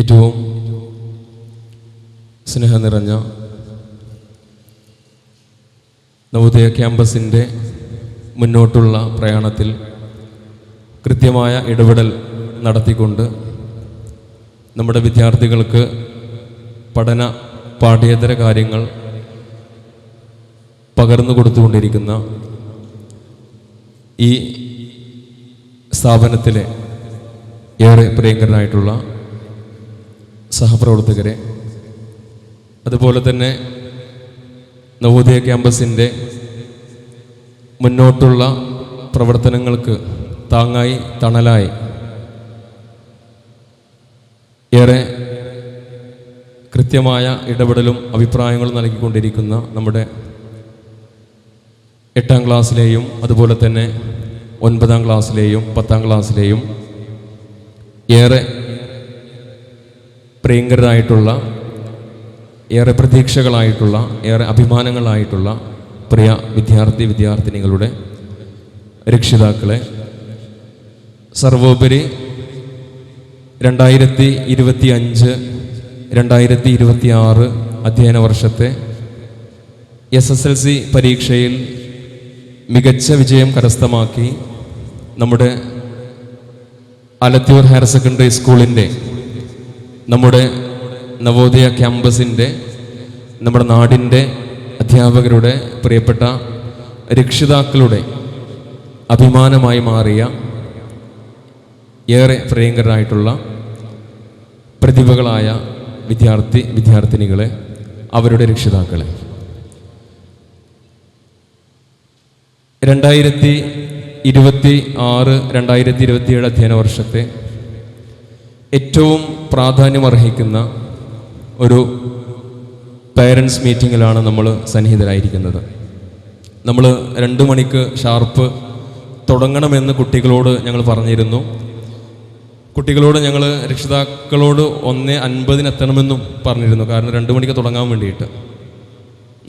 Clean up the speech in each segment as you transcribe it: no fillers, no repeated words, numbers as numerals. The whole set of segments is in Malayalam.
ഏറ്റവും സ്നേഹം നിറഞ്ഞ നവോദയ ക്യാമ്പസിൻ്റെ മുന്നോട്ടുള്ള പ്രയാണത്തിൽ കൃത്യമായ ഇടപെടൽ നടത്തിക്കൊണ്ട് നമ്മുടെ വിദ്യാർത്ഥികൾക്ക് പഠന പാഠ്യേതര കാര്യങ്ങൾ പകർന്നു കൊടുത്തുകൊണ്ടിരിക്കുന്ന ഈ സ്ഥാപനത്തിലെ ഏറെ പ്രിയങ്കരനായിട്ടുള്ള സഹപ്രവർത്തകരെ, അതുപോലെ തന്നെ നവോദയ ക്യാമ്പസിൻ്റെ മുന്നോട്ടുള്ള പ്രവർത്തനങ്ങൾക്ക് താങ്ങായി തണലായി ഏറെ കൃത്യമായ ഇടപെടലും അഭിപ്രായങ്ങളും നൽകിക്കൊണ്ടിരിക്കുന്ന നമ്മുടെ 8ാം ക്ലാസ്സിലെയും അതുപോലെ തന്നെ 9ാം ക്ലാസ്സിലെയും 10ാം ക്ലാസ്സിലെയും ഏറെ പ്രിയങ്കരായിട്ടുള്ള, ഏറെ പ്രതീക്ഷകളായിട്ടുള്ള, ഏറെ അഭിമാനങ്ങളായിട്ടുള്ള പ്രിയ വിദ്യാർത്ഥിനികളുടെ രക്ഷിതാക്കളെ, സർവോപരി 2025-2026 അധ്യയന വർഷത്തെ SSLC പരീക്ഷയിൽ മികച്ച വിജയം കരസ്ഥമാക്കി നമ്മുടെ ആലത്തിയൂർ ഹയർ സെക്കൻഡറി സ്കൂളിൻ്റെ, നമ്മുടെ നവോദയ ക്യാമ്പസിൻ്റെ, നമ്മുടെ നാടിൻ്റെ അധ്യാപകരുടെ, പ്രിയപ്പെട്ട രക്ഷിതാക്കളുടെ അഭിമാനമായി മാറിയ ഏറെ പ്രിയങ്കരായിട്ടുള്ള പ്രതിഭകളായ വിദ്യാർത്ഥിനികളെ, അവരുടെ രക്ഷിതാക്കളെ, 2026-2027 അധ്യയന വർഷത്തെ ഏറ്റവും പ്രാധാന്യമർഹിക്കുന്ന ഒരു പേരൻസ് മീറ്റിങ്ങിലാണ് നമ്മൾ സന്നിഹിതരായിരിക്കുന്നത്. നമ്മൾ 2 മണിക്ക് ഷാർപ്പ് തുടങ്ങണമെന്ന് കുട്ടികളോട് ഞങ്ങൾ പറഞ്ഞിരുന്നു. കുട്ടികളോട് ഞങ്ങൾ രക്ഷിതാക്കളോട് 1:50 എത്തണമെന്നും പറഞ്ഞിരുന്നു. കാരണം 2 മണിക്ക് തുടങ്ങാൻ വേണ്ടിയിട്ട്.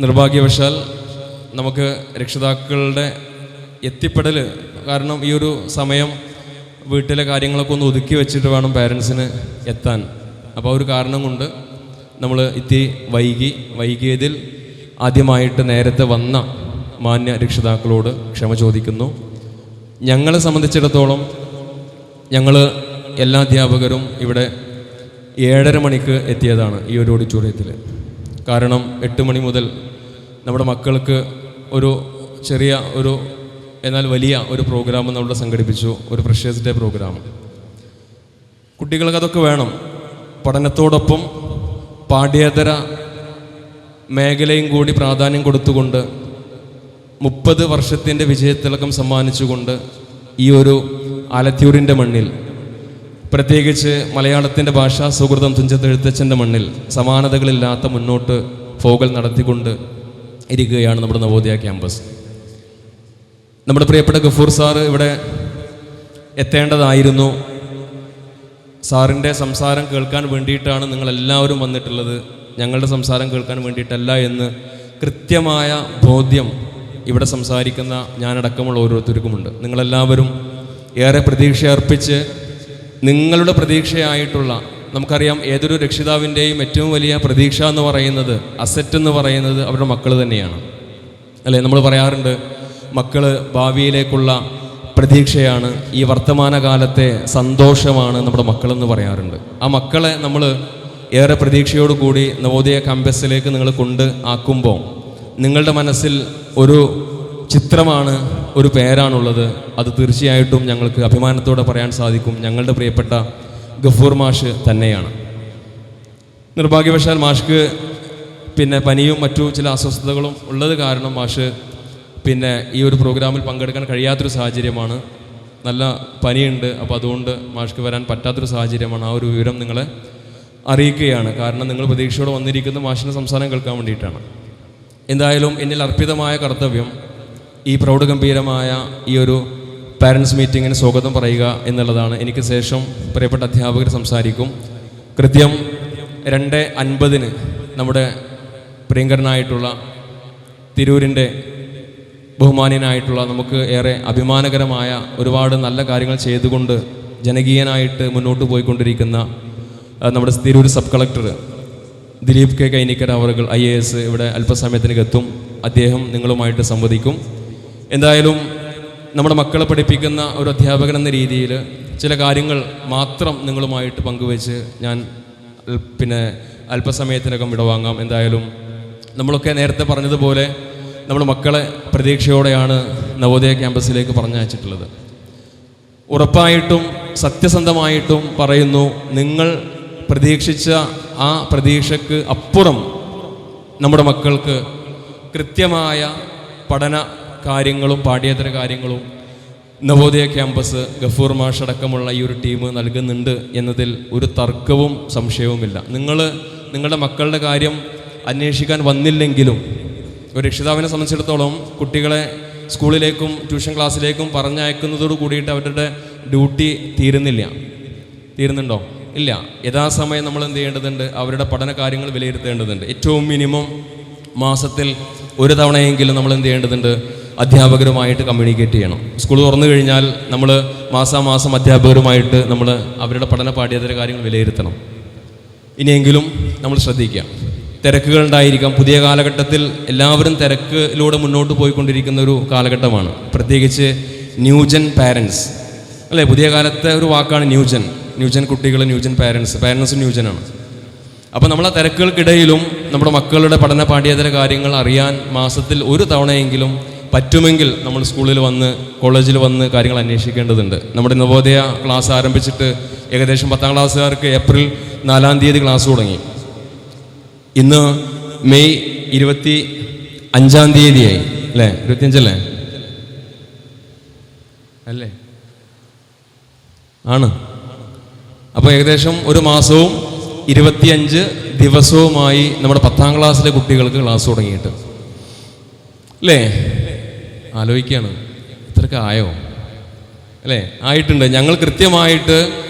നിർഭാഗ്യവശാൽ നമുക്ക് രക്ഷിതാക്കളുടെ എത്തിപ്പെടൽ, കാരണം ഈ ഒരു സമയം വീട്ടിലെ കാര്യങ്ങളൊക്കെ ഒന്ന് ഒതുക്കി വെച്ചിട്ട് വേണം പാരൻസിന് എത്താൻ. അപ്പോൾ ഒരു കാരണം കൊണ്ട് നമ്മൾ ഇത്തിരി വൈകിയതിൽ ആദ്യമായിട്ട് നേരത്തെ വന്ന മാന്യ രക്ഷിതാക്കളോട് ക്ഷമ ചോദിക്കുന്നു. ഞങ്ങളെ സംബന്ധിച്ചിടത്തോളം ഞങ്ങൾ എല്ലാ അധ്യാപകരും ഇവിടെ 7:30 മണിക്ക് എത്തിയതാണ് ഈ ഒരു ഓഡിറ്റോറിയത്തിൽ. കാരണം 8 മണി മുതൽ നമ്മുടെ മക്കൾക്ക് ഒരു ചെറിയ എന്നാൽ വലിയ ഒരു പ്രോഗ്രാം നമ്മൾ സംഘടിപ്പിച്ചു, ഒരു ഫ്രഷേഴ്സ് ഡേ പ്രോഗ്രാം. കുട്ടികൾക്ക് അതൊക്കെ വേണം. പഠനത്തോടൊപ്പം പാഠ്യേതര മേഖലയും കൂടി പ്രാധാന്യം കൊടുത്തുകൊണ്ട് 30 വർഷത്തിൻ്റെ വിജയത്തിളക്കം സമ്മാനിച്ചുകൊണ്ട് ഈ ഒരു ആലത്തിയൂരിൻ്റെ മണ്ണിൽ, പ്രത്യേകിച്ച് മലയാളത്തിൻ്റെ ഭാഷാ സുഹൃതം തുഞ്ചത്ത് എഴുത്തച്ഛൻ്റെ മണ്ണിൽ സമാനതകളില്ലാത്ത മുന്നോട്ട് പോകൽ നടത്തിക്കൊണ്ട് ഇരിക്കുകയാണ് നമ്മുടെ നവോദയ ക്യാമ്പസ്. നമ്മുടെ പ്രിയപ്പെട്ട ഗഫൂർ സാറ് ഇവിടെ എത്തേണ്ടതായിരുന്നു. സാറിൻ്റെ സംസാരം കേൾക്കാൻ വേണ്ടിയിട്ടാണ് നിങ്ങളെല്ലാവരും വന്നിട്ടുള്ളത്, ഞങ്ങളുടെ സംസാരം കേൾക്കാൻ വേണ്ടിയിട്ടല്ല എന്ന് കൃത്യമായ ബോധ്യം ഇവിടെ സംസാരിക്കുന്ന ഞാനടക്കമുള്ള ഓരോരുത്തർക്കുമുണ്ട്. നിങ്ങളെല്ലാവരും ഏറെ പ്രതീക്ഷയർപ്പിച്ച് നിങ്ങളുടെ പ്രതീക്ഷയായിട്ടുള്ള, നമുക്കറിയാം ഏതൊരു രക്ഷിതാവിൻ്റെയും ഏറ്റവും വലിയ പ്രതീക്ഷ എന്ന് പറയുന്നത്, അസറ്റ് എന്ന് പറയുന്നത് അവരുടെ മക്കൾ തന്നെയാണ്, അല്ലേ? നമ്മൾ പറയാറുണ്ട് മക്കൾ ഭാവിയിലേക്കുള്ള പ്രതീക്ഷയാണ്, ഈ വർത്തമാനകാലത്തെ സന്തോഷമാണ് നമ്മുടെ മക്കളെന്ന് പറയാറുണ്ട്. ആ മക്കളെ നമ്മൾ ഏറെ പ്രതീക്ഷയോടുകൂടി നവോദയ ക്യാമ്പസിലേക്ക് നിങ്ങൾ കൊണ്ട് ആക്കുമ്പോൾ നിങ്ങളുടെ മനസ്സിൽ ഒരു ചിത്രമാണ്, ഒരു പേരാണുള്ളത്. അത് തീർച്ചയായിട്ടും ഞങ്ങൾക്ക് അഭിമാനത്തോടെ പറയാൻ സാധിക്കും, ഞങ്ങളുടെ പ്രിയപ്പെട്ട ഗഫൂർ മാഷ് തന്നെയാണ്. നിർഭാഗ്യവശാൽ മാഷ്ക്ക് പനിയും മറ്റു ചില അസ്വസ്ഥതകളും ഉള്ളത് കാരണം മാഷ് ഈ ഒരു പ്രോഗ്രാമിൽ പങ്കെടുക്കാൻ കഴിയാത്തൊരു സാഹചര്യമാണ്. നല്ല പനിയുണ്ട്, അപ്പോൾ അതുകൊണ്ട് മാഷ്ക്ക് വരാൻ പറ്റാത്തൊരു സാഹചര്യമാണ്. ആ ഒരു വിവരം നിങ്ങളെ അറിയിക്കുകയാണ്. കാരണം നിങ്ങൾ പ്രതീക്ഷയോടെ വന്നിരിക്കുന്ന മാഷിൻ്റെ സംസാരം കേൾക്കാൻ വേണ്ടിയിട്ടാണ്. എന്തായാലും എന്നിൽ അർപ്പിതമായ കർത്തവ്യം ഈ പ്രൗഢഗംഭീരമായ ഈ ഒരു പാരൻസ് മീറ്റിങ്ങിന് സ്വാഗതം പറയുക എന്നുള്ളതാണ്. എനിക്ക് ശേഷം പ്രിയപ്പെട്ട അധ്യാപകർ സംസാരിക്കും. കൃത്യം 2:50 നമ്മുടെ പ്രിയങ്കരനായിട്ടുള്ള തിരൂരിൻ്റെ ബഹുമാന്യനായിട്ടുള്ള, നമുക്ക് ഏറെ അഭിമാനകരമായ ഒരുപാട് നല്ല കാര്യങ്ങൾ ചെയ്തുകൊണ്ട് ജനകീയനായിട്ട് മുന്നോട്ട് പോയിക്കൊണ്ടിരിക്കുന്ന നമ്മുടെ തിരൂർ സബ് കളക്ടർ ദിലീപ് കെ കൈനിക്കർ അവറുകൾ IAS ഇവിടെ അല്പസമയത്തിനകം എത്തും. അദ്ദേഹം നിങ്ങളുമായിട്ട് സംവദിക്കും. എന്തായാലും നമ്മുടെ മക്കളെ പഠിപ്പിക്കുന്ന ഒരു അധ്യാപകൻ എന്ന രീതിയിൽ ചില കാര്യങ്ങൾ മാത്രം നിങ്ങളുമായിട്ട് പങ്കുവെച്ച് ഞാൻ അല്പസമയത്തിനകം വിടവാങ്ങാം. എന്തായാലും നമ്മളൊക്കെ നേരത്തെ പറഞ്ഞതുപോലെ നമ്മുടെ മക്കളെ പ്രതീക്ഷയോടെയാണ് നവോദയ ക്യാമ്പസിലേക്ക് പറഞ്ഞയച്ചിട്ടുള്ളത്. ഉറപ്പായിട്ടും സത്യസന്ധമായിട്ടും പറയുന്നു, നിങ്ങൾ പ്രതീക്ഷിച്ച ആ പ്രതീക്ഷയ്ക്ക് അപ്പുറം നമ്മുടെ മക്കൾക്ക് കൃത്യമായ പഠന കാര്യങ്ങളും പാഠ്യേതര കാര്യങ്ങളും നവോദയ ക്യാമ്പസ് ഗഫൂർ മാഷ് അടക്കമുള്ള ഈ ഒരു ടീം നൽകുന്നുണ്ട് എന്നതിൽ ഒരു തർക്കവും സംശയവുമില്ല. നിങ്ങളുടെ മക്കളുടെ കാര്യം അന്വേഷിക്കാൻ വന്നില്ലെങ്കിലും ഒരു രക്ഷിതാവിനെ സംബന്ധിച്ചിടത്തോളം കുട്ടികളെ സ്കൂളിലേക്കും ട്യൂഷൻ ക്ലാസ്സിലേക്കും പറഞ്ഞയക്കുന്നതോട് കൂടിയിട്ട് അവരുടെ ഡ്യൂട്ടി തീരുന്നുണ്ടോ? ഇല്ല. യഥാസമയം നമ്മൾ എന്ത് ചെയ്യേണ്ടതുണ്ട്? അവരുടെ പഠന കാര്യങ്ങൾ വിലയിരുത്തേണ്ടതുണ്ട്. ഏറ്റവും മിനിമം മാസത്തിൽ ഒരു തവണയെങ്കിലും നമ്മൾ എന്ത് ചെയ്യേണ്ടതുണ്ട്? അധ്യാപകരുമായിട്ട് കമ്മ്യൂണിക്കേറ്റ് ചെയ്യണം. സ്കൂൾ തുറന്നു കഴിഞ്ഞാൽ നമ്മൾ മാസാമാസം അധ്യാപകരുമായിട്ട് നമ്മൾ അവരുടെ പഠന പാഠ്യേതര കാര്യങ്ങൾ വിലയിരുത്തണം. ഇനിയെങ്കിലും നമ്മൾ ശ്രദ്ധിക്കുക. തിരക്കുകൾ ഉണ്ടായിരിക്കാം. പുതിയ കാലഘട്ടത്തിൽ എല്ലാവരും തിരക്കിലൂടെ മുന്നോട്ട് പോയിക്കൊണ്ടിരിക്കുന്ന ഒരു കാലഘട്ടമാണ്. പ്രത്യേകിച്ച് ന്യൂജൻ പാരൻസ് അല്ലേ? പുതിയ കാലത്തെ ഒരു വാക്കാണ് ന്യൂജൻ കുട്ടികൾ, ന്യൂജൻ പാരൻസ് ന്യൂജനാണ്. അപ്പോൾ നമ്മൾ ആ തിരക്കുകൾക്കിടയിലും നമ്മുടെ മക്കളുടെ പഠന പാഠ്യേതര കാര്യങ്ങൾ അറിയാൻ മാസത്തിൽ ഒരു തവണയെങ്കിലും പറ്റുമെങ്കിൽ നമ്മൾ സ്കൂളിൽ വന്ന് കോളേജിൽ വന്ന് കാര്യങ്ങൾ അന്വേഷിക്കേണ്ടതുണ്ട്. നമ്മുടെ നവോദയ ക്ലാസ് ആരംഭിച്ചിട്ട് ഏകദേശം 10ാം ക്ലാസ്സുകാർക്ക് ഏപ്രിൽ 4-ാം തീയതി ക്ലാസ് തുടങ്ങി. ഇന്ന് മെയ് 25-ാം തീയതിയായി അല്ലേ? 25 അല്ലേ? ആണ്. അപ്പോൾ ഏകദേശം ഒരു മാസവും 25 ദിവസവുമായി നമ്മുടെ 10ാം ക്ലാസ്സിലെ കുട്ടികൾക്ക് ക്ലാസ് തുടങ്ങിയിട്ട് അല്ലേ? ആലോചിക്കുകയാണ്, ഇത്രയൊക്കെ ആയോ അല്ലേ? ആയിട്ടുണ്ട്. ഞങ്ങൾ കൃത്യമായിട്ട്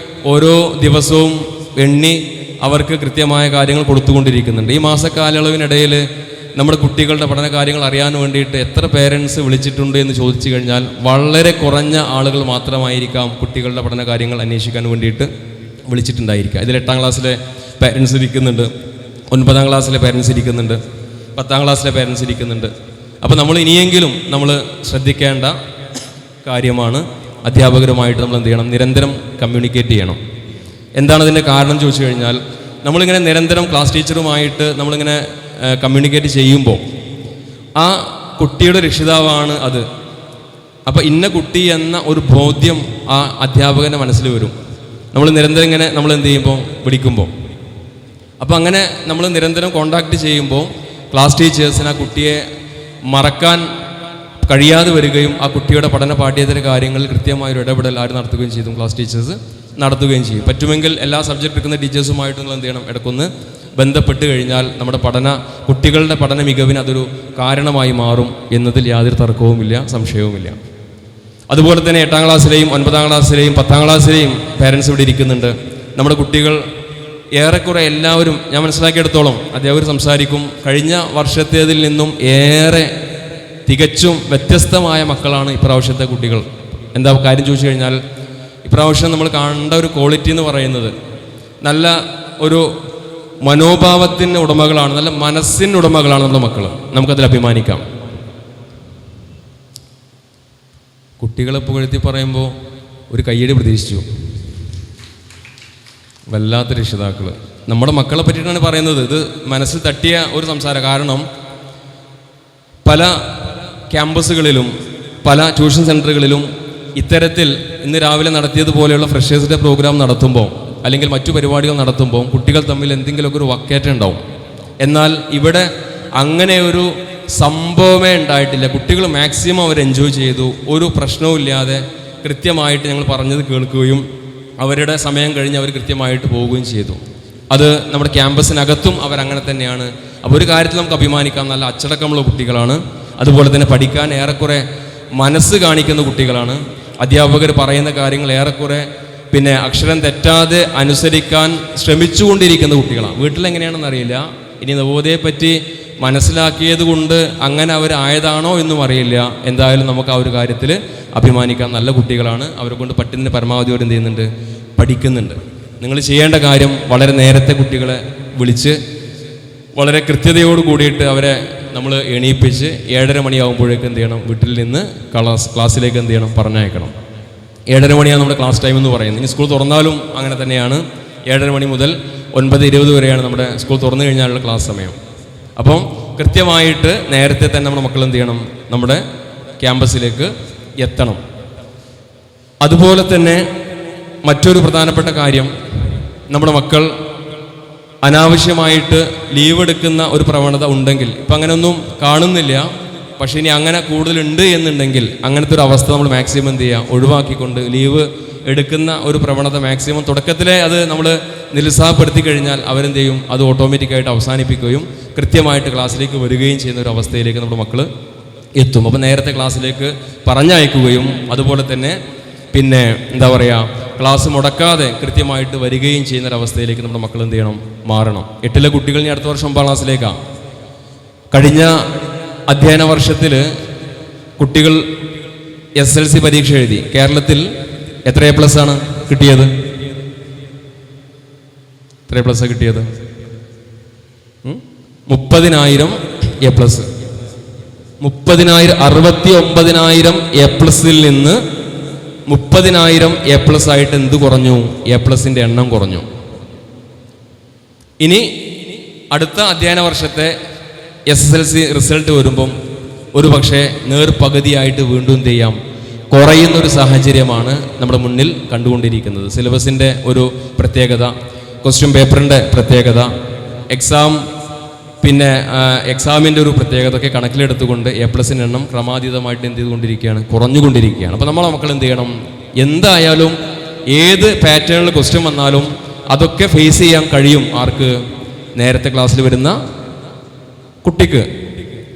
ഓരോ ദിവസവും എണ്ണി അവർക്ക് കൃത്യമായ കാര്യങ്ങൾ കൊടുത്തുകൊണ്ടിരിക്കുന്നുണ്ട്. ഈ മാസക്കാലയളവിനിടയിൽ നമ്മുടെ കുട്ടികളുടെ പഠന കാര്യങ്ങൾ അറിയാൻ വേണ്ടിയിട്ട് എത്ര പേരൻസ് വിളിച്ചിട്ടുണ്ട് എന്ന് ചോദിച്ചു കഴിഞ്ഞാൽ വളരെ കുറഞ്ഞ ആളുകൾ മാത്രമായിരിക്കാം കുട്ടികളുടെ പഠന കാര്യങ്ങൾ അന്വേഷിക്കാൻ വേണ്ടിയിട്ട് വിളിച്ചിട്ടുണ്ടായിരിക്കുക. ഇതിൽ 8ാം ക്ലാസ്സിലെ പേരൻസ് ഇരിക്കുന്നുണ്ട്, 9ാം ക്ലാസ്സിലെ പേരൻസ് ഇരിക്കുന്നുണ്ട്, 10ാം ക്ലാസ്സിലെ പേരൻസ് ഇരിക്കുന്നുണ്ട്. അപ്പോൾ നമ്മൾ ഇനിയെങ്കിലും നമ്മൾ ശ്രദ്ധിക്കേണ്ട കാര്യമാണ്, അധ്യാപകരുമായിട്ട് നമ്മൾ എന്ത് ചെയ്യണം? നിരന്തരം കമ്മ്യൂണിക്കേറ്റ് ചെയ്യണം. എന്താണ് അതിൻ്റെ കാരണം ചോദിച്ചു കഴിഞ്ഞാൽ, നമ്മളിങ്ങനെ നിരന്തരം ക്ലാസ് ടീച്ചറുമായിട്ട് നമ്മളിങ്ങനെ കമ്മ്യൂണിക്കേറ്റ് ചെയ്യുമ്പോൾ ആ കുട്ടിയുടെ രക്ഷിതാവാണ് അത്. അപ്പോൾ ഇന്ന കുട്ടി എന്ന ഒരു ബോധ്യം ആ അധ്യാപകൻ്റെ മനസ്സിൽ വരും. നമ്മൾ നിരന്തരം ഇങ്ങനെ നമ്മൾ എന്ത് ചെയ്യുമ്പോൾ വിളിക്കുമ്പോൾ, അപ്പോൾ അങ്ങനെ നമ്മൾ നിരന്തരം കോണ്ടാക്ട് ചെയ്യുമ്പോൾ ക്ലാസ് ടീച്ചേഴ്സിന് ആ കുട്ടിയെ മറക്കാൻ കഴിയാതെ വരികയും ആ കുട്ടിയുടെ പഠന പാഠ്യേതര കാര്യങ്ങളിൽ കൃത്യമായൊരു ഇടപെടൽ ആര് നടത്തുകയും ചെയ്തു? ക്ലാസ് ടീച്ചേഴ്സ് നടത്തുകയും ചെയ്യും. പറ്റുമെങ്കിൽ എല്ലാ സബ്ജക്റ്റ് എടുക്കുന്ന ടീച്ചേഴ്സുമായിട്ട് നിങ്ങൾ എന്ത് ചെയ്യണം? ഇടയ്ക്കൊന്ന് ബന്ധപ്പെട്ട് കഴിഞ്ഞാൽ നമ്മുടെ കുട്ടികളുടെ പഠന മികവിന് അതൊരു കാരണമായി മാറും എന്നതിൽ യാതൊരു തർക്കവുമില്ല, സംശയവുമില്ല. അതുപോലെ തന്നെ 8ാം ക്ലാസ്സിലെയും 9ാം ക്ലാസ്സിലെയും 10ാം ക്ലാസ്സിലെയും പേരൻസ് ഇവിടെ ഇരിക്കുന്നുണ്ട്. നമ്മുടെ കുട്ടികൾ ഏറെക്കുറെ എല്ലാവരും ഞാൻ മനസ്സിലാക്കിയെടുത്തോളം അധ്യാപകർ സംസാരിക്കും, കഴിഞ്ഞ വർഷത്തേതിൽ നിന്നും ഏറെ തികച്ചും വ്യത്യസ്തമായ മക്കളാണ് ഇപ്രാവശ്യത്തെ കുട്ടികൾ. എന്താ കാര്യം ചോദിച്ചു കഴിഞ്ഞാൽ, ഇപ്രാവശ്യം നമ്മൾ കണ്ട ഒരു ക്വാളിറ്റി എന്ന് പറയുന്നത് നല്ല ഒരു മനോഭാവത്തിന് ഉടമകളാണ്, നല്ല മനസ്സിന് ഉടമകളാണ് നമ്മുടെ മക്കൾ. നമുക്കതിൽ അഭിമാനിക്കാം. കുട്ടികളെ പുകഴ്ത്തി പറയുമ്പോൾ ഒരു കയ്യടി പ്രതീക്ഷിച്ചു. വല്ലാത്ത രക്ഷിതാക്കൾ നമ്മുടെ മക്കളെ പറ്റിയിട്ടാണ് പറയുന്നത്. ഇത് മനസ്സിൽ തട്ടിയ ഒരു സംസാരം. കാരണം പല ക്യാമ്പസുകളിലും പല ട്യൂഷൻ സെൻ്ററുകളിലും ഇത്തരത്തിൽ ഇന്ന് രാവിലെ നടത്തിയതുപോലെയുള്ള ഫ്രഷേഴ്സ് ഡേ പ്രോഗ്രാം നടത്തുമ്പോൾ അല്ലെങ്കിൽ മറ്റു പരിപാടികൾ നടത്തുമ്പോൾ കുട്ടികൾ തമ്മിൽ എന്തെങ്കിലുമൊക്കെ ഒരു വക്കേറ്റം ഉണ്ടാവും. എന്നാൽ ഇവിടെ അങ്ങനെ ഒരു സംഭവമേ ഉണ്ടായിട്ടില്ല. കുട്ടികൾ മാക്സിമം അവർ എൻജോയ് ചെയ്തു. ഒരു പ്രശ്നവും ഇല്ലാതെ കൃത്യമായിട്ട് ഞങ്ങൾ പറഞ്ഞത് കേൾക്കുകയും അവരുടെ സമയം കഴിഞ്ഞ് അവർ കൃത്യമായിട്ട് പോവുകയും ചെയ്തു. അത് നമ്മുടെ ക്യാമ്പസിനകത്തും അവരങ്ങനെ തന്നെയാണ്. അപ്പോൾ ഒരു കാര്യത്തിൽ നമുക്ക് അഭിമാനിക്കാം, നല്ല അച്ചടക്കമുള്ള കുട്ടികളാണ്. അതുപോലെ തന്നെ പഠിക്കാൻ ഏറെക്കുറെ മനസ്സ് കാണിക്കുന്ന കുട്ടികളാണ്. അധ്യാപകർ പറയുന്ന കാര്യങ്ങൾ ഏറെക്കുറെ അക്ഷരം തെറ്റാതെ അനുസരിക്കാൻ ശ്രമിച്ചുകൊണ്ടിരിക്കുന്ന കുട്ടികളാണ്. വീട്ടിലെങ്ങനെയാണെന്ന് അറിയില്ല. ഇനി നവോദയയെ പറ്റി മനസ്സിലാക്കിയത് കൊണ്ട് അങ്ങനെ അവരായതാണോ എന്നും അറിയില്ല. എന്തായാലും നമുക്ക് ആ ഒരു കാര്യത്തിൽ അഭിമാനിക്കാം. നല്ല കുട്ടികളാണ്. അവരെ കൊണ്ട് പറ്റുന്നതിന് പരമാവധി അവർ എന്ത് ചെയ്യുന്നുണ്ട്? പഠിക്കുന്നുണ്ട്. നിങ്ങൾ ചെയ്യേണ്ട കാര്യം വളരെ നേരത്തെ കുട്ടികളെ വിളിച്ച് വളരെ കൃത്യതയോട് കൂടിയിട്ട് അവരെ നമ്മൾ എണീപ്പിച്ച് 7:30 മണിയാകുമ്പോഴേക്കും എന്ത് ചെയ്യണം, വീട്ടിൽ നിന്ന് ക്ലാസ്സിലേക്ക് എന്ത് ചെയ്യണം, പറഞ്ഞയക്കണം. 7:30 മണിയാണ് നമ്മുടെ ക്ലാസ് ടൈം എന്ന് പറയുന്നത്. ഇനി സ്കൂൾ തുറന്നാലും അങ്ങനെ തന്നെയാണ്. 7:30 മണി മുതൽ 9:20 വരെയാണ് നമ്മുടെ സ്കൂൾ തുറന്നു കഴിഞ്ഞാലുള്ള ക്ലാസ് സമയം. അപ്പം കൃത്യമായിട്ട് നേരത്തെ തന്നെ നമ്മുടെ മക്കൾ എന്ത് ചെയ്യണം, നമ്മുടെ ക്യാമ്പസിലേക്ക് എത്തണം. അതുപോലെ തന്നെ മറ്റൊരു പ്രധാനപ്പെട്ട കാര്യം, നമ്മുടെ മക്കൾ അനാവശ്യമായിട്ട് ലീവ് എടുക്കുന്ന ഒരു പ്രവണത ഉണ്ടെങ്കിൽ, ഇപ്പം അങ്ങനെയൊന്നും കാണുന്നില്ല, പക്ഷേ ഇനി അങ്ങനെ കൂടുതലുണ്ട് എന്നുണ്ടെങ്കിൽ അങ്ങനത്തെ ഒരു അവസ്ഥ നമ്മൾ മാക്സിമം എന്ത് ചെയ്യുക, ഒഴിവാക്കിക്കൊണ്ട് ലീവ് എടുക്കുന്ന ഒരു പ്രവണത മാക്സിമം തുടക്കത്തിലെ അത് നമ്മൾ നിരുത്സാഹപ്പെടുത്തി കഴിഞ്ഞാൽ അവരെന്ത് ചെയ്യും, അത് ഓട്ടോമാറ്റിക്കായിട്ട് അവസാനിപ്പിക്കുകയും കൃത്യമായിട്ട് ക്ലാസ്സിലേക്ക് വരികയും ചെയ്യുന്ന ഒരു അവസ്ഥയിലേക്ക് നമ്മുടെ മക്കൾ എത്തും. അപ്പോൾ നേരത്തെ ക്ലാസ്സിലേക്ക് പറഞ്ഞയക്കുകയും അതുപോലെ തന്നെ പിന്നെ എന്താ പറയുക, ക്ലാസ് മുടക്കാതെ കൃത്യമായിട്ട് വരികയും ചെയ്യുന്ന ഒരു അവസ്ഥയിലേക്ക് നമ്മുടെ മക്കൾ എന്ത് ചെയ്യണം, മാറണം. 8ലെ കുട്ടികൾ ഇനി അടുത്ത വർഷം 9ാം ക്ലാസ്സിലേക്കാണ്. കഴിഞ്ഞ അധ്യയന വർഷത്തിൽ കുട്ടികൾ SLC പരീക്ഷ എഴുതി. കേരളത്തിൽ എത്ര A+ ആണ് കിട്ടിയത്? എത്ര A+ കിട്ടിയത്? 30,000 A+. 69,000 A+ൽ നിന്ന് 30,000 A+ ആയിട്ട് എന്ത് കുറഞ്ഞു? A+ന്റെ എണ്ണം കുറഞ്ഞു. ഇനി അടുത്ത അധ്യയന വർഷത്തെ SSLC റിസൾട്ട് വരുമ്പം ഒരു പക്ഷേ നേർപകുതിയായിട്ട് വീണ്ടും എന്ത് ചെയ്യാം, കുറയുന്നൊരു സാഹചര്യമാണ് നമ്മുടെ മുന്നിൽ കണ്ടുകൊണ്ടിരിക്കുന്നത്. സിലബസിൻ്റെ ഒരു പ്രത്യേകത, ക്വസ്റ്റ്യൻ പേപ്പറിൻ്റെ പ്രത്യേകത, എക്സാമിൻ്റെ ഒരു പ്രത്യേകത ഒക്കെ കണക്കിലെടുത്തുകൊണ്ട് A+ൻ്റെ എണ്ണം ക്രമാതീതമായിട്ട് എന്ത് ചെയ്തുകൊണ്ടിരിക്കുകയാണ്, കുറഞ്ഞുകൊണ്ടിരിക്കുകയാണ്. അപ്പോൾ നമ്മളെ മക്കൾ എന്ത് ചെയ്യണം, എന്തായാലും ഏത് പാറ്റേണിൽ ക്വസ്റ്റ്യൻ വന്നാലും അതൊക്കെ ഫേസ് ചെയ്യാൻ കഴിയും. ആർക്ക്? നേരത്തെ ക്ലാസ്സിൽ വരുന്ന കുട്ടിക്ക്.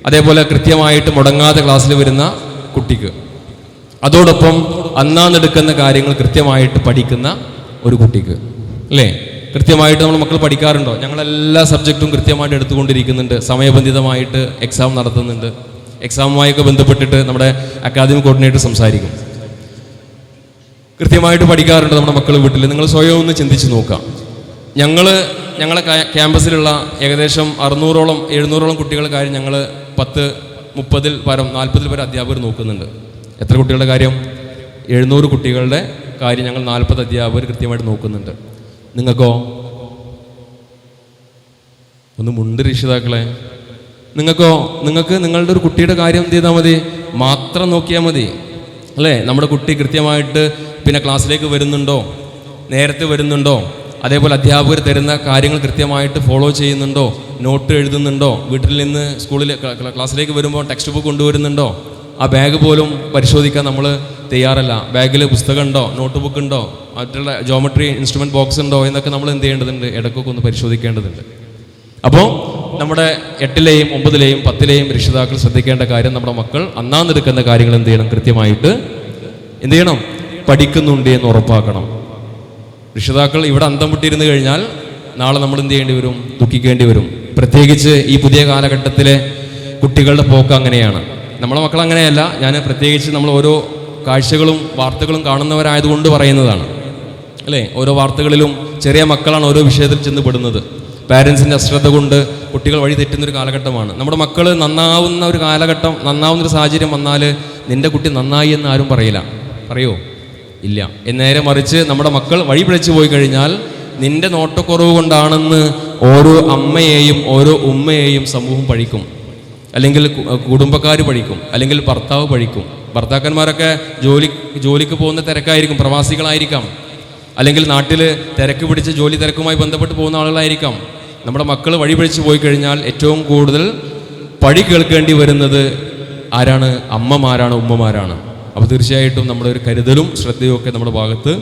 അതേപോലെ കൃത്യമായിട്ട് മുടങ്ങാതെ ക്ലാസ്സിൽ വരുന്ന കുട്ടിക്ക്. അതോടൊപ്പം അന്നാന്നെടുക്കുന്ന കാര്യങ്ങൾ കൃത്യമായിട്ട് പഠിക്കുന്ന ഒരു കുട്ടിക്ക്. അല്ലേ? കൃത്യമായിട്ട് നമ്മൾ മക്കൾ പഠിക്കാറുണ്ടോ? ഞങ്ങളെല്ലാ സബ്ജക്റ്റും കൃത്യമായിട്ട് എടുത്തുകൊണ്ടിരിക്കുന്നുണ്ട്. സമയബന്ധിതമായിട്ട് എക്സാം നടത്തുന്നുണ്ട്. എക്സാമുമായൊക്കെ ബന്ധപ്പെട്ടിട്ട് നമ്മുടെ അക്കാദമിക് കോർഡിനേറ്റർ സംസാരിക്കും. കൃത്യമായിട്ട് പഠിക്കാറുണ്ട് നമ്മുടെ മക്കൾ വീട്ടിൽ. നിങ്ങൾ സ്വയം ഒന്ന് ചിന്തിച്ച് നോക്കാം. ഞങ്ങളെ ക്യാമ്പസിലുള്ള ഏകദേശം 600ഓളം 700ഓളം കുട്ടികളുടെ കാര്യം ഞങ്ങൾ 10, 30 പരം 40 പരം അധ്യാപകർ നോക്കുന്നുണ്ട്. എത്ര കുട്ടികളുടെ കാര്യം? 700 കുട്ടികളുടെ കാര്യം ഞങ്ങൾ 40 അധ്യാപകർ കൃത്യമായിട്ട് നോക്കുന്നുണ്ട്. നിങ്ങൾക്കോ? ഒന്ന് മുണ്ട് രക്ഷിതാക്കളെ. നിങ്ങൾക്ക് നിങ്ങളുടെ ഒരു കുട്ടിയുടെ കാര്യം എന്ത് ചെയ്താൽ മതി, മാത്രം നോക്കിയാൽ മതി. അല്ലേ? നമ്മുടെ കുട്ടി കൃത്യമായിട്ട് പിന്നെ ക്ലാസ്സിലേക്ക് വരുന്നുണ്ടോ, നേരത്തെ വരുന്നുണ്ടോ, അതേപോലെ അധ്യാപകർ തരുന്ന കാര്യങ്ങൾ കൃത്യമായിട്ട് ഫോളോ ചെയ്യുന്നുണ്ടോ, നോട്ട് എഴുതുന്നുണ്ടോ, വീട്ടിൽ നിന്ന് ക്ലാസ്സിലേക്ക് വരുമ്പോൾ ടെക്സ്റ്റ് ബുക്ക് കൊണ്ടുവരുന്നുണ്ടോ, ആ ബാഗ് പോലും പരിശോധിക്കാൻ നമ്മൾ തയ്യാറല്ല. ബാഗിൽ പുസ്തകം ഉണ്ടോ, നോട്ട് ബുക്ക് ഉണ്ടോ, മറ്റുള്ള ജോമെട്രി ഇൻസ്ട്രുമെൻറ്റ് ബോക്സ് ഉണ്ടോ എന്നൊക്കെ നമ്മൾ എന്ത് ചെയ്യേണ്ടതുണ്ട്, ഇടയ്ക്കൊക്കെ ഒന്ന് പരിശോധിക്കേണ്ടതുണ്ട്. അപ്പോൾ നമ്മുടെ 8ലെയും 9ലെയും 10ലെയും രക്ഷിതാക്കൾ ശ്രദ്ധിക്കേണ്ട കാര്യം, നമ്മുടെ മക്കൾ അന്നാന്നെടുക്കുന്ന കാര്യങ്ങൾ എന്ത് ചെയ്യണം, കൃത്യമായിട്ട് എന്ത് ചെയ്യണം, പഠിക്കുന്നുണ്ട് എന്ന് ഉറപ്പാക്കണം. രക്ഷിതാക്കൾ ഇവിടെ അന്തം വിട്ടിരുന്നു കഴിഞ്ഞാൽ നാളെ നമ്മൾ എന്ത് ചെയ്യേണ്ടി വരും, ദുഃഖിക്കേണ്ടി വരും. പ്രത്യേകിച്ച് ഈ പുതിയ കാലഘട്ടത്തിലെ കുട്ടികളുടെ പോക്ക് അങ്ങനെയാണ്. നമ്മളെ മക്കൾ അങ്ങനെയല്ല. ഞാൻ പ്രത്യേകിച്ച് നമ്മൾ ഓരോ കാഴ്ചകളും വാർത്തകളും കാണുന്നവരായതുകൊണ്ട് പറയുന്നതാണ്. അല്ലേ? ഓരോ വാർത്തകളിലും ചെറിയ മക്കളാണ് ഓരോ വിഷയത്തിൽ ചെന്ന് പെടുന്നത്. പാരൻസിൻ്റെ അശ്രദ്ധ കൊണ്ട് കുട്ടികൾ വഴി തെറ്റുന്നൊരു കാലഘട്ടമാണ്. നമ്മുടെ മക്കൾ നന്നാവുന്ന ഒരു കാലഘട്ടം, നന്നാവുന്നൊരു സാഹചര്യം വന്നാൽ നിൻ്റെ കുട്ടി നന്നായി എന്ന് ആരും പറയില്ല. പറയോ? ഇല്ല. നേരെ മറിച്ച് നമ്മുടെ മക്കൾ വഴി പിഴച്ചു പോയി കഴിഞ്ഞാൽ നിന്റെ നോട്ടക്കുറവ് കൊണ്ടാണെന്ന് ഓരോ അമ്മയെയും ഓരോ ഉമ്മയെയും സമൂഹം പഴിക്കും, അല്ലെങ്കിൽ കുടുംബക്കാർ പഴിക്കും, അല്ലെങ്കിൽ ഭർത്താവ് പഴിക്കും. ഭർത്താക്കന്മാരൊക്കെ ജോലിക്ക് പോകുന്ന തിരക്കായിരിക്കും, പ്രവാസികളായിരിക്കാം, അല്ലെങ്കിൽ നാട്ടിൽ തിരക്ക് പിടിച്ച് ജോലി തിരക്കുമായി ബന്ധപ്പെട്ട് പോകുന്ന ആളുകളായിരിക്കാം. നമ്മുടെ മക്കൾ വഴി പിഴച്ചു പോയി കഴിഞ്ഞാൽ ഏറ്റവും കൂടുതൽ പഴി കേൾക്കേണ്ടി വരുന്നത് ആരാണ്? അമ്മമാരാണ്, ഉമ്മമാരാണ്. അപ്പോൾ തീർച്ചയായിട്ടും നമ്മുടെ ഒരു കരുതലും ശ്രദ്ധയും ഒക്കെ നമ്മുടെ ഭാഗത്ത്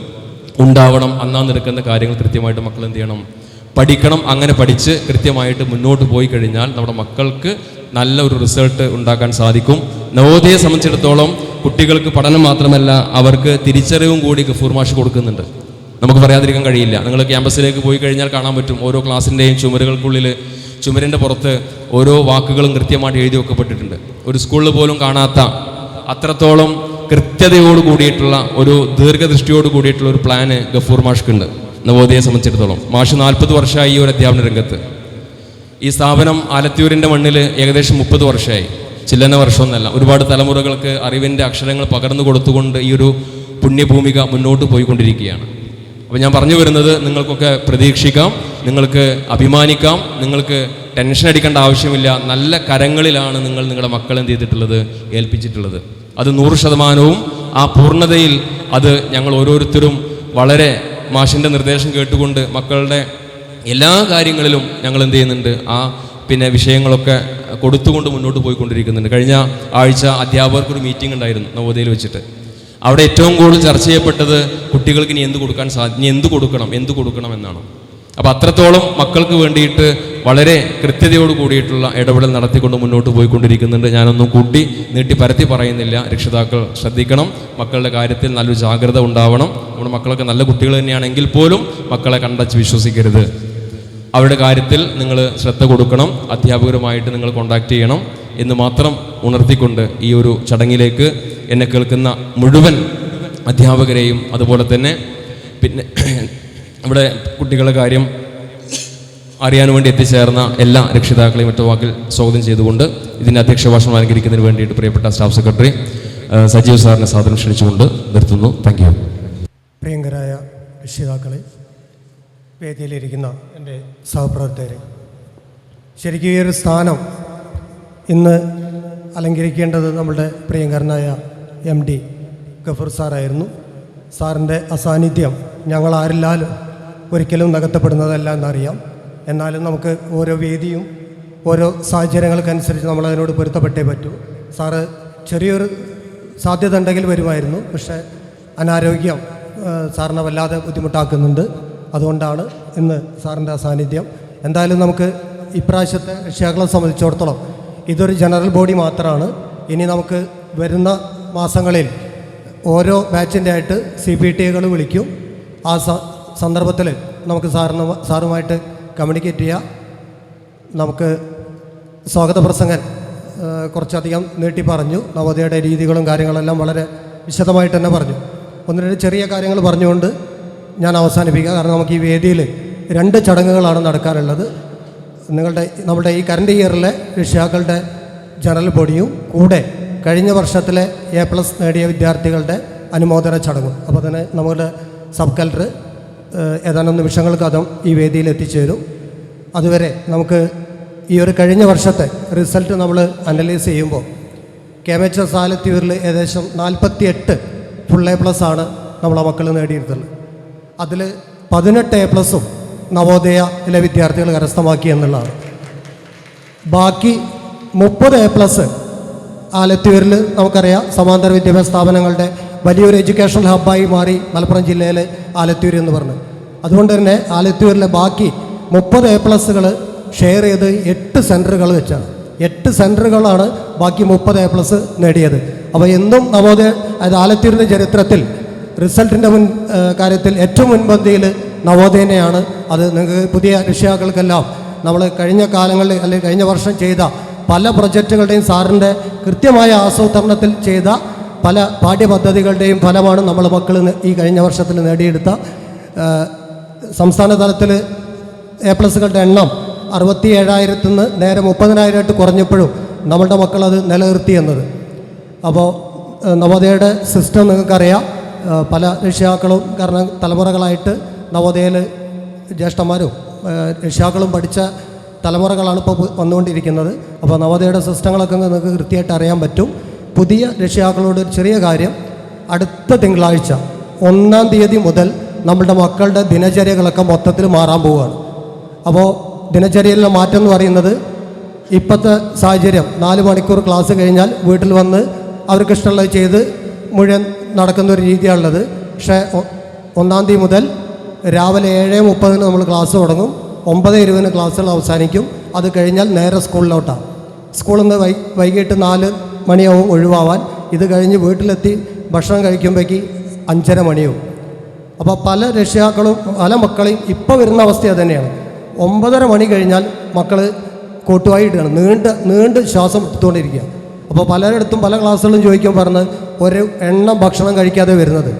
ഉണ്ടാവണം. അന്നാന്നെടുക്കുന്ന കാര്യങ്ങൾ കൃത്യമായിട്ട് മക്കൾ എന്ത് ചെയ്യണം, പഠിക്കണം. അങ്ങനെ പഠിച്ച് കൃത്യമായിട്ട് മുന്നോട്ട് പോയി കഴിഞ്ഞാൽ നമ്മുടെ മക്കൾക്ക് നല്ല ഒരു റിസൾട്ട് ഉണ്ടാക്കാൻ സാധിക്കും. നവോദയയെ സംബന്ധിച്ചിടത്തോളം കുട്ടികൾക്ക് പഠനം മാത്രമല്ല, അവർക്ക് തിരിച്ചറിവും കൂടി ഗഫൂർ മാഷ് കൊടുക്കുന്നുണ്ട്. നമുക്ക് പറയാതിരിക്കാൻ കഴിയില്ല. നിങ്ങൾ ക്യാമ്പസിലേക്ക് പോയി കഴിഞ്ഞാൽ കാണാൻ പറ്റും, ഓരോ ക്ലാസ്സിൻ്റെയും ചുമരിൻ്റെ പുറത്ത് ഓരോ വാക്കുകളും കൃത്യമായിട്ട് എഴുതി വെക്കപ്പെട്ടിട്ടുണ്ട്. ഒരു സ്കൂളിൽ പോലും കാണാത്ത അത്രത്തോളം കൃത്യതയോട് കൂടിയിട്ടുള്ള ഒരു ദീർഘദൃഷ്ടിയോട് കൂടിയിട്ടുള്ള ഒരു പ്ലാന് ഗഫൂർ മാഷ്ക്കുണ്ട്. നവോദയയെ സംബന്ധിച്ചിടത്തോളം. മാഷ് 40 വർഷമായി ഈ ഒരു അധ്യാപന രംഗത്ത്. ഈ സ്ഥാപനം ആലത്തിയൂരിൻ്റെ മണ്ണിൽ ഏകദേശം 30 വർഷമായി. ചില്ലന വർഷമൊന്നല്ല, ഒരുപാട് തലമുറകൾക്ക് അറിവിൻ്റെ അക്ഷരങ്ങൾ പകർന്നു കൊടുത്തുകൊണ്ട് ഈ ഒരു പുണ്യഭൂമിക മുന്നോട്ട് പോയിക്കൊണ്ടിരിക്കുകയാണ്. അപ്പോൾ ഞാൻ പറഞ്ഞു വരുന്നത്, നിങ്ങൾക്കൊക്കെ പ്രതീക്ഷിക്കാം, നിങ്ങൾക്ക് അഭിമാനിക്കാം, നിങ്ങൾക്ക് ടെൻഷൻ അടിക്കേണ്ട ആവശ്യമില്ല. നല്ല കരങ്ങളിലാണ് നിങ്ങളുടെ മക്കൾ എന്ത് ചെയ്തിട്ടുള്ളത്, ഏൽപ്പിച്ചിട്ടുള്ളത്. അത് 100% ആ പൂർണ്ണതയിൽ അത് ഞങ്ങൾ ഓരോരുത്തരും വളരെ മാഷിൻ്റെ നിർദ്ദേശം കേട്ടുകൊണ്ട് മക്കളുടെ എല്ലാ കാര്യങ്ങളിലും ഞങ്ങൾ എന്ത് ചെയ്യുന്നുണ്ട്, ആ വിഷയങ്ങളൊക്കെ കൊടുത്തുകൊണ്ട് മുന്നോട്ട് പോയിക്കൊണ്ടിരിക്കുന്നുണ്ട്. കഴിഞ്ഞ ആഴ്ച അധ്യാപകർക്കൊരു മീറ്റിംഗ് ഉണ്ടായിരുന്നു നവോദയയിൽ വെച്ചിട്ട്. അവിടെ ഏറ്റവും കൂടുതൽ ചർച്ച ചെയ്യപ്പെട്ടത് കുട്ടികൾക്ക് ഇനി എന്ത് കൊടുക്കണം എന്നാണ്. അപ്പോൾ അത്രത്തോളം മക്കൾക്ക് വേണ്ടിയിട്ട് വളരെ കൃത്യതയോട് കൂടിയിട്ടുള്ള ഇടപെടൽ നടത്തിക്കൊണ്ട് മുന്നോട്ട് പോയിക്കൊണ്ടിരിക്കുന്നുണ്ട്. ഞാനൊന്നും കൂട്ടി നീട്ടി പരത്തി പറയുന്നില്ല. രക്ഷിതാക്കൾ ശ്രദ്ധിക്കണം, മക്കളുടെ കാര്യത്തിൽ നല്ലൊരു ജാഗ്രത ഉണ്ടാവണം. നമ്മുടെ മക്കളൊക്കെ നല്ല കുട്ടികൾ തന്നെയാണെങ്കിൽ പോലും മക്കളെ കണ്ടച്ച് വിശ്വസിക്കരുത്. അവരുടെ കാര്യത്തിൽ നിങ്ങൾ ശ്രദ്ധ കൊടുക്കണം, അധ്യാപകരുമായിട്ട് നിങ്ങൾ കോണ്ടാക്ട് ചെയ്യണം എന്ന് മാത്രം ഉണർത്തിക്കൊണ്ട് ഈ ഒരു ചടങ്ങിലേക്ക് എന്നെ കേൾക്കുന്ന മുഴുവൻ അധ്യാപകരെയും അതുപോലെ തന്നെ ഇവിടെ കുട്ടികളുടെ കാര്യം അറിയാൻ വേണ്ടി എത്തിച്ചേർന്ന എല്ലാ രക്ഷിതാക്കളെയും ഒറ്റ വാക്കിൽ സ്വാഗതം ചെയ്തുകൊണ്ട് ഇതിൻ്റെ അധ്യക്ഷ ഭാഷണം അലങ്കരിക്കുന്നതിന് വേണ്ടിയിട്ട് പ്രിയപ്പെട്ട സ്റ്റാഫ് സെക്രട്ടറി സജീവ് സാറിനെ സാദരം ക്ഷണിച്ചുകൊണ്ട് നിർത്തുന്നു. Thank U. പ്രിയങ്കരായ രക്ഷിതാക്കളെ, വേദിയിലിരിക്കുന്ന എൻ്റെ സഹപ്രവർത്തകരെ, ശരിക്കും ഈ ഒരു സ്ഥാനം ഇന്ന് അലങ്കരിക്കേണ്ടത് നമ്മുടെ പ്രിയങ്കരനായ MD ഗഫൂർ സാറായിരുന്നു. സാറിൻ്റെ അസാന്നിധ്യം ഞങ്ങളാരില്ലാലും ഒരിക്കലും നികത്തപ്പെടുന്നതല്ല എന്നറിയാം. എന്നാലും നമുക്ക് ഓരോ വേദിയും ഓരോ സാഹചര്യങ്ങൾക്കനുസരിച്ച് നമ്മളതിനോട് പൊരുത്തപ്പെട്ടേ പറ്റൂ. സാറ് ചെറിയൊരു സാധ്യത ഉണ്ടെങ്കിൽ വരുമായിരുന്നു, പക്ഷേ അനാരോഗ്യം സാറിനെ വല്ലാതെ ബുദ്ധിമുട്ടാക്കുന്നുണ്ട്. അതുകൊണ്ടാണ് ഇന്ന് സാറിൻ്റെ അസാന്നിധ്യം. എന്തായാലും നമുക്ക് ഇപ്രാവശ്യത്തെ രക്ഷിതാക്കളെ സംബന്ധിച്ചിടത്തോളം ഇതൊരു ജനറൽ ബോഡി മാത്രമാണ്. ഇനി നമുക്ക് വരുന്ന മാസങ്ങളിൽ ഓരോ ബാച്ചിൻ്റെ ആയിട്ട് CPTകൾ വിളിക്കും. ആ സന്ദർഭത്തിൽ നമുക്ക് സാറുമായിട്ട് കമ്മ്യൂണിക്കേറ്റ് ചെയ്യാം. നമുക്ക് സ്വാഗത പ്രസംഗൻ കുറച്ചധികം നീട്ടി പറഞ്ഞു. നവോദയയുടെ രീതികളും കാര്യങ്ങളെല്ലാം വളരെ വിശദമായിട്ട് തന്നെ പറഞ്ഞു. 1-2 ചെറിയ കാര്യങ്ങൾ പറഞ്ഞുകൊണ്ട് ഞാൻ അവസാനിപ്പിക്കുക. കാരണം നമുക്ക് ഈ വേദിയിൽ 2 ചടങ്ങുകളാണ് നടക്കാനുള്ളത്. നമ്മുടെ ഈ കറണ്ട് ഇയറിലെ രക്ഷിതാക്കളുടെ ജനറൽ ബോഡിയും കൂടെ കഴിഞ്ഞ വർഷത്തിലെ A+ നേടിയ വിദ്യാർത്ഥികളുടെ അനുമോദന ചടങ്ങും. അപ്പോൾ തന്നെ നമ്മുടെ സബ് കളക്ടർ ഏതാനും നിമിഷങ്ങൾക്കകം ഈ വേദിയിൽ എത്തിച്ചേരും. അതുവരെ നമുക്ക് ഈ ഒരു കഴിഞ്ഞ വർഷത്തെ റിസൾട്ട് നമ്മൾ അനലൈസ് ചെയ്യുമ്പോൾ KMHS ആലത്തിയൂരിൽ ഏകദേശം 48 ഫുൾ A+ ആണ് നമ്മളെ മക്കൾ നേടിയിട്ടുള്ളത്. അതിൽ 18 A+ നവോദയയിലെ വിദ്യാർത്ഥികൾ കരസ്ഥമാക്കി എന്നുള്ളതാണ്. ബാക്കി 30 A+ ആലത്തിയൂരിൽ നമുക്കറിയാം സമാന്തര വിദ്യാഭ്യാസ സ്ഥാപനങ്ങളുടെ വലിയൊരു എഡ്യൂക്കേഷണൽ ഹബ്ബായി മാറി മലപ്പുറം ജില്ലയിലെ ആലത്തിയൂർ എന്ന് പറഞ്ഞു. അതുകൊണ്ട് തന്നെ ആലത്തിയൂരിലെ ബാക്കി 30 A+ ഷെയർ ചെയ്ത് 8 സെൻറ്ററുകൾ വെച്ചാണ്. 8 സെൻറ്ററുകളാണ് ബാക്കി 30 A+ നേടിയത്. അപ്പോൾ എന്നും നവോദയ, അതായത് ആലത്തിയൂരിൻ്റെ ചരിത്രത്തിൽ റിസൾട്ടിൻ്റെ കാര്യത്തിൽ ഏറ്റവും മുൻപന്തിയിൽ നവോദയനെയാണ്. അത് നിങ്ങൾക്ക് പുതിയ രക്ഷിതാക്കൾക്കെല്ലാം നമ്മൾ കഴിഞ്ഞ കാലങ്ങളിൽ അല്ലെങ്കിൽ കഴിഞ്ഞ വർഷം ചെയ്ത പല പ്രൊജക്റ്റുകളുടെയും സാറിൻ്റെ കൃത്യമായ ആസൂത്രണത്തിൽ ചെയ്ത പല പാഠ്യപദ്ധതികളുടെയും ഫലമാണ് നമ്മൾ മക്കൾ ഈ കഴിഞ്ഞ വർഷത്തിൽ നേടിയെടുത്ത. സംസ്ഥാന തലത്തിൽ A+കളുടെ എണ്ണം 67,000 നിന്ന് നേരെ 30,000 കുറഞ്ഞപ്പോഴും നമ്മളുടെ മക്കളത് നിലനിർത്തി എന്നത്. അപ്പോൾ നവോദയയുടെ സിസ്റ്റം നിങ്ങൾക്കറിയാം. പല രക്ഷിതാക്കളും കാരണം തലമുറകളായിട്ട് നവോദയയിൽ ജ്യേഷ്ഠന്മാരും രക്ഷിതാക്കളും പഠിച്ച തലമുറകളാണ് ഇപ്പോൾ വന്നുകൊണ്ടിരിക്കുന്നത്. അപ്പോൾ നവോദയയുടെ സിസ്റ്റങ്ങളൊക്കെ നിങ്ങൾക്ക് കൃത്യമായിട്ട് അറിയാൻ പറ്റും. പുതിയ രക്ഷിതാക്കളോട് ഒരു ചെറിയ കാര്യം, അടുത്ത തിങ്കളാഴ്ച 1-ാം തീയതി മുതൽ നമ്മളുടെ മക്കളുടെ ദിനചര്യകളൊക്കെ മൊത്തത്തിൽ മാറാൻ പോവുകയാണ്. അപ്പോൾ ദിനചര്യയിലെ മാറ്റം എന്ന് പറയുന്നത് ഇപ്പോഴത്തെ സാഹചര്യം 4 മണിക്കൂർ ക്ലാസ് കഴിഞ്ഞാൽ വീട്ടിൽ വന്ന് അവർക്ക് ഇഷ്ടമുള്ളത് ചെയ്ത് മുഴുവൻ നടക്കുന്നൊരു രീതിയാണുള്ളത്. പക്ഷേ 1-ാം തീയതി മുതൽ രാവിലെ 7:30 നമ്മൾ ക്ലാസ് തുടങ്ങും. 9:20 ക്ലാസ്സുകൾ അവസാനിക്കും. അത് കഴിഞ്ഞാൽ നേരെ സ്കൂളിലോട്ടാണ്. സ്കൂളിൽ നിന്ന് വൈകിട്ട് 4 മണിയാവും ഒഴിവാവാൻ. ഇത് കഴിഞ്ഞ് വീട്ടിലെത്തി ഭക്ഷണം കഴിക്കുമ്പോഴേക്ക് 5:30 മണിയാവും. അപ്പോൾ പല രക്ഷിതാക്കളും പല മക്കളെയും ഇപ്പോൾ വരുന്ന അവസ്ഥ തന്നെയാണ്. 9:30 മണി കഴിഞ്ഞാൽ മക്കൾ കോട്ടുവായിട്ടാണ് നീണ്ട് ശ്വാസം എടുത്തുകൊണ്ടിരിക്കുക. അപ്പോൾ പലയിടത്തും പല ക്ലാസ്സുകളും ചോദിക്കാൻ പറഞ്ഞ് ഒരു എണ്ണം ഭക്ഷണം കഴിക്കാതെ വരുന്നത്.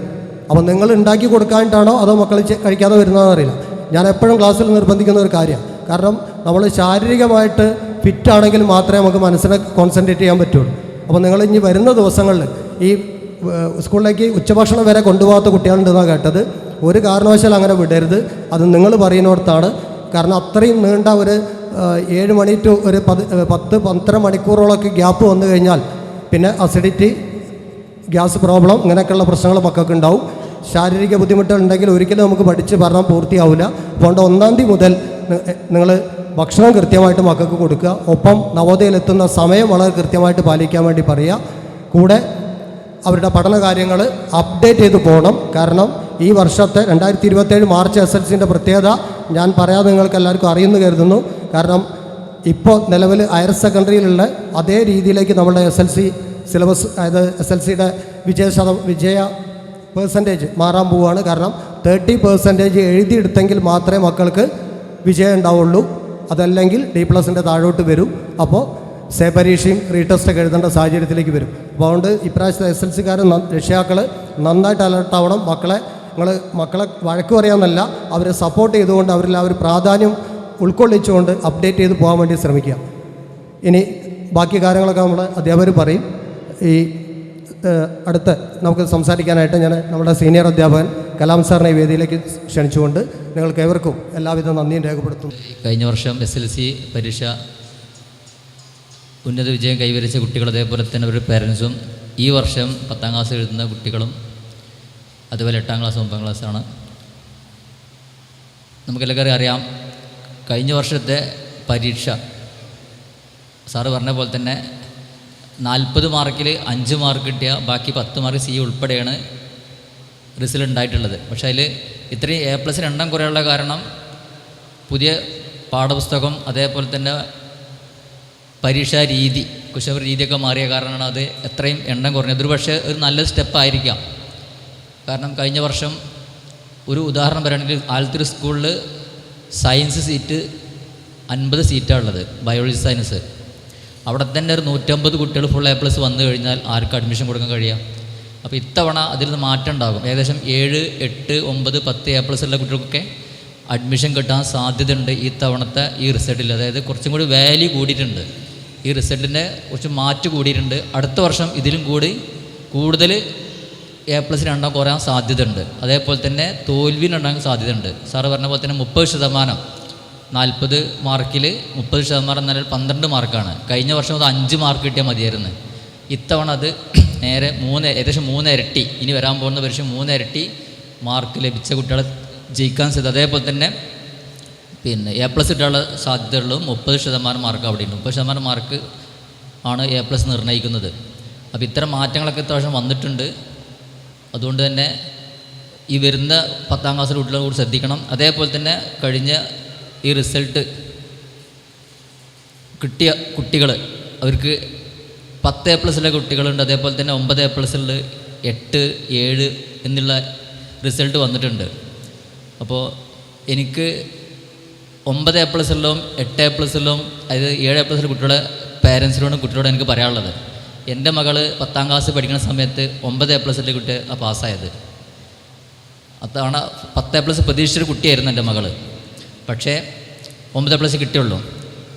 അപ്പോൾ നിങ്ങൾ ഉണ്ടാക്കി കൊടുക്കാനായിട്ടാണോ അതോ മക്കൾ കഴിക്കാതെ വരുന്നതെന്ന് അറിയില്ല. ഞാൻ എപ്പോഴും ക്ലാസ്സിൽ നിർബന്ധിക്കുന്ന ഒരു കാര്യമാണ്. കാരണം നമ്മൾ ശാരീരികമായിട്ട് ഫിറ്റാണെങ്കിൽ മാത്രമേ നമുക്ക് മനസ്സിനെ കോൺസെൻട്രേറ്റ് ചെയ്യാൻ പറ്റുള്ളൂ. അപ്പോൾ നിങ്ങൾ ഇനി വരുന്ന ദിവസങ്ങളിൽ ഈ സ്കൂളിലേക്ക് ഉച്ചഭക്ഷണം വരെ കൊണ്ടുപോകാത്ത കുട്ടികളുണ്ടെന്നാണ് കേട്ടത്. ഒരു കാരണവശാലും അങ്ങനെ വിടരുത്. അത് നിങ്ങൾ പറയുന്നിടത്താണ്. കാരണം അത്രയും നീണ്ട ഒരു 7 മണി ടു ഒരു 10-12 മണിക്കൂറോളൊക്കെ ഗ്യാപ്പ് വന്നു കഴിഞ്ഞാൽ പിന്നെ അസിഡിറ്റി, ഗ്യാസ് പ്രോബ്ലം ഇങ്ങനെയൊക്കെയുള്ള പ്രശ്നങ്ങൾ മക്കൾക്ക് ഉണ്ടാവും. ശാരീരിക ബുദ്ധിമുട്ടുണ്ടെങ്കിൽ ഒരിക്കലും നമുക്ക് പഠിച്ച് പഠനം പൂർത്തിയാവില്ല. അതുകൊണ്ട് 1-ാം തീയതി മുതൽ നിങ്ങൾ ഭക്ഷണം കൃത്യമായിട്ട് മക്കൾക്ക് കൊടുക്കുക. ഒപ്പം നവോദയയിലെത്തുന്ന സമയം വളരെ കൃത്യമായിട്ട് പാലിക്കാൻ വേണ്ടി പറയുക. കൂടെ അവരുടെ പഠന കാര്യങ്ങൾ അപ്ഡേറ്റ് ചെയ്ത് പോകണം. കാരണം ഈ വർഷത്തെ 2027 മാർച്ച് SSLCൻ്റെ പ്രത്യേകത ഞാൻ പറയാതെ നിങ്ങൾക്ക് എല്ലാവർക്കും അറിയുന്നു കരുതുന്നു. കാരണം ഇപ്പോൾ നിലവിൽ ഹയർ സെക്കൻഡറിയിലുള്ള അതേ രീതിയിലേക്ക് നമ്മുടെ SSLC സിലബസ്, അതായത് SSLCയുടെ വിജയ പെർസെൻറ്റേജ് മാറാൻ പോവുകയാണ്. കാരണം 30% എഴുതിയെടുത്തെങ്കിൽ മാത്രമേ മക്കൾക്ക് വിജയം ഉണ്ടാവുള്ളൂ. അതല്ലെങ്കിൽ D+ൻ്റെ താഴോട്ട് വരും. അപ്പോൾ പരീക്ഷയും റീടെസ്റ്റൊക്കെ എഴുതേണ്ട സാഹചര്യത്തിലേക്ക് വരും. അപ്പോൾ അതുകൊണ്ട് ഇപ്രാവശ്യത്തെ SSLCക്കാർ രക്ഷിതാക്കൾ നന്നായിട്ട് അലർട്ടാവണം. മക്കളെ വഴക്ക് പറയാമെന്നല്ല, അവരെ സപ്പോർട്ട് ചെയ്തുകൊണ്ട് അവരിൽ ആ ഒരു പ്രാധാന്യം ഉൾക്കൊള്ളിച്ചുകൊണ്ട് അപ്ഡേറ്റ് ചെയ്ത് പോകാൻ വേണ്ടി ശ്രമിക്കുക. ഇനി ബാക്കി കാര്യങ്ങളൊക്കെ നമ്മൾ അധ്യാപകർ പറയും. ഈ അടുത്ത് നമുക്ക് സംസാരിക്കാനായിട്ട് ഞാൻ നമ്മുടെ സീനിയർ അധ്യാപകൻ കലാം സാറിനെ വേദിയിലേക്ക് ക്ഷണിച്ചുകൊണ്ട് നിങ്ങൾക്ക് ഏവർക്കും എല്ലാവിധ നന്ദിയും രേഖപ്പെടുത്തും. കഴിഞ്ഞ വർഷം SSLC പരീക്ഷ ഉന്നത വിജയം കൈവരിച്ച കുട്ടികൾ, അതേപോലെ തന്നെ അവരുടെ പേരൻസും ഈ വർഷം 10ാം ക്ലാസ് എഴുതുന്ന കുട്ടികളും അതുപോലെ 8ാം ക്ലാസ് 9ാം ക്ലാസ്സാണ്. നമുക്കെല്ലാവർക്കും അറിയാം, കഴിഞ്ഞ വർഷത്തെ പരീക്ഷ സാറ് പറഞ്ഞ പോലെ തന്നെ 40 മാർക്കിൽ 5 മാർക്ക് കിട്ടിയ ബാക്കി 10 മാർക്ക് C ഉൾപ്പെടെയാണ് റിസൾട്ട് ഉണ്ടായിട്ടുള്ളത്. പക്ഷേ അതിൽ ഇത്രയും A+ എണ്ണം കുറയുള്ള കാരണം പുതിയ പാഠപുസ്തകം, അതേപോലെ തന്നെ പരീക്ഷാ രീതി, ക്വസ്റ്റ്യൻ രീതിയൊക്കെ മാറിയ കാരണമാണ് അത് എത്രയും എണ്ണം കുറഞ്ഞത്. ഒരു പക്ഷേ ഒരു നല്ല സ്റ്റെപ്പായിരിക്കാം. കാരണം കഴിഞ്ഞ വർഷം ഒരു ഉദാഹരണം പറയുകയാണെങ്കിൽ ആലത്തൂർ സ്കൂളിൽ സയൻസ് സീറ്റ് 50 സീറ്റാണ് ഉള്ളത്, ബയോളജി സയൻസ്. അവിടെ തന്നെ ഒരു 150 കുട്ടികൾ ഫുൾ A+ വന്നു കഴിഞ്ഞാൽ ആർക്ക് അഡ്മിഷൻ കൊടുക്കാൻ കഴിയാം? അപ്പോൾ ഇത്തവണ അതിൽ നിന്ന് മാറ്റം ഉണ്ടാകും. ഏകദേശം 7, 8, 9, 10 A+ ഉള്ള കുട്ടികൾക്കൊക്കെ അഡ്മിഷൻ കിട്ടാൻ സാധ്യതയുണ്ട് ഈ തവണത്തെ ഈ റിസൾട്ടിൽ. അതായത് കുറച്ചും കൂടി വാല്യൂ കൂടിയിട്ടുണ്ട്, ഈ റിസൾട്ടിൻ്റെ കുറച്ച് മാറ്റ് കൂടിയിട്ടുണ്ട്. അടുത്ത വർഷം ഇതിലും കൂടി കൂടുതൽ A+ എണ്ണം കുറയാൻ സാധ്യതയുണ്ട്. അതേപോലെ തന്നെ തോൽവിനുണ്ടാകാൻ സാധ്യതയുണ്ട്. സാറ് പറഞ്ഞ പോലെ തന്നെ 30%, 40 മാർക്കിൽ 30% എന്നാൽ 12 മാർക്കാണ്. കഴിഞ്ഞ വർഷം അത് 5 മാർക്ക് കിട്ടിയാൽ മതിയായിരുന്നു. ഇത്തവണ അത് നേരെ ഏകദേശം 3 ഇരട്ടി, ഇനി വരാൻ പോകുന്ന പരീക്ഷ 3 ഇരട്ടി മാർക്ക് ലഭിച്ച കുട്ടികളെ ജയിക്കാൻ സാധ്യത. അതേപോലെ തന്നെ പിന്നെ A+ ഇട്ടാനുള്ള സാധ്യതയുള്ളതും 30% മാർക്ക് അവിടെയുണ്ട്. 30% മാർക്ക് ആണ് A+ നിർണ്ണയിക്കുന്നത്. അപ്പോൾ ഇത്തരം മാറ്റങ്ങളൊക്കെ ഇപ്രാവശ്യം വന്നിട്ടുണ്ട്. അതുകൊണ്ട് തന്നെ ഈ വരുന്ന 10ാം ക്ലാസ്സിലെ കുട്ടികളെ കൂടി ശ്രദ്ധിക്കണം. അതേപോലെ തന്നെ കഴിഞ്ഞ ഈ റിസൾട്ട് കിട്ടിയ കുട്ടികൾ, അവർക്ക് 10 A+ കുട്ടികളുണ്ട്, അതേപോലെ തന്നെ 9 A+, 8, 7 എന്നുള്ള റിസൾട്ട് വന്നിട്ടുണ്ട്. അപ്പോൾ എനിക്ക് 9 A+, 8 A+, അതായത് 7 A+ കുട്ടികളുടെ പേരൻസിനോടും കുട്ടികളോടും എനിക്ക് പറയാനുള്ളത്, എൻ്റെ മകൾ 10ാം ക്ലാസ് പഠിക്കുന്ന സമയത്ത് 9 A+ കുട്ടി പാസ്സായത്. അതാണ് 10 A+ പ്രതീക്ഷിച്ചൊരു കുട്ടിയായിരുന്നു എൻ്റെ മകൾ. പക്ഷേ 9 A+ കിട്ടിയുള്ളൂ.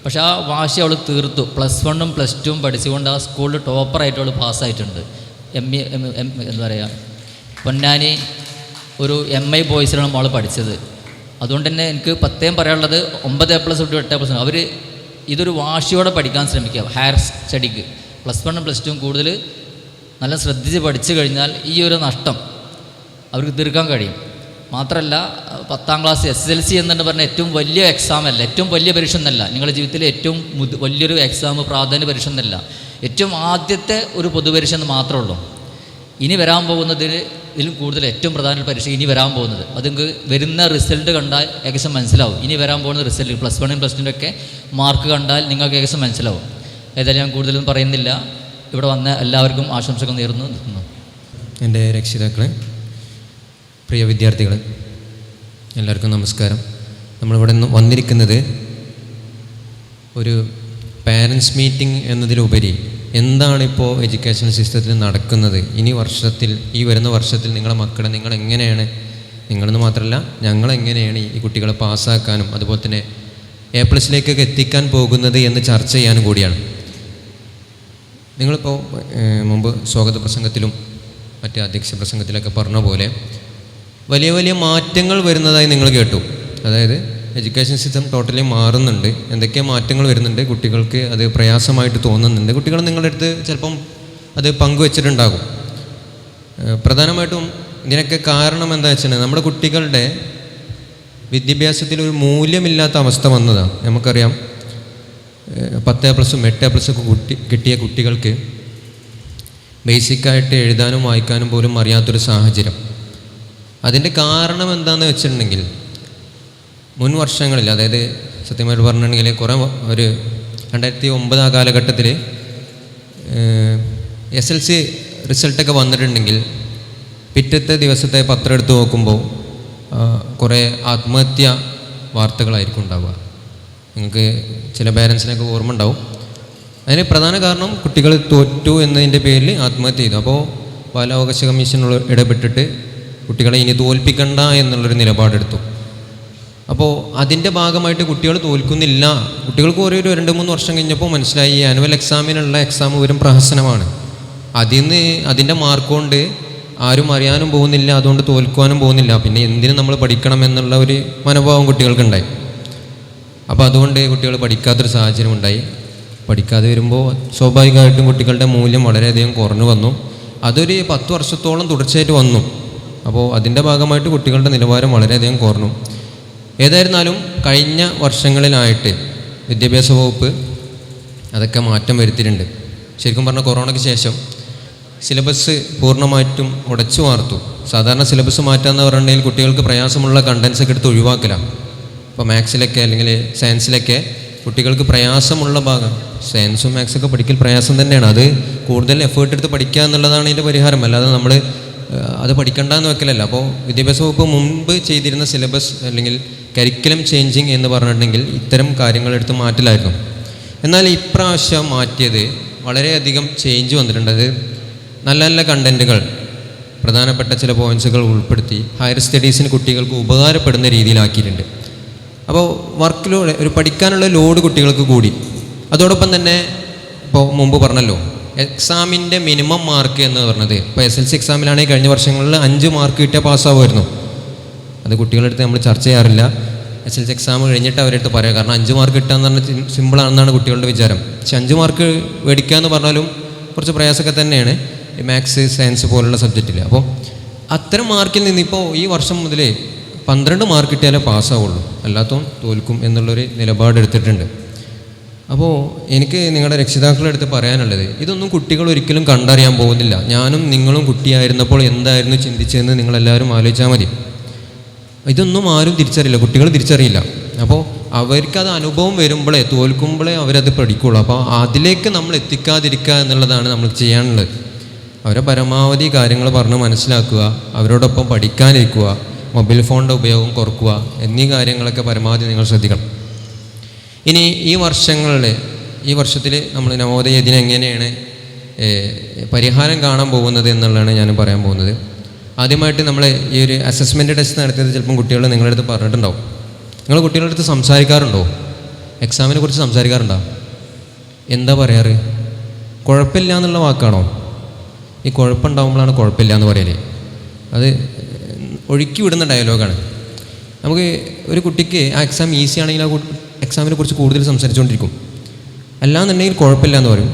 പക്ഷേ ആ വാശി അവൾ തീർത്തു. +1ഉം +2ഉം പഠിച്ചുകൊണ്ട് ആ സ്കൂളിൽ ടോപ്പറായിട്ട് അവൾ പാസ്സായിട്ടുണ്ട്. എന്താ പറയുക, പൊന്നാനി ഒരു MI ബോയ്സിലാണ് അവൾ പഠിച്ചത്. അതുകൊണ്ട് തന്നെ എനിക്ക് 10 പറയാനുള്ളത് 9 A+ 8 A+. അവർ ഇതൊരു വാശിയോടെ പഠിക്കാൻ ശ്രമിക്കുക. ഹയർ സ്റ്റഡിക്ക് +1ഉം +2ഉം കൂടുതൽ നല്ല ശ്രദ്ധിച്ച് പഠിച്ചു കഴിഞ്ഞാൽ ഈ ഒരു നഷ്ടം അവർക്ക് തീർക്കാൻ കഴിയും. മാത്രമല്ല 10ാം ക്ലാസ് SSLC എന്നു പറഞ്ഞാൽ ഏറ്റവും വലിയ എക്സാം അല്ല, ഏറ്റവും വലിയ പരീക്ഷ എന്നല്ല, നിങ്ങളുടെ ജീവിതത്തിലെ ഏറ്റവും വലിയൊരു എക്സാം, പ്രാധാന്യ പരീക്ഷ എന്നല്ല, ഏറ്റവും ആദ്യത്തെ ഒരു പൊതുപരീക്ഷ എന്ന് മാത്രമേ ഉള്ളൂ. ഇനി വരാൻ ഇതിലും കൂടുതൽ ഏറ്റവും പ്രധാന പരീക്ഷ ഇനി വരാൻ പോകുന്നത്. അത് നിങ്ങൾക്ക് വരുന്ന റിസൾട്ട് കണ്ടാൽ ഏകദേശം മനസ്സിലാവും. ഇനി വരാൻ പോകുന്ന റിസൾട്ട് +1ഉം +2ൻ്റെ ഒക്കെ മാർക്ക് കണ്ടാൽ നിങ്ങൾക്ക് ഏകദേശം മനസ്സിലാവും. ഏതായാലും ഞാൻ കൂടുതലൊന്നും പറയുന്നില്ല. ഇവിടെ വന്ന എല്ലാവർക്കും ആശംസകൾ നേർന്നു നിൽക്കുന്നു. എൻ്റെ രക്ഷിതാക്കളെ, പ്രിയ വിദ്യാർത്ഥികളെ, എല്ലാവർക്കും നമസ്കാരം. നമ്മളിവിടെ വന്നിരിക്കുന്നത് ഒരു പാരൻസ് മീറ്റിംഗ് എന്നതിലുപരി എന്താണിപ്പോൾ എഡ്യൂക്കേഷൻ സിസ്റ്റത്തിൽ നടക്കുന്നത്, ഈ വരുന്ന വർഷത്തിൽ നിങ്ങളെ മക്കളെ നിങ്ങൾ എങ്ങനെയാണ്, നിങ്ങളെന്ന് മാത്രമല്ല ഞങ്ങളെങ്ങനെയാണ് ഈ കുട്ടികളെ പാസ്സാക്കാനും അതുപോലെ തന്നെ A+ലേക്കൊക്കെ എത്തിക്കാൻ പോകുന്നത് എന്ന് ചർച്ച ചെയ്യാനും കൂടിയാണ്. നിങ്ങളിപ്പോൾ മുമ്പ് സ്വാഗത പ്രസംഗത്തിലും മറ്റ് അധ്യക്ഷ പ്രസംഗത്തിലൊക്കെ പറഞ്ഞ പോലെ വലിയ വലിയ മാറ്റങ്ങൾ വരുന്നതായി നിങ്ങൾ കേട്ടു. അതായത് എഡ്യൂക്കേഷൻ സിസ്റ്റം ടോട്ടലി മാറുന്നുണ്ട്, എന്തൊക്കെ മാറ്റങ്ങൾ വരുന്നുണ്ട്, കുട്ടികൾക്ക് അത് പ്രയാസമായിട്ട് തോന്നുന്നുണ്ട്. കുട്ടികൾ നിങ്ങളുടെ അടുത്ത് ചിലപ്പം അത് പങ്കുവച്ചിട്ടുണ്ടാകും. പ്രധാനമായിട്ടും ഇതിനൊക്കെ കാരണം എന്താ വെച്ചാൽ നമ്മുടെ കുട്ടികളുടെ വിദ്യാഭ്യാസത്തിൽ ഒരു മൂല്യമില്ലാത്ത അവസ്ഥ വന്നതാണ്. നമുക്കറിയാം 10+ഉം 8+ഒക്കെ കിട്ടിയ കുട്ടികൾക്ക് ബേസിക്കായിട്ട് എഴുതാനും വായിക്കാനും പോലും അറിയാത്തൊരു സാഹചര്യം. അതിൻ്റെ കാരണം എന്താണെന്ന് വെച്ചിട്ടുണ്ടെങ്കിൽ മുൻ വർഷങ്ങളിൽ, അതായത് സത്യമായിട്ട് പറഞ്ഞിട്ടുണ്ടെങ്കിൽ ഒരു 2009 ആ കാലഘട്ടത്തിൽ SLC റിസൾട്ടൊക്കെ വന്നിട്ടുണ്ടെങ്കിൽ പിറ്റത്തെ ദിവസത്തെ പത്രം എടുത്ത് നോക്കുമ്പോൾ കുറേ ആത്മഹത്യ വാർത്തകളായിരിക്കും ഉണ്ടാവുക. നിങ്ങൾക്ക് ചില പേരൻസിനൊക്കെ ഓർമ്മ ഉണ്ടാവും. അതിന് പ്രധാന കാരണം കുട്ടികൾ തോറ്റു എന്നതിൻ്റെ പേരിൽ ആത്മഹത്യ ചെയ്തു. അപ്പോൾ ബാലാവകാശ കമ്മീഷൻ ഇടപെട്ടിട്ട് കുട്ടികളെ ഇനി തോൽപ്പിക്കണ്ട എന്നുള്ളൊരു നിലപാടെടുത്തു. അപ്പോൾ അതിൻ്റെ ഭാഗമായിട്ട് കുട്ടികൾ തോൽക്കുന്നില്ല. കുട്ടികൾക്ക് ഒരു 2-3 വർഷം കഴിഞ്ഞപ്പോൾ മനസ്സിലായി ഈ ആനുവൽ എക്സാമിനുള്ള എക്സാം വെറും പ്രഹസനമാണ്. അതിൻ്റെ മാർക്ക് കൊണ്ട് ആരും അറിയാനും പോകുന്നില്ല, അതുകൊണ്ട് തോൽക്കുവാനും പോകുന്നില്ല, പിന്നെ എന്തിനും നമ്മൾ പഠിക്കണം എന്നുള്ള ഒരു മനോഭാവം കുട്ടികൾക്കുണ്ടായി. അപ്പോൾ അതുകൊണ്ട് കുട്ടികൾ പഠിക്കാത്തൊരു സാഹചര്യം ഉണ്ടായി. പഠിക്കാതെ വരുമ്പോൾ സ്വാഭാവികമായിട്ടും കുട്ടികളുടെ മൂല്യം വളരെയധികം കുറഞ്ഞു വന്നു. അതൊരു 10 വർഷത്തോളം തുടർച്ചയായിട്ട് വന്നു. അപ്പോൾ അതിൻ്റെ ഭാഗമായിട്ട് കുട്ടികളുടെ നിലവാരം വളരെയധികം കുറഞ്ഞു. ഏതായിരുന്നാലും കഴിഞ്ഞ വർഷങ്ങളിലായിട്ട് വിദ്യാഭ്യാസ വകുപ്പ് അതൊക്കെ മാറ്റം വരുത്തിയിട്ടുണ്ട്. ശരിക്കും പറഞ്ഞാൽ കൊറോണയ്ക്ക് ശേഷം സിലബസ് പൂർണ്ണമായിട്ടും ഉടച്ചു വാർത്തു. സാധാരണ സിലബസ് മാറ്റാമെന്ന് പറഞ്ഞിട്ടുണ്ടെങ്കിൽ കുട്ടികൾക്ക് പ്രയാസമുള്ള കണ്ടൻസൊക്കെ എടുത്ത് ഒഴിവാക്കലാണ്. ഇപ്പോൾ മാത്സിലൊക്കെ അല്ലെങ്കിൽ സയൻസിലൊക്കെ കുട്ടികൾക്ക് പ്രയാസമുള്ള ഭാഗം, സയൻസും മാത്സൊക്കെ പഠിക്കൽ പ്രയാസം തന്നെയാണ്. അത് കൂടുതൽ എഫേർട്ട് എടുത്ത് പഠിക്കുക എന്നുള്ളതാണ് ഇതിൻ്റെ പരിഹാരം. അല്ലാതെ നമ്മൾ അത് പഠിക്കണ്ടെന്ന് വെക്കലല്ല. അപ്പോൾ വിദ്യാഭ്യാസ വകുപ്പ് മുമ്പ് ചെയ്തിരുന്ന സിലബസ് അല്ലെങ്കിൽ കരിക്കുലം ചേഞ്ചിങ് എന്ന് പറഞ്ഞിട്ടുണ്ടെങ്കിൽ ഇത്തരം കാര്യങ്ങളെടുത്ത് മാറ്റലായിരുന്നു. എന്നാൽ ഇപ്രാവശ്യം മാറ്റിയത് വളരെയധികം ചേഞ്ച് വന്നിട്ടുണ്ട്. അത് നല്ല നല്ല കണ്ടൻറ്റുകൾ, പ്രധാനപ്പെട്ട ചില പോയിൻറ്റ്സുകൾ ഉൾപ്പെടുത്തി ഹയർ സ്റ്റഡീസിന് കുട്ടികൾക്ക് ഉപകാരപ്പെടുന്ന രീതിയിലാക്കിയിട്ടുണ്ട്. അപ്പോൾ വർക്ക് ലോഡ്, ഒരു പഠിക്കാനുള്ള ലോഡ് കുട്ടികൾക്ക് കൂടി. അതോടൊപ്പം തന്നെ ഇപ്പോൾ മുമ്പ് പറഞ്ഞല്ലോ എക്സാമിൻ്റെ മിനിമം മാർക്ക് എന്ന് പറഞ്ഞത്, ഇപ്പോൾ SLC എക്സാമിലാണെങ്കിൽ കഴിഞ്ഞ വർഷങ്ങളിൽ 5 മാർക്ക് കിട്ടിയാൽ പാസ്സാവുമായിരുന്നു. അത് കുട്ടികളടുത്ത് നമ്മൾ ചർച്ച ചെയ്യാറില്ല. SLC എക്സാം കഴിഞ്ഞിട്ട് അവരെടുത്ത് പറയാം. കാരണം 5 മാർക്ക് കിട്ടുക എന്ന് പറഞ്ഞാൽ സിമ്പിളാണെന്നാണ് കുട്ടികളുടെ വിചാരം. പക്ഷെ 5 മാർക്ക് മേടിക്കുക എന്ന് പറഞ്ഞാലും കുറച്ച് പ്രയാസമൊക്കെ തന്നെയാണ് മാത്സ് സയൻസ് പോലുള്ള സബ്ജക്റ്റിൽ. അപ്പോൾ അത്തരം മാർക്കിൽ നിന്ന് ഇപ്പോൾ ഈ വർഷം മുതൽ 12 മാർക്ക് കിട്ടിയാലേ പാസ്സാവുള്ളൂ, അല്ലാത്തതും തോൽക്കും എന്നുള്ളൊരു നിലപാടെടുത്തിട്ടുണ്ട്. അപ്പോൾ എനിക്ക് നിങ്ങളുടെ രക്ഷിതാക്കളുടെ അടുത്ത് പറയാനുള്ളത്, ഇതൊന്നും കുട്ടികൾ ഒരിക്കലും കണ്ടറിയാൻ പോകുന്നില്ല. ഞാനും നിങ്ങളും കുട്ടിയായിരുന്നപ്പോൾ എന്തായിരുന്നു ചിന്തിച്ചതെന്ന് നിങ്ങളെല്ലാവരും ആലോചിച്ചാൽ മതി. ഇതൊന്നും ആരും തിരിച്ചറിയില്ല, കുട്ടികൾ തിരിച്ചറിയില്ല. അപ്പോൾ അവർക്കത് അനുഭവം വരുമ്പോഴേ, തോൽക്കുമ്പോഴേ അവരത് പഠിക്കുള്ളൂ. അപ്പോൾ അതിലേക്ക് നമ്മൾ എത്തിക്കാതിരിക്കുക എന്നുള്ളതാണ് നമ്മൾ ചെയ്യാനുള്ളത്. അവരെ പരമാവധി കാര്യങ്ങൾ പറഞ്ഞ് മനസ്സിലാക്കുക, അവരോടൊപ്പം പഠിക്കാനിരിക്കുക, മൊബൈൽ ഫോണിൻ്റെ ഉപയോഗം കുറക്കുക എന്നീ കാര്യങ്ങളൊക്കെ പരമാവധി നിങ്ങൾ ശ്രദ്ധിക്കണം. ഇനി ഈ വർഷത്തിൽ നമ്മൾ നവോദയ ഇതിനെങ്ങനെയാണ് പരിഹാരം കാണാൻ പോകുന്നത് എന്നുള്ളതാണ് ഞാൻ പറയാൻ പോകുന്നത്. ആദ്യമായിട്ട് നമ്മൾ ഈ ഒരു അസസ്മെൻറ്റ് ടെസ്റ്റ് നടത്തിയത് ചിലപ്പം കുട്ടികൾ നിങ്ങളുടെ അടുത്ത് പറഞ്ഞിട്ടുണ്ടാവും. നിങ്ങൾ കുട്ടികളുടെ അടുത്ത് സംസാരിക്കാറുണ്ടോ? എക്സാമിനെ കുറിച്ച് സംസാരിക്കാറുണ്ടോ? എന്താ പറയാറ്? കുഴപ്പമില്ല എന്നുള്ള വാക്കാണോ? ഈ കുഴപ്പമുണ്ടാകുമ്പോഴാണ് കുഴപ്പമില്ല എന്ന് പറയല്. അത് ഒഴുക്കി വിടുന്ന ഡയലോഗാണ്. നമുക്ക് ഒരു കുട്ടിക്ക് ആ എക്സാം ഈസി ആണെങ്കിൽ ആ എക്സാമിനെ കുറിച്ച് കൂടുതൽ സംസാരിച്ചുകൊണ്ടിരിക്കും. അല്ലാന്നുണ്ടെങ്കിൽ കുഴപ്പമില്ല എന്ന് പറയും.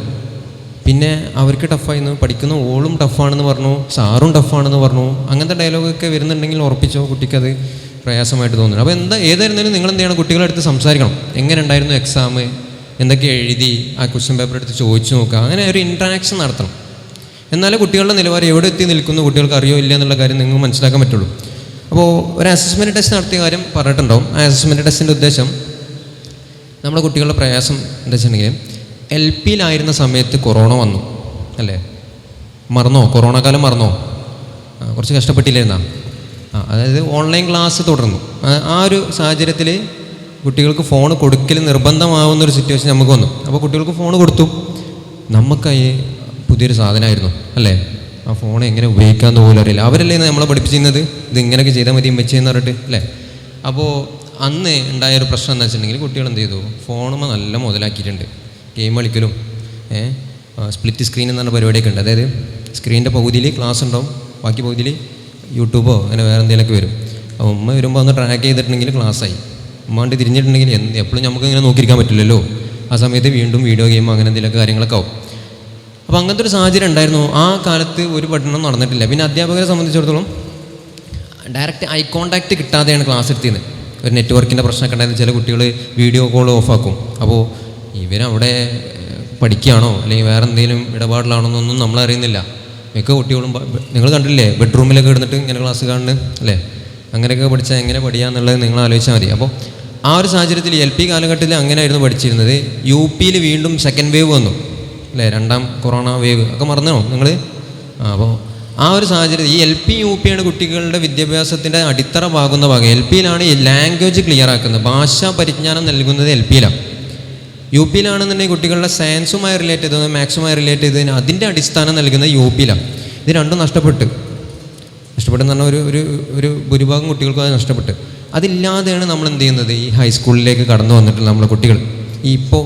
പിന്നെ അവർക്ക് ടഫായിരുന്നു, പഠിക്കുന്ന ഓളും ടഫാണെന്ന് പറഞ്ഞു, സാറും ടഫാണെന്ന് പറഞ്ഞു, അങ്ങനത്തെ ഡയലോഗൊക്കെ വരുന്നുണ്ടെങ്കിൽ ഉറപ്പിച്ചോ കുട്ടിക്കത് പ്രയാസമായിട്ട് തോന്നുന്നു. അപ്പോൾ ഏതായിരുന്നാലും നിങ്ങൾ എന്ത് ചെയ്യണം? കുട്ടികളുടെ അടുത്ത് സംസാരിക്കണം. എങ്ങനെ ഉണ്ടായിരുന്നു എക്സാം, എന്തൊക്കെ എഴുതി, ആ ക്വസ്റ്റ്യൻ പേപ്പർ എടുത്ത് ചോദിച്ചു നോക്കുക. അങ്ങനെ ഒരു ഇൻട്രാക്ഷൻ നടത്തണം. എന്നാലേ കുട്ടികളുടെ നിലവാരം എവിടെ എത്തി നിൽക്കുന്നു കുട്ടികൾക്ക് അറിയോ ഇല്ല എന്നുള്ള കാര്യം നിങ്ങൾക്ക് മനസ്സിലാക്കാൻ പറ്റുള്ളൂ. അപ്പോൾ ഒരു അസസ്മെൻറ്റ് ടെസ്റ്റ് നടത്തിയ കാര്യം പറഞ്ഞിട്ടുണ്ടാവും. ആ അസസ്മെൻറ്റ് ടെസ്റ്റിൻ്റെ ഉദ്ദേശം, നമ്മുടെ കുട്ടികളുടെ പ്രയാസം എന്താ വെച്ചിട്ടുണ്ടെങ്കിൽ, LPയിലായിരുന്ന സമയത്ത് കൊറോണ വന്നു അല്ലേ? മറന്നോ? കൊറോണ കാലം മറന്നോ? കുറച്ച് കഷ്ടപ്പെട്ടില്ലായിരുന്നാ? അതായത് ഓൺലൈൻ ക്ലാസ് തുടർന്നു. ആ ഒരു സാഹചര്യത്തിൽ കുട്ടികൾക്ക് ഫോൺ കൊടുക്കൽ നിർബന്ധമാവുന്നൊരു സിറ്റുവേഷൻ നമുക്ക് വന്നു. അപ്പോൾ കുട്ടികൾക്ക് ഫോൺ കൊടുത്തു. നമുക്കായി പുതിയൊരു സാധനമായിരുന്നു അല്ലേ? ആ ഫോൺ എങ്ങനെ ഉപയോഗിക്കാമെന്ന് പോലും അറിയില്ല. അവരല്ലേ നമ്മളെ പഠിപ്പിച്ചിരുന്നത് ഇത് ഇങ്ങനെയൊക്കെ ചെയ്താൽ മതി വെച്ചെന്ന് പറഞ്ഞിട്ട് അല്ലേ? അപ്പോൾ അന്ന് ഉണ്ടായൊരു പ്രശ്നം എന്താ വെച്ചിട്ടുണ്ടെങ്കിൽ കുട്ടികൾ എന്ത് ചെയ്തു, ഫോണുമ്പോൾ നല്ല മുതലാക്കിയിട്ടുണ്ട്. ഗെയിം കളിക്കലും സ്പ്ലിറ്റ് സ്ക്രീൻ എന്ന് പറഞ്ഞ പരിപാടിയൊക്കെ ഉണ്ട്. അതായത് സ്ക്രീനിൻ്റെ പകുതിയിൽ ക്ലാസ് ഉണ്ടാവും, ബാക്കി പകുതിയിൽ യൂട്യൂബോ അങ്ങനെ വേറെ എന്തെങ്കിലുമൊക്കെ വരും. അപ്പോൾ ഉമ്മ വരുമ്പോൾ ഒന്ന് ട്രാക്ക് ചെയ്തിട്ടുണ്ടെങ്കിൽ ക്ലാസ്സായി. ഉമ്മാണ്ട് തിരിഞ്ഞിട്ടുണ്ടെങ്കിൽ എപ്പോഴും നമുക്ക് ഇങ്ങനെ നോക്കിയിരിക്കാൻ പറ്റില്ലല്ലോ. ആ സമയത്ത് വീണ്ടും വീഡിയോ ഗെയിം അങ്ങനെ എന്തെങ്കിലുമൊക്കെ കാര്യങ്ങളൊക്കെ ആവും. അപ്പോൾ അങ്ങനത്തെ ഒരു സാഹചര്യം ഉണ്ടായിരുന്നു. ആ കാലത്ത് ഒരു പഠനം നടന്നിട്ടില്ല. പിന്നെ അധ്യാപകരെ സംബന്ധിച്ചിടത്തോളം ഡയറക്റ്റ് ഐ കോണ്ടാക്റ്റ് കിട്ടാതെയാണ് ക്ലാസ് എടുത്തിരുന്നത്. ഒരു നെറ്റ്വർക്കിൻ്റെ പ്രശ്നമൊക്കെ ഉണ്ടായിരുന്നു. ചില കുട്ടികൾ വീഡിയോ കോൾ ഓഫാക്കും. അപ്പോൾ ഇവരവിടെ പഠിക്കുകയാണോ അല്ലെങ്കിൽ വേറെ എന്തെങ്കിലും ഇടപാടിലാണോ എന്നൊന്നും നമ്മളറിയുന്നില്ല. മിക്ക കുട്ടികളും നിങ്ങൾ കണ്ടില്ലേ ബെഡ്റൂമിലൊക്കെ ഇടുന്നിട്ട് ഇങ്ങനെ ക്ലാസ് കാണുന്നത് അല്ലേ? അങ്ങനെയൊക്കെ പഠിച്ചാൽ എങ്ങനെ പഠിക്കാന്നുള്ളത് നിങ്ങൾ ആലോചിച്ചാൽ മതി. അപ്പോൾ ആ ഒരു സാഹചര്യത്തിൽ LP കാലഘട്ടത്തിൽ അങ്ങനെയായിരുന്നു പഠിച്ചിരുന്നത്. UP വീണ്ടും സെക്കൻഡ് വേവ് വന്നു അല്ലേ? രണ്ടാം കൊറോണ വേവ് ഒക്കെ മറന്നോ നിങ്ങൾ? അപ്പോൾ ആ ഒരു സാഹചര്യത്തിൽ ഈ LP UP കുട്ടികളുടെ വിദ്യാഭ്യാസത്തിൻ്റെ അടിത്തറ പാകുന്ന ഭാഗം. LP ഈ ലാംഗ്വേജ് ക്ലിയർ ആക്കുന്നത്, ഭാഷാ പരിജ്ഞാനം നൽകുന്നത് LP UP കുട്ടികളുടെ സയൻസുമായി റിലേറ്റ് ചെയ്തത് മാത്സുമായി റിലേറ്റ് ചെയ്തതിന് അതിൻ്റെ അടിസ്ഥാനം നൽകുന്നത് UP ഇത് രണ്ടും നഷ്ടപ്പെട്ടെന്ന് പറഞ്ഞാൽ ഒരു ഭൂരിഭാഗം കുട്ടികൾക്കും അത് നഷ്ടപ്പെട്ട്. അതില്ലാതെയാണ് നമ്മൾ എന്ത് ചെയ്യുന്നത്, ഈ ഹൈസ്കൂളിലേക്ക് കടന്നു വന്നിട്ടുള്ള നമ്മളെ കുട്ടികൾ. ഇപ്പോൾ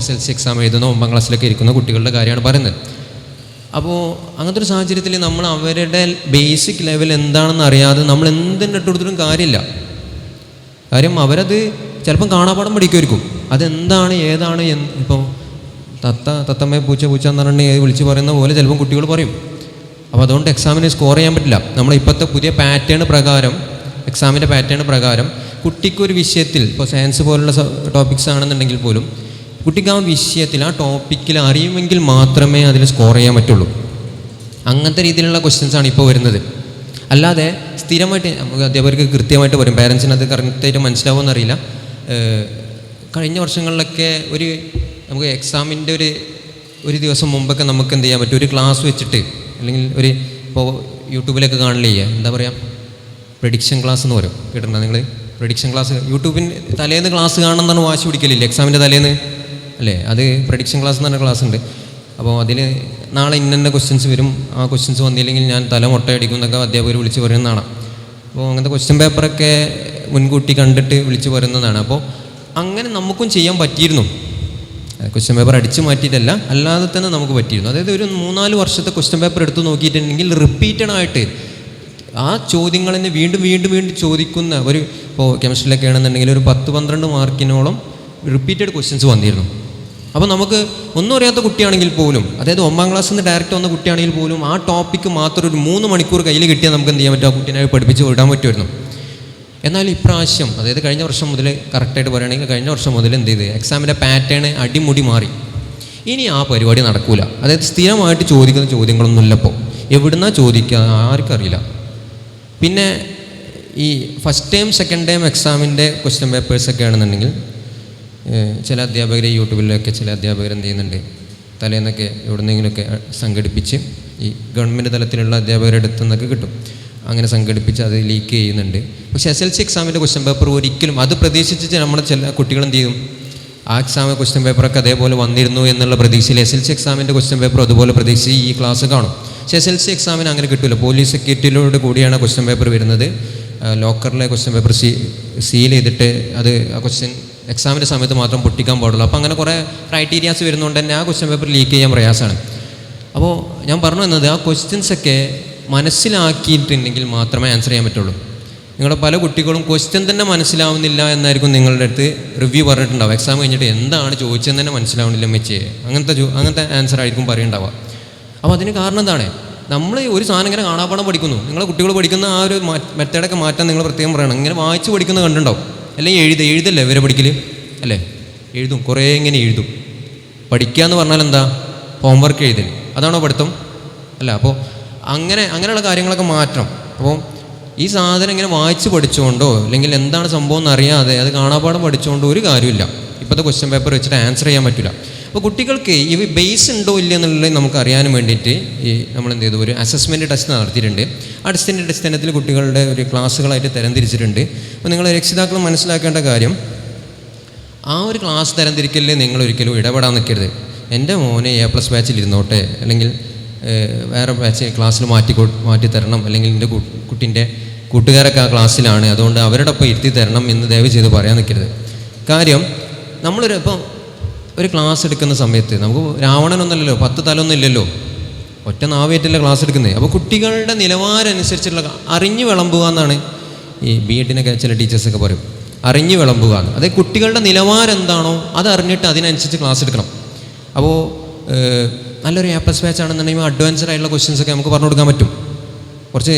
SLC എക്സാം എഴുതുന്ന 9ാം ക്ലാസ്സിലൊക്കെ ഇരിക്കുന്ന കുട്ടികളുടെ കാര്യമാണ് പറയുന്നത്. അപ്പോൾ അങ്ങനത്തെ ഒരു സാഹചര്യത്തിൽ നമ്മൾ അവരുടെ ബേസിക് ലെവൽ എന്താണെന്ന് അറിയാതെ നമ്മൾ എന്തിൻ്റെ ഇട്ടുകൊടുത്തിട്ടും കാര്യമില്ല. കാര്യം അവരത് ചിലപ്പം കാണാപ്പാടം പഠിക്കുമായിരിക്കും. അതെന്താണ് ഏതാണ് ഇപ്പോൾ തത്തമ്മ പൂച്ച എന്ന് പറഞ്ഞിട്ട് വിളിച്ച് പറയുന്ന പോലെ ചിലപ്പം കുട്ടികൾ പറയും. അപ്പോൾ അതുകൊണ്ട് എക്സാമിന് സ്കോർ ചെയ്യാൻ പറ്റില്ല. നമ്മുടെ ഇപ്പോഴത്തെ പുതിയ പാറ്റേൺ പ്രകാരം, എക്സാമിൻ്റെ പാറ്റേൺ പ്രകാരം കുട്ടിക്കൊരു വിഷയത്തിൽ, ഇപ്പോൾ സയൻസ് പോലുള്ള ടോപ്പിക്സ് ആണെന്നുണ്ടെങ്കിൽ പോലും കുട്ടിക്ക് ആ വിഷയത്തിൽ ആ ടോപ്പിക്കിൽ അറിയുമെങ്കിൽ മാത്രമേ അതിൽ സ്കോർ ചെയ്യാൻ പറ്റുള്ളൂ. അങ്ങനത്തെ രീതിയിലുള്ള ക്വസ്റ്റ്യൻസാണ് ഇപ്പോൾ വരുന്നത്. അല്ലാതെ സ്ഥിരമായിട്ട് നമുക്ക് അധ്യാപകർക്ക് കൃത്യമായിട്ട് വരും, പാരൻസിന് അത് കറക്റ്റായിട്ട് മനസ്സിലാവുമെന്ന് അറിയില്ല. കഴിഞ്ഞ വർഷങ്ങളിലൊക്കെ നമുക്ക് എക്സാമിൻ്റെ ഒരു ദിവസം മുമ്പൊക്കെ നമുക്ക് എന്ത് ചെയ്യാൻ പറ്റും, ഒരു ക്ലാസ് വെച്ചിട്ട് അല്ലെങ്കിൽ ഇപ്പോൾ യൂട്യൂബിലൊക്കെ കാണില്ലേ, എന്താ പറയുക, പ്രഡിക്ഷൻ ക്ലാസ് എന്ന് പറയും, കേട്ടിട്ടുണ്ടോ നിങ്ങൾ? പ്രഡിക്ഷൻ ക്ലാസ് യൂട്യൂബിന് തലേന്ന് ക്ലാസ് കാണണമെന്നാണ് വാശി പിടിക്കലില്ലേ എക്സാമിൻ്റെ തലേന്ന് അല്ലേ? അത് പ്രഡിക്ഷൻ ക്ലാസ് എന്ന് പറഞ്ഞ ക്ലാസ് ഉണ്ട്. അപ്പോൾ അതിൽ നാളെ ഇന്ന ക്വസ്റ്റ്യൻസ് വരും, ആ ക്വസ്റ്റ്യൻസ് വന്നില്ലെങ്കിൽ ഞാൻ തല മുട്ടയടിക്കും എന്നൊക്കെ അധ്യാപകർ വിളിച്ച് പറയുന്നതാണ്. അപ്പോൾ അങ്ങനത്തെ ക്വസ്റ്റ്യൻ പേപ്പറൊക്കെ മുൻകൂട്ടി കണ്ടിട്ട് വിളിച്ച് പറയുന്നതാണ്. അപ്പോൾ അങ്ങനെ നമുക്കും ചെയ്യാൻ പറ്റിയിരുന്നു. ക്വസ്റ്റ്യൻ പേപ്പർ അടിച്ചു മാറ്റിയിട്ടല്ല, അല്ലാതെ തന്നെ നമുക്ക് പറ്റിയിരുന്നു. അതായത് ഒരു 3-4 വർഷത്തെ ക്വസ്റ്റ്യൻ പേപ്പർ എടുത്ത് നോക്കിയിട്ടുണ്ടെങ്കിൽ റിപ്പീറ്റഡ് ആയിട്ട് ആ ചോദ്യങ്ങൾ തന്നെ വീണ്ടും വീണ്ടും വീണ്ടും ചോദിക്കുന്ന ഇപ്പോൾ കെമിസ്ട്രിയിലൊക്കെ ആണെന്നുണ്ടെങ്കിൽ ഒരു 10-12 മാർക്കിനോളം റിപ്പീറ്റഡ് ക്വസ്റ്റ്യൻസ് വന്നിരുന്നു. അപ്പോൾ നമുക്ക് ഒന്നും അറിയാത്ത കുട്ടിയാണെങ്കിൽ പോലും, അതായത് 9ാം ക്ലാസ്സിൽ നിന്ന് ഡയറക്റ്റ് വന്ന കുട്ടിയാണെങ്കിൽ പോലും ആ ടോപ്പിക്ക് മാത്രം ഒരു 3 മണിക്കൂർ കയ്യിൽ കിട്ടിയാൽ നമുക്ക് എന്ത് ചെയ്യാൻ പറ്റും, ആ കുട്ടീനെ പഠിപ്പിച്ച് വിടാൻ പറ്റുമായിരുന്നു. എന്നാൽ ഇപ്രാവശ്യം, അതായത് കഴിഞ്ഞ വർഷം മുതൽ കറക്റ്റായിട്ട് പറയുകയാണെങ്കിൽ കഴിഞ്ഞ വർഷം മുതൽ എന്ത് ചെയ്ത് എക്സാമിൻ്റെ പാറ്റേൺ അടിമുടി മാറി. ഇനി ആ പരിപാടി നടക്കൂല. അതായത് സ്ഥിരമായിട്ട് ചോദിക്കുന്ന ചോദ്യങ്ങളൊന്നുമില്ല. ഇപ്പോൾ എവിടുന്നാ ചോദിക്കുക ആർക്കും അറിയില്ല. പിന്നെ ഈ ഫസ്റ്റ് ടൈം സെക്കൻഡ് ടൈം എക്സാമിൻ്റെ ക്വസ്റ്റ്യൻ പേപ്പേഴ്സൊക്കെ ആണെന്നുണ്ടെങ്കിൽ ചില അധ്യാപകർ യൂട്യൂബിലൊക്കെ ചില അധ്യാപകർ എന്ത് ചെയ്യുന്നുണ്ട്, തലേന്നൊക്കെ എവിടെന്നെങ്കിലുമൊക്കെ സംഘടിപ്പിച്ച് ഈ ഗവൺമെൻറ് തലത്തിലുള്ള അധ്യാപകരുടെ അടുത്ത് നിന്നൊക്കെ കിട്ടും, അങ്ങനെ സംഘടിപ്പിച്ച് അത് ലീക്ക് ചെയ്യുന്നുണ്ട്. പക്ഷേ SLC എക്സാമിൻ്റെ ക്വസ്റ്റ്യൻ പേപ്പർ ഒരിക്കലും അത് പ്രതീക്ഷിച്ച് നമ്മുടെ ചില കുട്ടികൾ എന്ത് ചെയ്യും, ആ എക്സാമിൻ്റെ ക്വസ്റ്റ്യൻ പേപ്പറൊക്കെ അതേപോലെ വന്നിരുന്നു എന്നുള്ള പ്രതീക്ഷയിൽ SLC എക്സാമിൻ്റെ ക്വസ്റ്റ്യൻ പേപ്പർ അതുപോലെ പ്രതീക്ഷിച്ച് ഈ ക്ലാസ് കാണും. പക്ഷേ SLC എക്സാമിന് അങ്ങനെ കിട്ടില്ല. പോലീസ് സെക്യൂരിറ്റിയിലോട് കൂടിയാണ് ക്വസ്റ്റ്യൻ പേപ്പർ വരുന്നത്. ലോക്കറിലെ ക്വസ്റ്റ്യൻ പേപ്പർ സീൽ ചെയ്തിട്ട് അത് ആ ക്വസ്റ്റ്യൻ എക്സാമിൻ്റെ സമയത്ത് മാത്രം പൊട്ടിക്കാൻ പാടുള്ളൂ. അപ്പോൾ അങ്ങനെ കുറേ ക്രൈറ്റീരിയാസ് വരുന്നതുകൊണ്ട് തന്നെ ആ ക്വസ്റ്റ്യൻ പേപ്പർ ലീക്ക് ചെയ്യാൻ പ്രയാസമാണ്. അപ്പോൾ ഞാൻ പറഞ്ഞു വന്നത്, ആ ക്വസ്റ്റ്യൻസൊക്കെ മനസ്സിലാക്കിയിട്ടുണ്ടെങ്കിൽ മാത്രമേ ആൻസർ ചെയ്യാൻ പറ്റുള്ളൂ. നിങ്ങളുടെ പല കുട്ടികളും ക്വസ്റ്റ്യൻ തന്നെ മനസ്സിലാവുന്നില്ല എന്നായിരിക്കും നിങ്ങളുടെ അടുത്ത് റിവ്യൂ പറഞ്ഞിട്ടുണ്ടാവുക. എക്സാം കഴിഞ്ഞിട്ട് എന്താണ് ചോദിച്ചതെന്ന് തന്നെ മനസ്സിലാവുന്നില്ല മെച്ചേ, അങ്ങനത്തെ ആൻസർ ആയിരിക്കും പറയുണ്ടാവുക. അപ്പോൾ അതിന് കാരണം എന്താണ്, നമ്മൾ ഒരു സാധനം ഇങ്ങനെ കാണാപ്പാടം പഠിക്കുന്നു. നിങ്ങളെ കുട്ടികൾ പഠിക്കുന്ന ആ ഒരു മെത്തേഡൊക്കെ മാറ്റാൻ നിങ്ങൾ പ്രത്യേകം പറയണം. ഇങ്ങനെ വായിച്ച് പഠിക്കുന്നത് കണ്ടുണ്ടാവും, അല്ലെങ്കിൽ എഴുതല്ലേ ഇവരെ പഠിക്കൽ അല്ലേ? എഴുതും, കുറേ ഇങ്ങനെ എഴുതും. പഠിക്കുക എന്ന് പറഞ്ഞാൽ എന്താ, ഹോംവർക്ക് എഴുതൽ, അതാണോ പഠിത്തം? അല്ല. അപ്പോൾ അങ്ങനെയുള്ള കാര്യങ്ങളൊക്കെ മാറ്റണം. അപ്പോൾ ഈ സാധനം ഇങ്ങനെ വായിച്ച് പഠിച്ചുകൊണ്ടോ അല്ലെങ്കിൽ എന്താണ് സംഭവം എന്നറിയാതെ അത് കാണാപ്പാടം പഠിച്ചുകൊണ്ടോ ഒരു കാര്യമില്ല. ഇപ്പോഴത്തെ ക്വസ്റ്റ്യൻ പേപ്പർ വെച്ചിട്ട് ആൻസർ ചെയ്യാൻ പറ്റില്ല. അപ്പോൾ കുട്ടികൾക്ക് ഇവ ബേസ് ഉണ്ടോ ഇല്ല എന്നുള്ളത് നമുക്ക് അറിയാനും വേണ്ടിയിട്ട് നമ്മൾ എന്ത് ചെയ്തു, ഒരു അസസ്മെൻറ്റ് ടെസ്റ്റ് നടത്തിയിട്ടുണ്ട്. ആ ടെസ്റ്റിൻ്റെ അടിസ്ഥാനത്തിൽ കുട്ടികളുടെ ഒരു ക്ലാസ്സുകളായിട്ട് തരംതിരിച്ചിട്ടുണ്ട്. അപ്പോൾ നിങ്ങൾ രക്ഷിതാക്കൾ മനസ്സിലാക്കേണ്ട കാര്യം, ആ ഒരു ക്ലാസ് തരംതിരിക്കലിൽ നിങ്ങൾ ഒരിക്കലും ഇടപെടാൻ നിൽക്കരുത്. എൻ്റെ മോനെ A+ ബാച്ചിൽ ഇരുന്നോട്ടെ, അല്ലെങ്കിൽ വേറെ ബാച്ച് ക്ലാസ്സിൽ മാറ്റി തരണം, അല്ലെങ്കിൽ എൻ്റെ കുട്ടീൻ്റെ കൂട്ടുകാരൊക്കെ ആ ക്ലാസ്സിലാണ്, അതുകൊണ്ട് അവരുടെ ഒപ്പം ഇരുത്തി തരണം എന്ന് ദയവ് ചെയ്ത് പറയാൻ നിൽക്കരുത്. കാര്യം ഇപ്പം ഒരു ക്ലാസ് എടുക്കുന്ന സമയത്ത് നമുക്ക് രാവണനൊന്നുമല്ലല്ലോ, 10 തലൊന്നും ഇല്ലല്ലോ, ഒറ്റ നാവേറ്റല്ല ക്ലാസ് എടുക്കുന്നത്. അപ്പോൾ കുട്ടികളുടെ നിലവാരം അനുസരിച്ചുള്ള അറിഞ്ഞു വിളമ്പുക എന്നാണ് ഈ B.Edനൊക്കെ ചില ടീച്ചേഴ്സൊക്കെ പറയും, അറിഞ്ഞു വിളമ്പുക എന്ന്. അതായത് കുട്ടികളുടെ നിലവാരം എന്താണോ അത് അറിഞ്ഞിട്ട് അതിനനുസരിച്ച് ക്ലാസ് എടുക്കണം. അപ്പോൾ നല്ലൊരു A+ ബാച്ച് ആണെന്നുണ്ടെങ്കിൽ അഡ്വാൻസ്ഡ് ആയിട്ടുള്ള ക്വസ്റ്റ്യൻസൊക്കെ നമുക്ക് പറഞ്ഞു കൊടുക്കാൻ പറ്റും. കുറച്ച്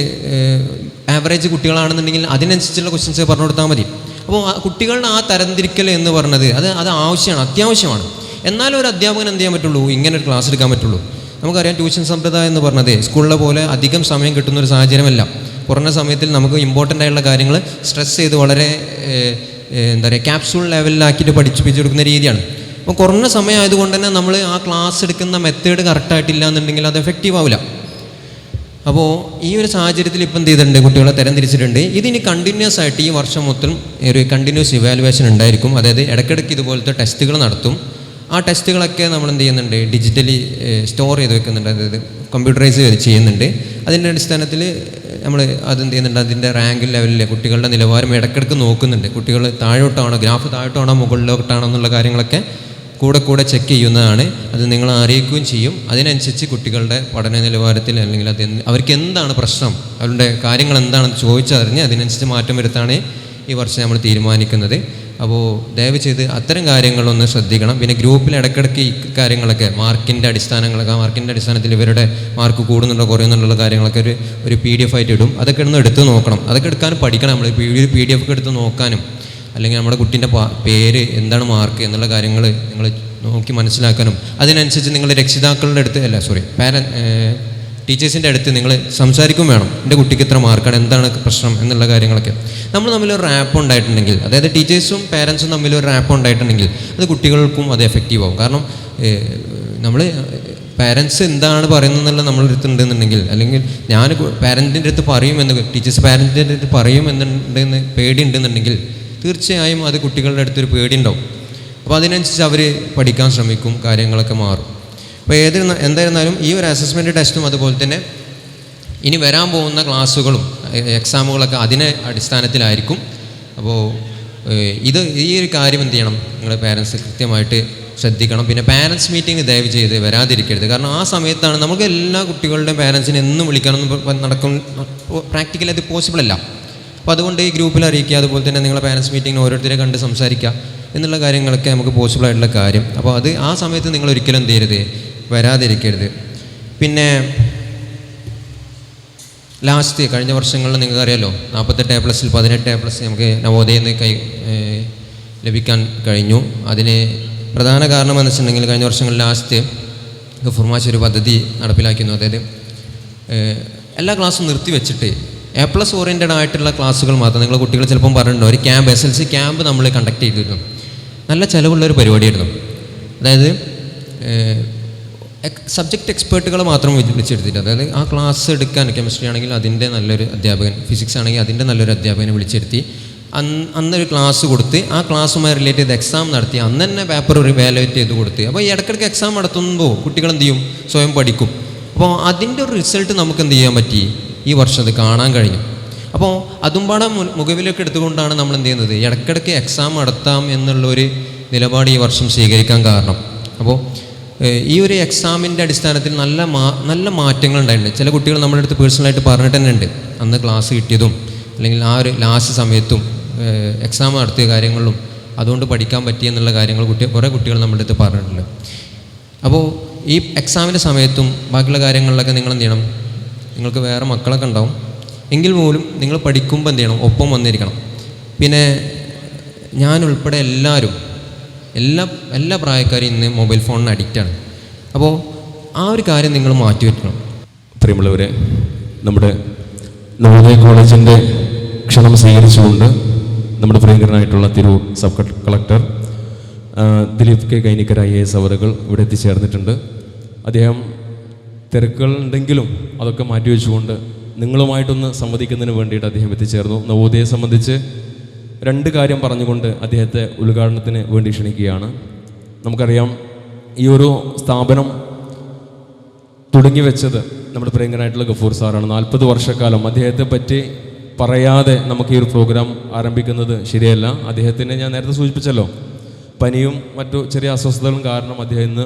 ആവറേജ് കുട്ടികളാണെന്നുണ്ടെങ്കിൽ അതിനനുസരിച്ചുള്ള ക്വസ്റ്റ്യൻസ് പറഞ്ഞു കൊടുത്താൽ മതി. അപ്പോൾ കുട്ടികളുടെ ആ തരംതിരിക്കൽ എന്ന് പറഞ്ഞത് അത് ആവശ്യമാണ്, അത്യാവശ്യമാണ്. എന്നാലും ഒരു അധ്യാപകൻ എന്ത് ചെയ്യാൻ പറ്റുള്ളൂ, ഇങ്ങനെ ഒരു ക്ലാസ് എടുക്കാൻ പറ്റുള്ളൂ. നമുക്കറിയാം ട്യൂഷൻ സമ്പ്രദായം എന്ന് പറഞ്ഞത് സ്കൂളിലെ പോലെ അധികം സമയം കിട്ടുന്നൊരു സാഹചര്യമല്ല. കുറഞ്ഞ സമയത്തിൽ നമുക്ക് ഇമ്പോർട്ടൻ്റ് ആയിട്ടുള്ള കാര്യങ്ങൾ സ്ട്രെസ് ചെയ്ത് വളരെ എന്താ പറയുക ക്യാപ്സൂൾ ലെവലിലാക്കിയിട്ട് പഠിപ്പിച്ചു കൊടുക്കുന്ന രീതിയാണ്. അപ്പോൾ കുറഞ്ഞ സമയം ആയതുകൊണ്ട് തന്നെ നമ്മൾ ആ ക്ലാസ് എടുക്കുന്ന മെത്തേഡ് കറക്റ്റായിട്ടില്ല എന്നുണ്ടെങ്കിൽ അത് എഫക്റ്റീവ് ആവില്ല. അപ്പോൾ ഈ ഒരു സാഹചര്യത്തിൽ ഇപ്പം എന്ത് ചെയ്തിട്ടുണ്ട്, കുട്ടികളെ തിരിച്ചിട്ടുണ്ട്. ഇതിന് കണ്ടിന്യൂസ് ആയിട്ട് ഈ വർഷം മൊത്തം ഒരു കണ്ടിന്യൂസ് ഇവാലുവേഷൻ ഉണ്ടായിരിക്കും. അതായത് ഇടയ്ക്കിടയ്ക്ക് ഇതുപോലത്തെ ടെസ്റ്റുകൾ നടത്തും. ആ ടെസ്റ്റുകളൊക്കെ നമ്മൾ എന്ത് ചെയ്യുന്നുണ്ട്, ഡിജിറ്റലി സ്റ്റോർ ചെയ്ത് വെക്കുന്നുണ്ട്, അതായത് കമ്പ്യൂട്ടറൈസ് ചെയ്യുന്നുണ്ട്. അതിൻ്റെ അടിസ്ഥാനത്തിൽ നമ്മൾ അതെന്ത് ചെയ്യുന്നുണ്ട്, അതിൻ്റെ റാങ്ക് ലെവലിൽ കുട്ടികളുടെ നിലവാരം ഇടയ്ക്കിടയ്ക്ക് നോക്കുന്നുണ്ട്. കുട്ടികൾ താഴോട്ടാണോ, ഗ്രാഫ് താഴോട്ടാണോ മുകളിലോട്ടാണോ എന്നുള്ള കാര്യങ്ങളൊക്കെ കൂടെ ചെക്ക് ചെയ്യുന്നതാണ്. അത് നിങ്ങൾ അറിയിക്കുകയും ചെയ്യും. അതിനനുസരിച്ച് കുട്ടികളുടെ പഠന നിലവാരത്തിൽ അല്ലെങ്കിൽ അവർക്ക് എന്താണ് പ്രശ്നം, അവരുടെ കാര്യങ്ങൾ എന്താണെന്ന് ചോദിച്ചറിഞ്ഞ് അതിനനുസരിച്ച് മാറ്റം വരുത്താണ് ഈ വർഷം നമ്മൾ തീരുമാനിക്കുന്നത്. അപ്പോൾ ദയവ് ചെയ്ത് അത്തരം കാര്യങ്ങളൊന്ന് ശ്രദ്ധിക്കണം. പിന്നെ ഗ്രൂപ്പിൽ ഇടയ്ക്കിടയ്ക്ക് ഈ കാര്യങ്ങളൊക്കെ മാർക്കിൻ്റെ അടിസ്ഥാനത്തിൽ ഇവരുടെ മാർക്ക് കൂടുന്നുണ്ടോ കുറയുന്നുണ്ടോ കാര്യങ്ങളൊക്കെ ഒരു PDF ആയിട്ട് ഇടും. അതൊക്കെ ഒന്ന് എടുത്ത് നോക്കണം. അതൊക്കെ എടുക്കാനും പഠിക്കണം. നമ്മൾ PDF ഒക്കെ എടുത്ത് നോക്കാനും, അല്ലെങ്കിൽ നമ്മുടെ കുട്ടീൻ്റെ പേര് എന്താണ് മാർക്ക് എന്നുള്ള കാര്യങ്ങൾ നിങ്ങൾ നോക്കി മനസ്സിലാക്കാനും, അതിനനുസരിച്ച് നിങ്ങൾ രക്ഷിതാക്കളുടെ അടുത്ത് ടീച്ചേഴ്സിൻ്റെ അടുത്ത് നിങ്ങൾ സംസാരിക്കും വേണം. എൻ്റെ കുട്ടിക്ക് ഇത്ര മാർക്കാണ്, എന്താണ് പ്രശ്നം എന്നുള്ള കാര്യങ്ങളൊക്കെ. നമ്മൾ തമ്മിലൊരു റാപ്പ് ഉണ്ടായിട്ടുണ്ടെങ്കിൽ, അതായത് ടീച്ചേഴ്സും പാരൻസും തമ്മിലൊരു റാപ്പ് ഉണ്ടായിട്ടുണ്ടെങ്കിൽ അത് കുട്ടികൾക്കും അത് എഫക്റ്റീവ് ആവും. കാരണം നമ്മൾ പാരൻസ് എന്താണ് പറയുന്നതെന്നുള്ള നമ്മളുടെ അടുത്ത് ഉണ്ടെന്നുണ്ടെങ്കിൽ, അല്ലെങ്കിൽ ഞാൻ പാരൻറ്റിൻ്റെ അടുത്ത് പറയുമെന്ന് ടീച്ചേഴ്സ് പാരൻറ്റിൻ്റെ അടുത്ത് പറയുമെന്നുണ്ടെന്ന് പേടിയുണ്ടെന്നുണ്ടെങ്കിൽ തീർച്ചയായും അത് കുട്ടികളുടെ അടുത്തൊരു പേടിയുണ്ടാവും. അപ്പോൾ അതിനനുസരിച്ച് അവർ പഠിക്കാൻ ശ്രമിക്കും, കാര്യങ്ങളൊക്കെ മാറും. അപ്പോൾ എന്തായിരുന്നാലും ഈ ഒരു അസസ്മെൻറ്റ് ടെസ്റ്റും അതുപോലെ തന്നെ ഇനി വരാൻ പോകുന്ന ക്ലാസ്സുകളും എക്സാമുകളൊക്കെ അതിനെ അടിസ്ഥാനത്തിലായിരിക്കും. അപ്പോൾ ഈ ഒരു കാര്യം എന്ത് ചെയ്യണം, നിങ്ങളുടെ പാരൻസ് കൃത്യമായിട്ട് ശ്രദ്ധിക്കണം. പിന്നെ പാരൻസ് മീറ്റിംഗ് ദയവ് ചെയ്ത് വരാതിരിക്കരുത്. കാരണം ആ സമയത്താണ് നമുക്ക് എല്ലാ കുട്ടികളുടെയും പാരൻസിനെ എന്നും വിളിക്കാനൊന്നും പ്രാക്ടിക്കലി അത് പോസിബിൾ അല്ല. അപ്പോൾ അതുകൊണ്ട് ഈ ഗ്രൂപ്പിൽ അറിയിക്കുക, അതുപോലെ തന്നെ നിങ്ങളെ പാരൻസ് മീറ്റിങ്ങിന് ഓരോരുത്തരെ കണ്ട് സംസാരിക്കുക എന്നുള്ള കാര്യങ്ങളൊക്കെ നമുക്ക് പോസിബിൾ ആയിട്ടുള്ള കാര്യം. അപ്പോൾ ആ സമയത്ത് നിങ്ങൾ ഒരിക്കലും എന്ത് ചെയ്യരുത്, വരാതിരിക്കരുത്. പിന്നെ ലാസ്റ്റ് കഴിഞ്ഞ വർഷങ്ങളിൽ നിങ്ങൾക്ക് അറിയാമല്ലോ 48 A+ൽ 18 A+ നമുക്ക് നവോദയയിൽ നിന്ന് ലഭിക്കാൻ കഴിഞ്ഞു. അതിന് പ്രധാന കാരണം എന്ന് വെച്ചിട്ടുണ്ടെങ്കിൽ കഴിഞ്ഞ വർഷങ്ങളിൽ ലാസ്റ്റ് ഫുർമാശ് ഒരു പദ്ധതി നടപ്പിലാക്കുന്നു. അതായത് എല്ലാ ക്ലാസ്സും നിർത്തിവെച്ചിട്ട് A+ ഓറിയൻറ്റഡ് ആയിട്ടുള്ള ക്ലാസ്സുകൾ മാത്രം. നിങ്ങൾ കുട്ടികൾ ചിലപ്പം പറഞ്ഞിട്ടുണ്ടോ, ഒരു ക്യാമ്പ് SLC ക്യാമ്പ് നമ്മൾ കണ്ടക്ട് ചെയ്തിരുന്നു. നല്ല ചിലവുള്ളൊരു പരിപാടിയായിരുന്നു. അതായത് സബ്ജക്റ്റ് എക്സ്പേർട്ടുകളെ മാത്രം വിളിച്ചെടുത്തിട്ട്, അതായത് ആ ക്ലാസ് എടുക്കാൻ കെമിസ്ട്രി ആണെങ്കിൽ അതിൻ്റെ നല്ലൊരു അധ്യാപകൻ, ഫിസിക്സ് ആണെങ്കിൽ അതിൻ്റെ നല്ലൊരു അധ്യാപകനെ വിളിച്ചെടുത്തി അന്നൊരു ക്ലാസ് കൊടുത്ത് ആ ക്ലാസ്സുമായി റിലേറ്റ് ചെയ്ത് എക്സാം നടത്തി അന്ന് തന്നെ പേപ്പർ വാലുവേറ്റ് ചെയ്ത് കൊടുത്ത്. അപ്പോൾ ഈ ഇടയ്ക്കിടയ്ക്ക് എക്സാം നടത്തുമ്പോൾ കുട്ടികൾ എന്ത് ചെയ്യും, സ്വയം പഠിക്കും. അപ്പോൾ അതിൻ്റെ ഒരു റിസൾട്ട് നമുക്ക് എന്ത് ചെയ്യാൻ പറ്റി, ഈ വർഷം അത് കാണാൻ കഴിഞ്ഞു. അപ്പോൾ അതും പാടെ മുഖവിലൊക്കെ എടുത്തുകൊണ്ടാണ് നമ്മൾ എന്ത് ചെയ്യുന്നത്, ഇടയ്ക്കിടയ്ക്ക് എക്സാം നടത്താം എന്നുള്ളൊരു നിലപാട് ഈ വർഷം സ്വീകരിക്കാൻ കാരണം. അപ്പോൾ ഈ ഒരു എക്സാമിൻ്റെ അടിസ്ഥാനത്തിൽ നല്ല മാറ്റങ്ങൾ ഉണ്ടായിട്ടുണ്ട്. ചില കുട്ടികൾ നമ്മുടെ അടുത്ത് പേഴ്സണലായിട്ട് പറഞ്ഞിട്ട് തന്നെ ഉണ്ട്, അന്ന് ക്ലാസ് കിട്ടിയതും അല്ലെങ്കിൽ ആ ഒരു ലാസ്റ്റ് സമയത്തും എക്സാം നടത്തിയ കാര്യങ്ങളും അതുകൊണ്ട് പഠിക്കാൻ പറ്റിയെന്നുള്ള കാര്യങ്ങൾ കുറേ കുട്ടികൾ നമ്മുടെ അടുത്ത് പറഞ്ഞിട്ടുണ്ട്. അപ്പോൾ ഈ എക്സാമിൻ്റെ സമയത്തും ബാക്കിയുള്ള കാര്യങ്ങളിലൊക്കെ നിങ്ങൾ എന്ത് ചെയ്യണം, നിങ്ങൾക്ക് വേറെ മക്കളൊക്കെ ഉണ്ടാവും എങ്കിൽ പോലും നിങ്ങൾ പഠിക്കുമ്പോൾ എന്ത് ചെയ്യണം, ഒപ്പം വന്നിരിക്കണം. പിന്നെ ഞാൻ ഉൾപ്പെടെ എല്ലാ പ്രായക്കാരും ഇന്ന് മൊബൈൽ ഫോണിന് അഡിക്റ്റാണ്. അപ്പോൾ ആ ഒരു കാര്യം നിങ്ങൾ മാറ്റിവെക്കണം. പ്രിയമുള്ളവരെ, നമ്മുടെ നവോദയ കോളേജിൻ്റെ ക്ഷണം സ്വീകരിച്ചുകൊണ്ട് നമ്മുടെ പ്രിയങ്കരനായിട്ടുള്ള Tirur sub collector Dileep K Kainikkar IAS അവറുകൾ ഇവിടെ എത്തിച്ചേർന്നിട്ടുണ്ട്. അദ്ദേഹം തിരക്കുകളുണ്ടെങ്കിലും അതൊക്കെ മാറ്റിവെച്ചുകൊണ്ട് നിങ്ങളുമായിട്ടൊന്ന് സംവദിക്കുന്നതിന് വേണ്ടിയിട്ട് അദ്ദേഹം എത്തിച്ചേർന്നു. നവോദയയെ സംബന്ധിച്ച് 2 കാര്യം പറഞ്ഞുകൊണ്ട് അദ്ദേഹത്തെ ഉദ്ഘാടനത്തിന് വേണ്ടി ക്ഷണിക്കുകയാണ്. നമുക്കറിയാം, ഈ ഒരു സ്ഥാപനം തുടങ്ങി വെച്ചത് നമ്മുടെ പ്രിയങ്കരനായിട്ടുള്ള ഗഫൂർ സാറാണ്. 40 വർഷക്കാലം അദ്ദേഹത്തെ പറ്റി പറയാതെ നമുക്ക് ഈ ഒരു പ്രോഗ്രാം ആരംഭിക്കുന്നത് ശരിയല്ല. അദ്ദേഹത്തിന് ഞാൻ നേരത്തെ സൂചിപ്പിച്ചല്ലോ, പനിയും മറ്റു ചെറിയ അസ്വസ്ഥതകളും കാരണം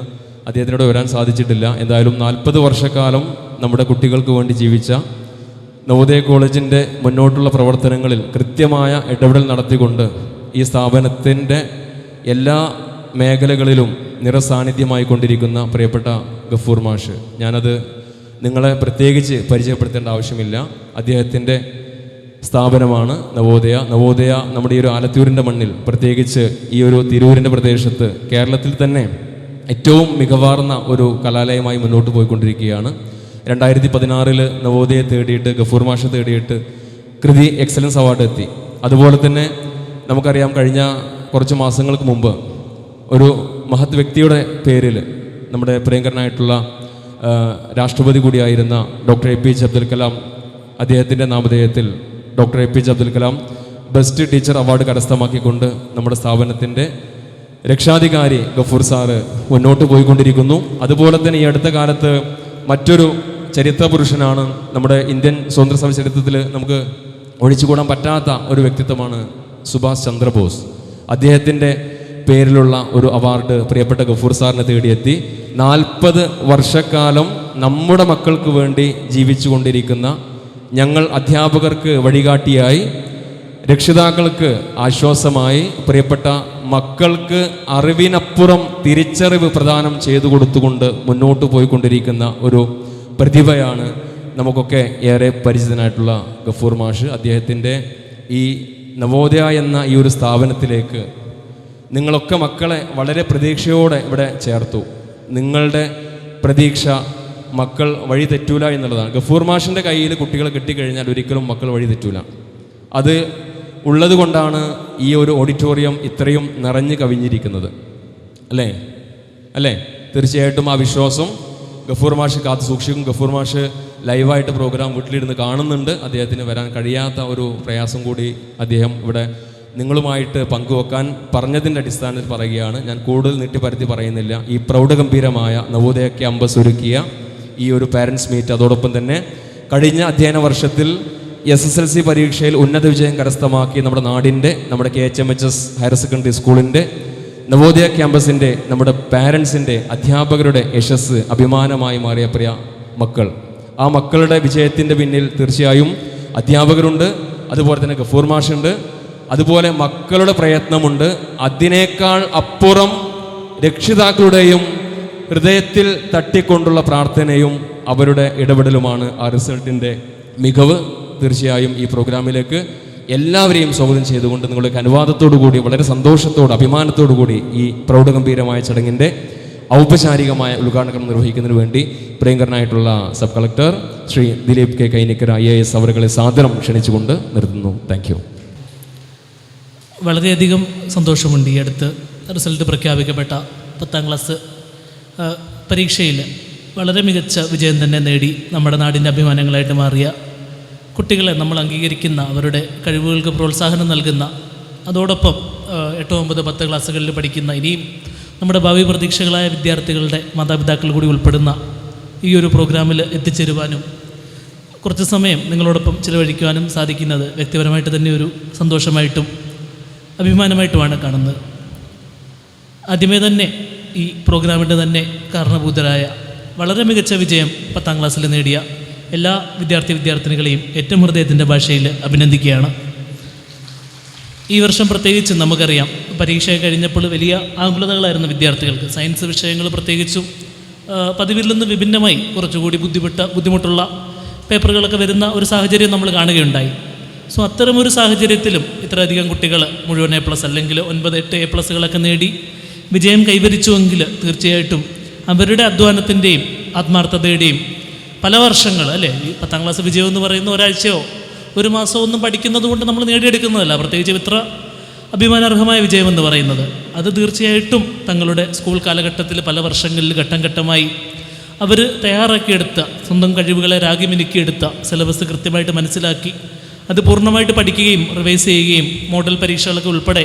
അദ്ദേഹത്തിനോട് വരാൻ സാധിച്ചിട്ടില്ല. എന്തായാലും 40 വർഷക്കാലം നമ്മുടെ കുട്ടികൾക്ക് വേണ്ടി ജീവിച്ച നവോദയ കോളേജിൻ്റെ മുന്നോട്ടുള്ള പ്രവർത്തനങ്ങളിൽ കൃത്യമായ ഇടപെടൽ നടത്തിക്കൊണ്ട് ഈ സ്ഥാപനത്തിൻ്റെ എല്ലാ മേഖലകളിലും നിറസാന്നിധ്യമായി കൊണ്ടിരിക്കുന്ന പ്രിയപ്പെട്ട ഗഫൂർ മാഷ്, ഞാനത് നിങ്ങളെ പ്രത്യേകിച്ച് പരിചയപ്പെടുത്തേണ്ട ആവശ്യമില്ല. അദ്ദേഹത്തിൻ്റെ സ്ഥാപനമാണ് നവോദയ. നമ്മുടെ ഈ ഒരു ആലത്തൂരിൻ്റെ മണ്ണിൽ, പ്രത്യേകിച്ച് ഈ ഒരു തിരൂരിൻ്റെ പ്രദേശത്ത്, കേരളത്തിൽ തന്നെ ഏറ്റവും മികവാർന്ന ഒരു കലാലയമായി മുന്നോട്ട് പോയിക്കൊണ്ടിരിക്കുകയാണ്. 2016 നവോദയ തേടിയിട്ട്, ഗഫൂർ മാഷ് തേടിയിട്ട് കൃതി എക്സലൻസ് അവാർഡ് എത്തി. അതുപോലെ തന്നെ നമുക്കറിയാം, കഴിഞ്ഞ കുറച്ച് മാസങ്ങൾക്ക് മുമ്പ് ഒരു മഹത് വ്യക്തിയുടെ പേരിൽ നമ്മുടെ പ്രിയങ്കരനായിട്ടുള്ള രാഷ്ട്രപതി കൂടിയായിരുന്ന ഡോക്ടർ APJ അബ്ദുൽ കലാം, അദ്ദേഹത്തിൻ്റെ നാമധേയത്തിൽ doctor APJ Abdul Kalam best teacher award കരസ്ഥമാക്കിക്കൊണ്ട് നമ്മുടെ സ്ഥാപനത്തിൻ്റെ രക്ഷാധികാരി ഗഫൂർ സാറ് മുന്നോട്ട് പോയിക്കൊണ്ടിരിക്കുന്നു. അതുപോലെ തന്നെ ഈ അടുത്ത കാലത്ത് മറ്റൊരു ചരിത്ര പുരുഷനാണ്, നമ്മുടെ ഇന്ത്യൻ സ്വതന്ത്ര സമര ചരിത്രത്തിൽ നമുക്ക് ഒഴിച്ചുകൂടാൻ പറ്റാത്ത ഒരു വ്യക്തിത്വമാണ് സുഭാഷ് ചന്ദ്രബോസ്. അദ്ദേഹത്തിൻ്റെ പേരിലുള്ള ഒരു അവാർഡ് പ്രിയപ്പെട്ട ഗഫൂർ സാറിനെ തേടിയെത്തി. 40 വർഷക്കാലം നമ്മുടെ മക്കൾക്ക് വേണ്ടി ജീവിച്ചു കൊണ്ടിരിക്കുന്ന ഞങ്ങൾ അധ്യാപകർക്ക് വഴികാട്ടിയായി, രക്ഷിതാക്കൾക്ക് ആശ്വാസമായി, പ്രിയപ്പെട്ട മക്കൾക്ക് അറിവിനപ്പുറം തിരിച്ചറിവ് പ്രദാനം ചെയ്തു കൊടുത്തുകൊണ്ട് മുന്നോട്ട് പോയിക്കൊണ്ടിരിക്കുന്ന ഒരു പ്രതിഭയാണ് നമുക്കൊക്കെ ഏറെ പരിചിതനായിട്ടുള്ള ഗഫൂർ മാഷ്. അദ്ദേഹത്തിൻ്റെ ഈ നവോദയ എന്ന ഈ ഒരു സ്ഥാപനത്തിലേക്ക് നിങ്ങളൊക്കെ മക്കളെ വളരെ പ്രതീക്ഷയോടെ ഇവിടെ ചേർത്തു. നിങ്ങളുടെ പ്രതീക്ഷ മക്കൾ വഴി തെറ്റൂല എന്നുള്ളതാണ്. ഗഫൂർ മാഷിൻ്റെ കയ്യിൽ കുട്ടികളെ കിട്ടിക്കഴിഞ്ഞാൽ ഒരിക്കലും മക്കൾ വഴി തെറ്റൂല. അത് ഉള്ളത് കൊണ്ടാണ് ഈ ഒരു ഓഡിറ്റോറിയം ഇത്രയും നിറഞ്ഞു കവിഞ്ഞിരിക്കുന്നത്, അല്ലേ? തീർച്ചയായിട്ടും ആ വിശ്വാസം ഗഫൂർ മാഷ് കാത്തു സൂക്ഷിക്കും. ഗഫൂർ മാഷ് ലൈവായിട്ട് പ്രോഗ്രാം വീട്ടിലിരുന്ന് കാണുന്നുണ്ട്. അദ്ദേഹത്തിന് വരാൻ കഴിയാത്ത ഒരു പ്രയാസം കൂടി അദ്ദേഹം ഇവിടെ നിങ്ങളുമായിട്ട് പങ്കുവെക്കാൻ പറഞ്ഞതിൻ്റെ അടിസ്ഥാനത്തിൽ പറയുകയാണ്. ഞാൻ കൂടുതൽ നീട്ടിപ്പരത്തി പറയുന്നില്ല. ഈ പ്രൗഢഗംഭീരമായ നവോദയ ക്യാമ്പസ് ഒരുക്കിയ ഈ ഒരു പാരൻസ് മീറ്റ്, അതോടൊപ്പം തന്നെ കഴിഞ്ഞ അധ്യയന വർഷത്തിൽ SSLC പരീക്ഷയിൽ ഉന്നത വിജയം കരസ്ഥമാക്കി നമ്മുടെ നാടിൻ്റെ, നമ്മുടെ KHMHS ഹയർ സെക്കൻഡറി സ്കൂളിൻ്റെ, നവോദയ ക്യാമ്പസിൻ്റെ, നമ്മുടെ പാരൻസിൻ്റെ, അധ്യാപകരുടെ യശസ് അഭിമാനമായി മാറിയ പ്രിയ മക്കൾ, ആ മക്കളുടെ വിജയത്തിൻ്റെ പിന്നിൽ തീർച്ചയായും അധ്യാപകരുണ്ട്, അതുപോലെ തന്നെ ഗഫൂർ മാഷുണ്ട്, അതുപോലെ മക്കളുടെ പ്രയത്നമുണ്ട്. അതിനേക്കാൾ അപ്പുറം രക്ഷിതാക്കളുടെയും ഹൃദയത്തിൽ തട്ടിക്കൊണ്ടുള്ള പ്രാർത്ഥനയും അവരുടെ ഇടപെടലുമാണ് ആ റിസൾട്ടിൻ്റെ മികവ്. തീർച്ചയായും ഈ പ്രോഗ്രാമിലേക്ക് എല്ലാവരെയും സ്വാഗതം ചെയ്തുകൊണ്ട് നിങ്ങളുടെ അനുവാദത്തോടു കൂടി, വളരെ സന്തോഷത്തോട്, അഭിമാനത്തോടു കൂടി ഈ പ്രൗഢഗംഭീരമായ ചടങ്ങിൻ്റെ ഔപചാരികമായ ഉദ്ഘാടനം നിർവഹിക്കുന്നതിന് വേണ്ടി പ്രിയങ്കരനായിട്ടുള്ള sub collector Shri Dileep K. Kainikkara IAS അവരെ സാദരം ക്ഷണിച്ചുകൊണ്ട് നിർത്തുന്നു. Thank you. വളരെയധികം സന്തോഷമുണ്ട്. ഈ അടുത്ത് റിസൾട്ട് പ്രഖ്യാപിക്കപ്പെട്ട 10ാം ക്ലാസ് പരീക്ഷയിൽ വളരെ മികച്ച വിജയം തന്നെ നേടി നമ്മുടെ നാടിൻ്റെ അഭിമാനങ്ങളായിട്ട് മാറിയ കുട്ടികളെ നമ്മൾ അംഗീകരിക്കുന്ന, അവരുടെ കഴിവുകൾക്ക് പ്രോത്സാഹനം നൽകുന്ന, അതോടൊപ്പം 8, 9, 10 ക്ലാസ്സുകളിൽ പഠിക്കുന്ന ഇനിയും നമ്മുടെ ഭാവി പ്രതീക്ഷകളായ വിദ്യാർത്ഥികളുടെ മാതാപിതാക്കൾ കൂടി ഉൾപ്പെടുന്ന ഈ ഒരു പ്രോഗ്രാമിൽ എത്തിച്ചേരുവാനും കുറച്ച് സമയം നിങ്ങളോടൊപ്പം ചിലവഴിക്കുവാനും സാധിക്കുന്നത് വ്യക്തിപരമായിട്ട് തന്നെ ഒരു സന്തോഷമായിട്ടും അഭിമാനമായിട്ടുമാണ് കാണുന്നത്. ആദ്യമേ തന്നെ ഈ പ്രോഗ്രാമിൻ്റെ തന്നെ കാരണഭൂതരായ, വളരെ മികച്ച വിജയം 10ാം ക്ലാസ്സിൽ നേടിയ എല്ലാ വിദ്യാർത്ഥിനികളെയും ഏറ്റവും ഹൃദയത്തിൻ്റെ ഭാഷയിൽ അഭിനന്ദിക്കുകയാണ്. ഈ വർഷം പ്രത്യേകിച്ച് നമുക്കറിയാം, പരീക്ഷ കഴിഞ്ഞപ്പോൾ വലിയ ആകുലതകളായിരുന്നു വിദ്യാർത്ഥികൾക്ക്. സയൻസ് വിഷയങ്ങൾ പ്രത്യേകിച്ചും പതിവിൽ നിന്ന് വിഭിന്നമായി കുറച്ചുകൂടി ബുദ്ധിമുട്ടുള്ള പേപ്പറുകളൊക്കെ വരുന്ന ഒരു സാഹചര്യം നമ്മൾ കാണുകയുണ്ടായി. സോ അത്തരമൊരു സാഹചര്യത്തിലും ഇത്രയധികം കുട്ടികൾ മുഴുവൻ A+ അല്ലെങ്കിൽ 9, 8 A+ നേടി വിജയം കൈവരിച്ചുവെങ്കിൽ തീർച്ചയായിട്ടും അവരുടെ അധ്വാനത്തിൻ്റെയും ആത്മാർത്ഥതയുടെയും പല വർഷങ്ങൾ, അല്ലേ, ഈ 10ാം ക്ലാസ് വിജയം എന്ന് പറയുന്ന ഒരാഴ്ചയോ ഒരു മാസമോ ഒന്നും പഠിക്കുന്നത് കൊണ്ട് നമ്മൾ നേടിയെടുക്കുന്നതല്ല. പ്രത്യേകിച്ച് ഇത്ര അഭിമാനാർഹമായ വിജയമെന്ന് പറയുന്നത് അത് തീർച്ചയായിട്ടും തങ്ങളുടെ സ്കൂൾ കാലഘട്ടത്തിൽ പല വർഷങ്ങളിൽ ഘട്ടം ഘട്ടമായി അവർ തയ്യാറാക്കിയെടുത്ത, സ്വന്തം കഴിവുകളെ രാഗിമിനുക്കിയെടുത്ത സിലബസ് കൃത്യമായിട്ട് മനസ്സിലാക്കി അത് പൂർണ്ണമായിട്ട് പഠിക്കുകയും റിവൈസ് ചെയ്യുകയും മോഡൽ പരീക്ഷകളൊക്കെ ഉൾപ്പെടെ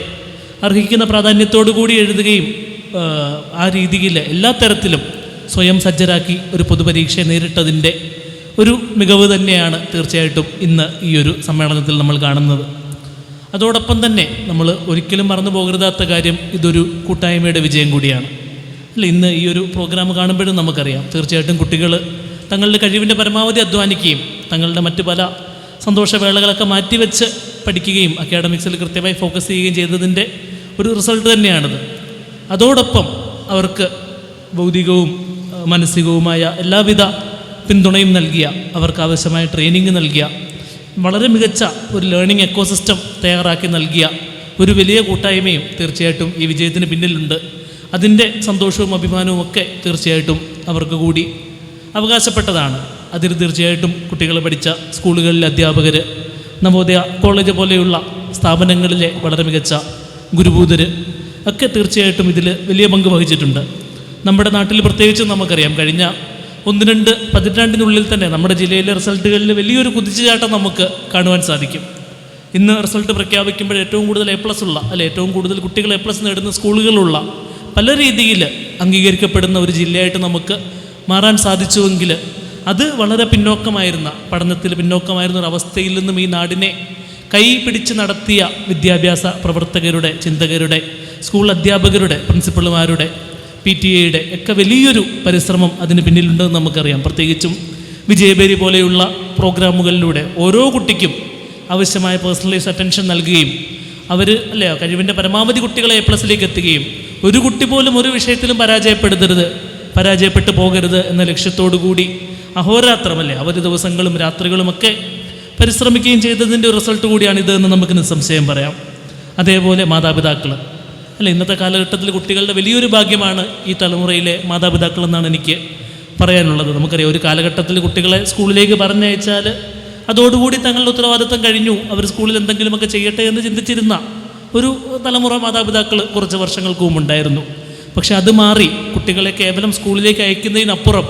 അർഹിക്കുന്ന പ്രാധാന്യത്തോടു കൂടി എഴുതുകയും ആ രീതിയിൽ എല്ലാ തരത്തിലും സ്വയം സജ്ജരാക്കി ഒരു പൊതുപരീക്ഷയെ നേരിട്ടതിൻ്റെ ഒരു മികവ് തന്നെയാണ് തീർച്ചയായിട്ടും ഇന്ന് ഈ ഒരു സമ്മേളനത്തിൽ നമ്മൾ കാണുന്നത്. അതോടൊപ്പം തന്നെ നമ്മൾ ഒരിക്കലും മറന്നു പോകരുതാത്ത കാര്യം, ഇതൊരു കൂട്ടായ്മയുടെ വിജയം കൂടിയാണ്. അല്ല, ഇന്ന് ഈ ഒരു പ്രോഗ്രാം കാണുമ്പോഴും നമുക്കറിയാം തീർച്ചയായിട്ടും കുട്ടികൾ തങ്ങളുടെ കഴിവിൻ്റെ പരമാവധി അധ്വാനിക്കുകയും തങ്ങളുടെ മറ്റു പല സന്തോഷവേളകളൊക്കെ മാറ്റിവെച്ച് പഠിക്കുകയും അക്കാഡമിക്സിൽ കൃത്യമായി ഫോക്കസ് ചെയ്യുകയും ചെയ്തതിൻ്റെ ഒരു റിസൾട്ട് തന്നെയാണിത്. അതോടൊപ്പം അവർക്ക് ഭൗതികവും മാനസികവുമായ എല്ലാവിധ പിന്തുണയും നൽകിയ, അവർക്ക് ആവശ്യമായ ട്രെയിനിങ് നൽകിയ, വളരെ മികച്ച ഒരു ലേണിംഗ് എക്കോസിസ്റ്റം തയ്യാറാക്കി നൽകിയ ഒരു വലിയ കൂട്ടായ്മയും തീർച്ചയായിട്ടും ഈ വിജയത്തിന് പിന്നിലുണ്ട്. അതിൻ്റെ സന്തോഷവും അഭിമാനവും ഒക്കെ തീർച്ചയായിട്ടും അവർക്ക് കൂടി അവകാശപ്പെട്ടതാണ്. അതിൽ തീർച്ചയായിട്ടും കുട്ടികൾ പഠിച്ച സ്കൂളുകളിലെ അധ്യാപകർ, നവോദയ കോളേജ് പോലെയുള്ള സ്ഥാപനങ്ങളിലെ വളരെ മികച്ച ഗുരുഭൂതർ ഒക്കെ തീർച്ചയായിട്ടും ഇതിൽ വലിയ പങ്ക് വഹിച്ചിട്ടുണ്ട്. നമ്മുടെ നാട്ടിൽ പ്രത്യേകിച്ചും നമുക്കറിയാം, കഴിഞ്ഞ 1-2 പതിറ്റാണ്ടിനുള്ളിൽ തന്നെ നമ്മുടെ ജില്ലയിലെ റിസൾട്ടുകളിൽ വലിയൊരു കുതിച്ചുചാട്ടം നമുക്ക് കാണുവാൻ സാധിക്കും. ഇന്ന് റിസൾട്ട് പ്രഖ്യാപിക്കുമ്പോൾ ഏറ്റവും കൂടുതൽ A+ ഉള്ള, അല്ലെ ഏറ്റവും കൂടുതൽ കുട്ടികൾ A+ നേടുന്ന സ്കൂളുകളുള്ള, പല രീതിയിൽ അംഗീകരിക്കപ്പെടുന്ന ഒരു ജില്ലയായിട്ട് നമുക്ക് മാറാൻ സാധിച്ചുവെങ്കിൽ അത് വളരെ പിന്നോക്കമായിരുന്ന, പഠനത്തിൽ പിന്നോക്കമായിരുന്ന ഒരു അവസ്ഥയിൽ നിന്നും ഈ നാടിനെ കൈ പിടിച്ച് നടത്തിയ വിദ്യാഭ്യാസ പ്രവർത്തകരുടെ, ചിന്തകരുടെ, സ്കൂൾ അധ്യാപകരുടെ, പ്രിൻസിപ്പളുമാരുടെ, PTA ഒക്കെ വലിയൊരു പരിശ്രമം അതിന് പിന്നിലുണ്ടെന്ന് നമുക്കറിയാം. പ്രത്യേകിച്ചും വിജയബേരി പോലെയുള്ള പ്രോഗ്രാമുകളിലൂടെ ഓരോ കുട്ടിക്കും ആവശ്യമായ പേഴ്സണലൈസ് അറ്റൻഷൻ നൽകുകയും അവർ കഴിവിൻ്റെ പരമാവധി കുട്ടികളെ A+ എത്തുകയും ഒരു കുട്ടി പോലും ഒരു വിഷയത്തിലും പരാജയപ്പെട്ടു പോകരുത് എന്ന ലക്ഷ്യത്തോടു കൂടി അഹോരാത്രമല്ലേ അവധി ദിവസങ്ങളും രാത്രികളുമൊക്കെ പരിശ്രമിക്കുകയും ചെയ്തതിൻ്റെ റിസൾട്ട് കൂടിയാണിത് എന്ന് നമുക്ക് നിസ്സംശയം പറയാം. അതേപോലെ മാതാപിതാക്കൾ, ഇന്നത്തെ കാലഘട്ടത്തിൽ കുട്ടികളുടെ വലിയൊരു ഭാഗ്യമാണ് ഈ തലമുറയിലെ മാതാപിതാക്കൾ എന്നാണ് എനിക്ക് പറയാനുള്ളത്. നമുക്കറിയാം, ഒരു കാലഘട്ടത്തിൽ കുട്ടികളെ സ്കൂളിലേക്ക് പറഞ്ഞയച്ചാൽ അതോടുകൂടി തങ്ങളുടെ ഉത്തരവാദിത്തം കഴിഞ്ഞു, അവർ സ്കൂളിൽ എന്തെങ്കിലുമൊക്കെ ചെയ്യട്ടെ എന്ന് ചിന്തിച്ചിരുന്ന ഒരു തലമുറ മാതാപിതാക്കൾ കുറച്ച് വർഷങ്ങൾക്ക് മുമ്പുണ്ടായിരുന്നു. പക്ഷെ അത് മാറി കുട്ടികളെ കേവലം സ്കൂളിലേക്ക് അയക്കുന്നതിനപ്പുറം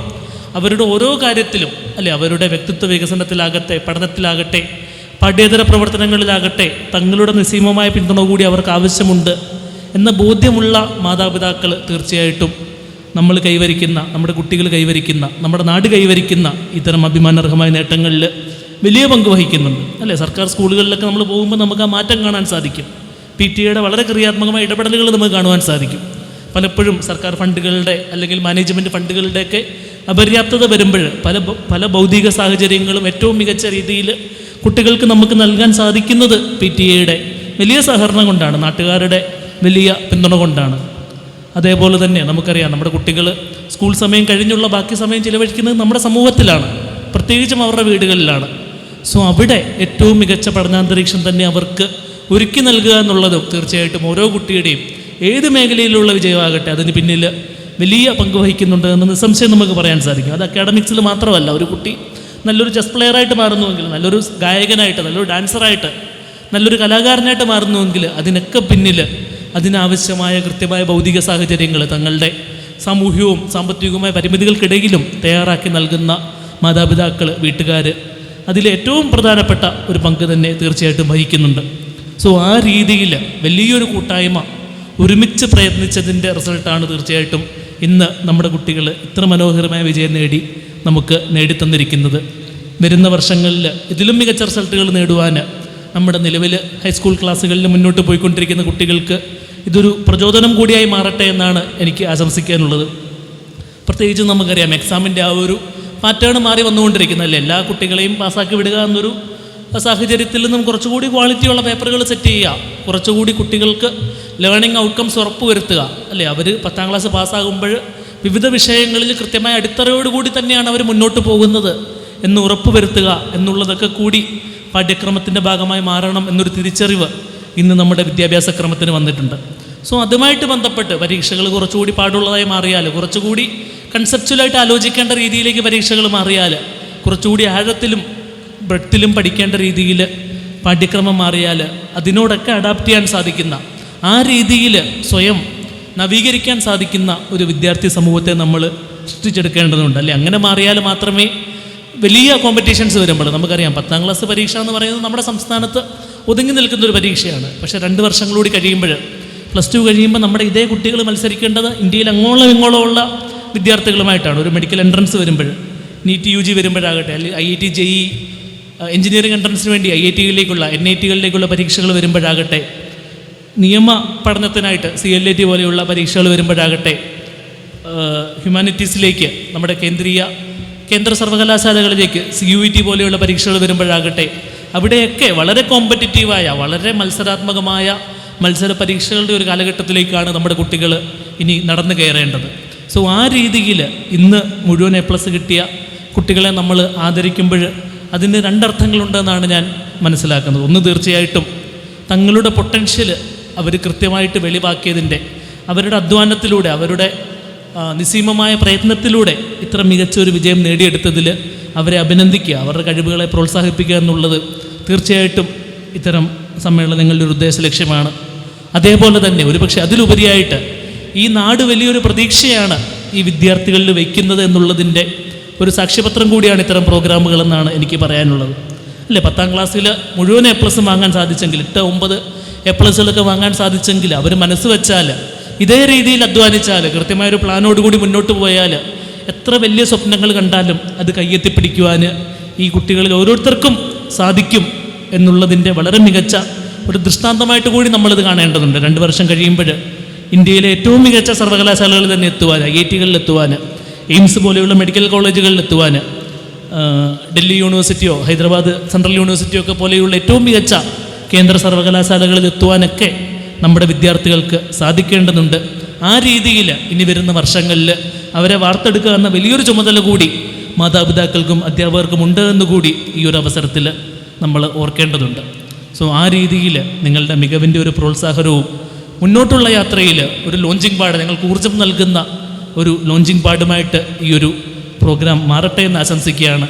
അവരുടെ ഓരോ കാര്യത്തിലും അവരുടെ വ്യക്തിത്വ വികസനത്തിലാകട്ടെ, പഠനത്തിലാകട്ടെ, പാഠ്യേതര പ്രവർത്തനങ്ങളിലാകട്ടെ തങ്ങളുടെ നിസ്സീമമായ പിന്തുണ കൂടി അവർക്ക് ആവശ്യമുണ്ട് എന്ന ബോധ്യമുള്ള മാതാപിതാക്കൾ തീർച്ചയായിട്ടും നമ്മൾ കൈവരിക്കുന്ന, നമ്മുടെ കുട്ടികൾ കൈവരിക്കുന്ന, നമ്മുടെ നാട് കൈവരിക്കുന്ന ഇത്തരം അഭിമാനാർഹമായ നേട്ടങ്ങളിൽ വലിയ പങ്ക് വഹിക്കുന്നുണ്ട്. സർക്കാർ സ്കൂളുകളിലൊക്കെ നമ്മൾ പോകുമ്പോൾ നമുക്ക് ആ മാറ്റം കാണാൻ സാധിക്കും. PTA വളരെ ക്രിയാത്മകമായ ഇടപെടലുകൾ നമുക്ക് കാണുവാൻ സാധിക്കും. പലപ്പോഴും സർക്കാർ ഫണ്ടുകളുടെ അല്ലെങ്കിൽ മാനേജ്മെൻറ്റ് ഫണ്ടുകളുടെയൊക്കെ അപര്യാപ്തത വരുമ്പോൾ പല ഭൗതിക സാഹചര്യങ്ങളും ഏറ്റവും മികച്ച രീതിയിൽ കുട്ടികൾക്ക് നമുക്ക് നൽകാൻ സാധിക്കുന്നത് PTA വലിയ സഹകരണം കൊണ്ടാണ്, നാട്ടുകാരുടെ വലിയ പിന്തുണ കൊണ്ടാണ്. അതേപോലെ തന്നെ നമുക്കറിയാം, നമ്മുടെ കുട്ടികൾ സ്കൂൾ സമയം കഴിഞ്ഞുള്ള ബാക്കി സമയം ചിലവഴിക്കുന്നത് നമ്മുടെ സമൂഹത്തിലാണ്, പ്രത്യേകിച്ചും അവരുടെ വീടുകളിലാണ്. സോ അവിടെ ഏറ്റവും മികച്ച പഠനാന്തരീക്ഷം തന്നെ അവർക്ക് ഒരുക്കി നൽകുക എന്നുള്ളതും തീർച്ചയായിട്ടും ഓരോ കുട്ടിയുടെയും ഏത് മേഖലയിലുള്ള വിജയമാകട്ടെ അതിന് പിന്നിൽ വലിയ പങ്ക് വഹിക്കുന്നുണ്ട് എന്ന് നിസ്സംശയം നമുക്ക് പറയാൻ സാധിക്കും. അത് അക്കാഡമിക്സിൽ മാത്രമല്ല, ഒരു കുട്ടി നല്ലൊരു ചെസ് പ്ലെയറായിട്ട് മാറുന്നുവെങ്കിൽ, നല്ലൊരു ഗായകനായിട്ട്, നല്ലൊരു ഡാൻസറായിട്ട്, നല്ലൊരു കലാകാരനായിട്ട് മാറുന്നുവെങ്കിൽ അതിനൊക്കെ പിന്നിൽ അതിനാവശ്യമായ കൃത്യമായ ഭൗതിക സാഹചര്യങ്ങൾ തങ്ങളുടെ സാമൂഹികവും സാമ്പത്തികവുമായ പരിമിതികൾക്കിടയിലും തയ്യാറാക്കി നൽകുന്ന മാതാപിതാക്കൾ, വീട്ടുകാർ അതിലേറ്റവും പ്രധാനപ്പെട്ട ഒരു പങ്ക് തന്നെ തീർച്ചയായിട്ടും വഹിക്കുന്നുണ്ട്. സോ ആ രീതിയിൽ വലിയൊരു കൂട്ടായ്മ ഒരുമിച്ച് പ്രയത്നിച്ചതിൻ്റെ റിസൾട്ടാണ് തീർച്ചയായിട്ടും ഇന്ന് നമ്മുടെ കുട്ടികൾ ഇത്ര മനോഹരമായ വിജയം നമുക്ക് നേടിത്തന്നിരിക്കുന്നത്. വരുന്ന വർഷങ്ങളിൽ ഇതിലും മികച്ച റിസൾട്ടുകൾ നേടുവാൻ നമ്മുടെ നിലവിൽ ഹൈസ്കൂൾ ക്ലാസ്സുകളിൽ മുന്നോട്ട് പോയിക്കൊണ്ടിരിക്കുന്ന കുട്ടികൾക്ക് ഇതൊരു പ്രചോദനം കൂടിയായി മാറട്ടെ എന്നാണ് എനിക്ക് ആശംസിക്കാനുള്ളത്. പ്രത്യേകിച്ചും നമുക്കറിയാം, എക്സാമിൻ്റെ ആ ഒരു പാറ്റേൺ മാറി വന്നുകൊണ്ടിരിക്കുന്നതല്ലേ, എല്ലാ കുട്ടികളെയും പാസ്സാക്കി വിടുക എന്നൊരു സാഹചര്യത്തിൽ നിന്നും കുറച്ചുകൂടി ക്വാളിറ്റിയുള്ള പേപ്പറുകൾ സെറ്റ് ചെയ്യുക, കുറച്ചുകൂടി കുട്ടികൾക്ക് ലേണിംഗ് ഔട്ട്കംസ് ഉറപ്പുവരുത്തുക. അവർ 10ാം ക്ലാസ് പാസ്സാകുമ്പോൾ വിവിധ വിഷയങ്ങളിൽ കൃത്യമായ അടിത്തറയോടുകൂടി തന്നെയാണ് അവർ മുന്നോട്ട് പോകുന്നത് എന്ന് ഉറപ്പുവരുത്തുക എന്നുള്ളതൊക്കെ കൂടി പാഠ്യക്രമത്തിൻ്റെ ഭാഗമായി മാറണം എന്നൊരു തിരിച്ചറിവ് ഇന്ന് നമ്മുടെ വിദ്യാഭ്യാസ ക്രമത്തിന് വന്നിട്ടുണ്ട്. സോ അതുമായിട്ട് ബന്ധപ്പെട്ട് പരീക്ഷകൾ കുറച്ചുകൂടി പാടുള്ളതായി മാറിയാൽ, കുറച്ചുകൂടി കൺസെപ്ച്വലായിട്ട് ആലോചിക്കേണ്ട രീതിയിലേക്ക് പരീക്ഷകൾ മാറിയാൽ, കുറച്ചുകൂടി ആഴത്തിലും ബ്രെഡ്ത്തിലും പഠിക്കേണ്ട രീതിയിൽ പാഠ്യക്രമം മാറിയാൽ അതിനോടൊക്കെ അഡാപ്റ്റ് ചെയ്യാൻ സാധിക്കുന്ന, ആ രീതിയിൽ സ്വയം നവീകരിക്കാൻ സാധിക്കുന്ന ഒരു വിദ്യാർത്ഥി സമൂഹത്തെ നമ്മൾ സൃഷ്ടിച്ചെടുക്കേണ്ടതുണ്ട്. അങ്ങനെ മാറിയാൽ മാത്രമേ വലിയ കോമ്പറ്റീഷൻസ് വരുമ്പോൾ, നമുക്കറിയാം 10ാം ക്ലാസ് പരീക്ഷ എന്ന് പറയുന്നത് നമ്മുടെ സംസ്ഥാനത്ത് ഒതുങ്ങി നിൽക്കുന്നൊരു പരീക്ഷയാണ്. പക്ഷേ 2 വർഷങ്ങളൂടി കഴിയുമ്പോൾ +2 കഴിയുമ്പോൾ നമ്മുടെ ഇതേ കുട്ടികൾ മത്സരിക്കേണ്ടത് ഇന്ത്യയിൽ അങ്ങോളം ഇങ്ങോളം ഉള്ള വിദ്യാർത്ഥികളുമായിട്ടാണ്. ഒരു മെഡിക്കൽ എൻട്രൻസ് വരുമ്പോൾ, നീറ്റ് UG വരുമ്പോഴാകട്ടെ, അല്ലെങ്കിൽ IIT JEE എഞ്ചിനീയറിംഗ് എൻട്രൻസിന് വേണ്ടി IIT-കളിലേക്കുള്ള NIT-കളിലേക്കുള്ള പരീക്ഷകൾ വരുമ്പോഴാകട്ടെ, നിയമ പഠനത്തിനായിട്ട് CLAT പോലെയുള്ള പരീക്ഷകൾ വരുമ്പോഴാകട്ടെ, ഹ്യൂമാനിറ്റീസിലേക്ക് നമ്മുടെ കേന്ദ്ര സർവകലാശാലകളിലേക്ക് CUET പോലെയുള്ള പരീക്ഷകൾ വരുമ്പോഴാകട്ടെ, അവിടെയൊക്കെ വളരെ കോമ്പറ്റിറ്റീവായ, വളരെ മത്സരാത്മകമായ മത്സര പരീക്ഷകളുടെ ഒരു കാലഘട്ടത്തിലേക്കാണ് നമ്മുടെ കുട്ടികൾ ഇനി നടന്നു കയറേണ്ടത്. സോ ആ രീതിയിൽ ഇന്ന് മുഴുവൻ A+ കിട്ടിയ കുട്ടികളെ നമ്മൾ ആദരിക്കുമ്പോൾ അതിന് രണ്ടർത്ഥങ്ങളുണ്ടെന്നാണ് ഞാൻ മനസ്സിലാക്കുന്നത്. ഒന്ന്, തീർച്ചയായിട്ടും തങ്ങളുടെ പൊട്ടൻഷ്യൽ അവർ കൃത്യമായിട്ട് വെളിവാക്കിയതിൻ്റെ, അവരുടെ അധ്വാനത്തിലൂടെ, അവരുടെ നിസ്സീമമായ പ്രയത്നത്തിലൂടെ ഇത്ര മികച്ചൊരു വിജയം നേടിയെടുത്തതിൽ അവരെ അഭിനന്ദിക്കുക, അവരുടെ കഴിവുകളെ പ്രോത്സാഹിപ്പിക്കുക എന്നുള്ളത് തീർച്ചയായിട്ടും ഇത്തരം സമ്മേളനങ്ങളുടെ ഒരു ഉദ്ദേശ ലക്ഷ്യമാണ്. അതേപോലെ തന്നെ ഒരുപക്ഷെ അതിലുപരിയായിട്ട് ഈ നാട് വലിയൊരു പ്രതീക്ഷയാണ് ഈ വിദ്യാർത്ഥികളിൽ വയ്ക്കുന്നത് എന്നുള്ളതിൻ്റെ ഒരു സാക്ഷ്യപത്രം കൂടിയാണ് ഇത്തരം പ്രോഗ്രാമുകളെന്നാണ് എനിക്ക് പറയാനുള്ളത്. അല്ലേ, 10ാം ക്ലാസ്സിൽ മുഴുവൻ A+ വാങ്ങാൻ സാധിച്ചെങ്കിൽ, 8, 9 A+കളൊക്കെ വാങ്ങാൻ സാധിച്ചെങ്കിൽ, അവർ മനസ്സ് വെച്ചാൽ, ഇതേ രീതിയിൽ അധ്വാനിച്ചാൽ, കൃത്യമായൊരു പ്ലാനോടുകൂടി മുന്നോട്ട് പോയാൽ, എത്ര വലിയ സ്വപ്നങ്ങൾ കണ്ടാലും അത് കയ്യെത്തിപ്പിടിക്കുവാൻ ഈ കുട്ടികളിൽ ഓരോരുത്തർക്കും സാധിക്കും എന്നുള്ളതിൻ്റെ വളരെ മികച്ച ഒരു ദൃഷ്ടാന്തമായിട്ട് കൂടി നമ്മളിത് കാണേണ്ടതുണ്ട്. 2 വർഷം കഴിയുമ്പോൾ ഇന്ത്യയിലെ ഏറ്റവും മികച്ച സർവകലാശാലകളിൽ തന്നെ എത്തുവാൻ, IIT-കളിൽ എത്തുവാൻ, എയിംസ് പോലെയുള്ള മെഡിക്കൽ കോളേജുകളിൽ എത്തുവാൻ, ഡൽഹി യൂണിവേഴ്സിറ്റിയോ ഹൈദരാബാദ് സെൻട്രൽ യൂണിവേഴ്സിറ്റിയോ ഒക്കെ പോലെയുള്ള ഏറ്റവും മികച്ച കേന്ദ്ര സർവകലാശാലകളിൽ എത്തുവാനൊക്കെ നമ്മുടെ വിദ്യാർത്ഥികൾക്ക് സാധിക്കേണ്ടതുണ്ട്. ആ രീതിയിൽ ഇനി വരുന്ന വർഷങ്ങളിൽ അവരെ വാർത്തെടുക്കുക എന്ന വലിയൊരു ചുമതല കൂടി മാതാപിതാക്കൾക്കും അധ്യാപകർക്കും ഉണ്ട് എന്നുകൂടി ഈ ഒരു അവസരത്തിൽ നമ്മൾ ഓർക്കേണ്ടതുണ്ട്. സോ ആ രീതിയിൽ നിങ്ങളുടെ മികവിൻ്റെ ഒരു പ്രോത്സാഹനവും മുന്നോട്ടുള്ള യാത്രയിൽ ഒരു ലോഞ്ചിങ് പാഡ്, നിങ്ങൾക്ക് ഊർജ്ജം നൽകുന്ന ഒരു ലോഞ്ചിങ് പാഡുമായിട്ട് ഈ ഒരു പ്രോഗ്രാം മാറട്ടെ എന്ന് ആശംസിക്കുകയാണ്.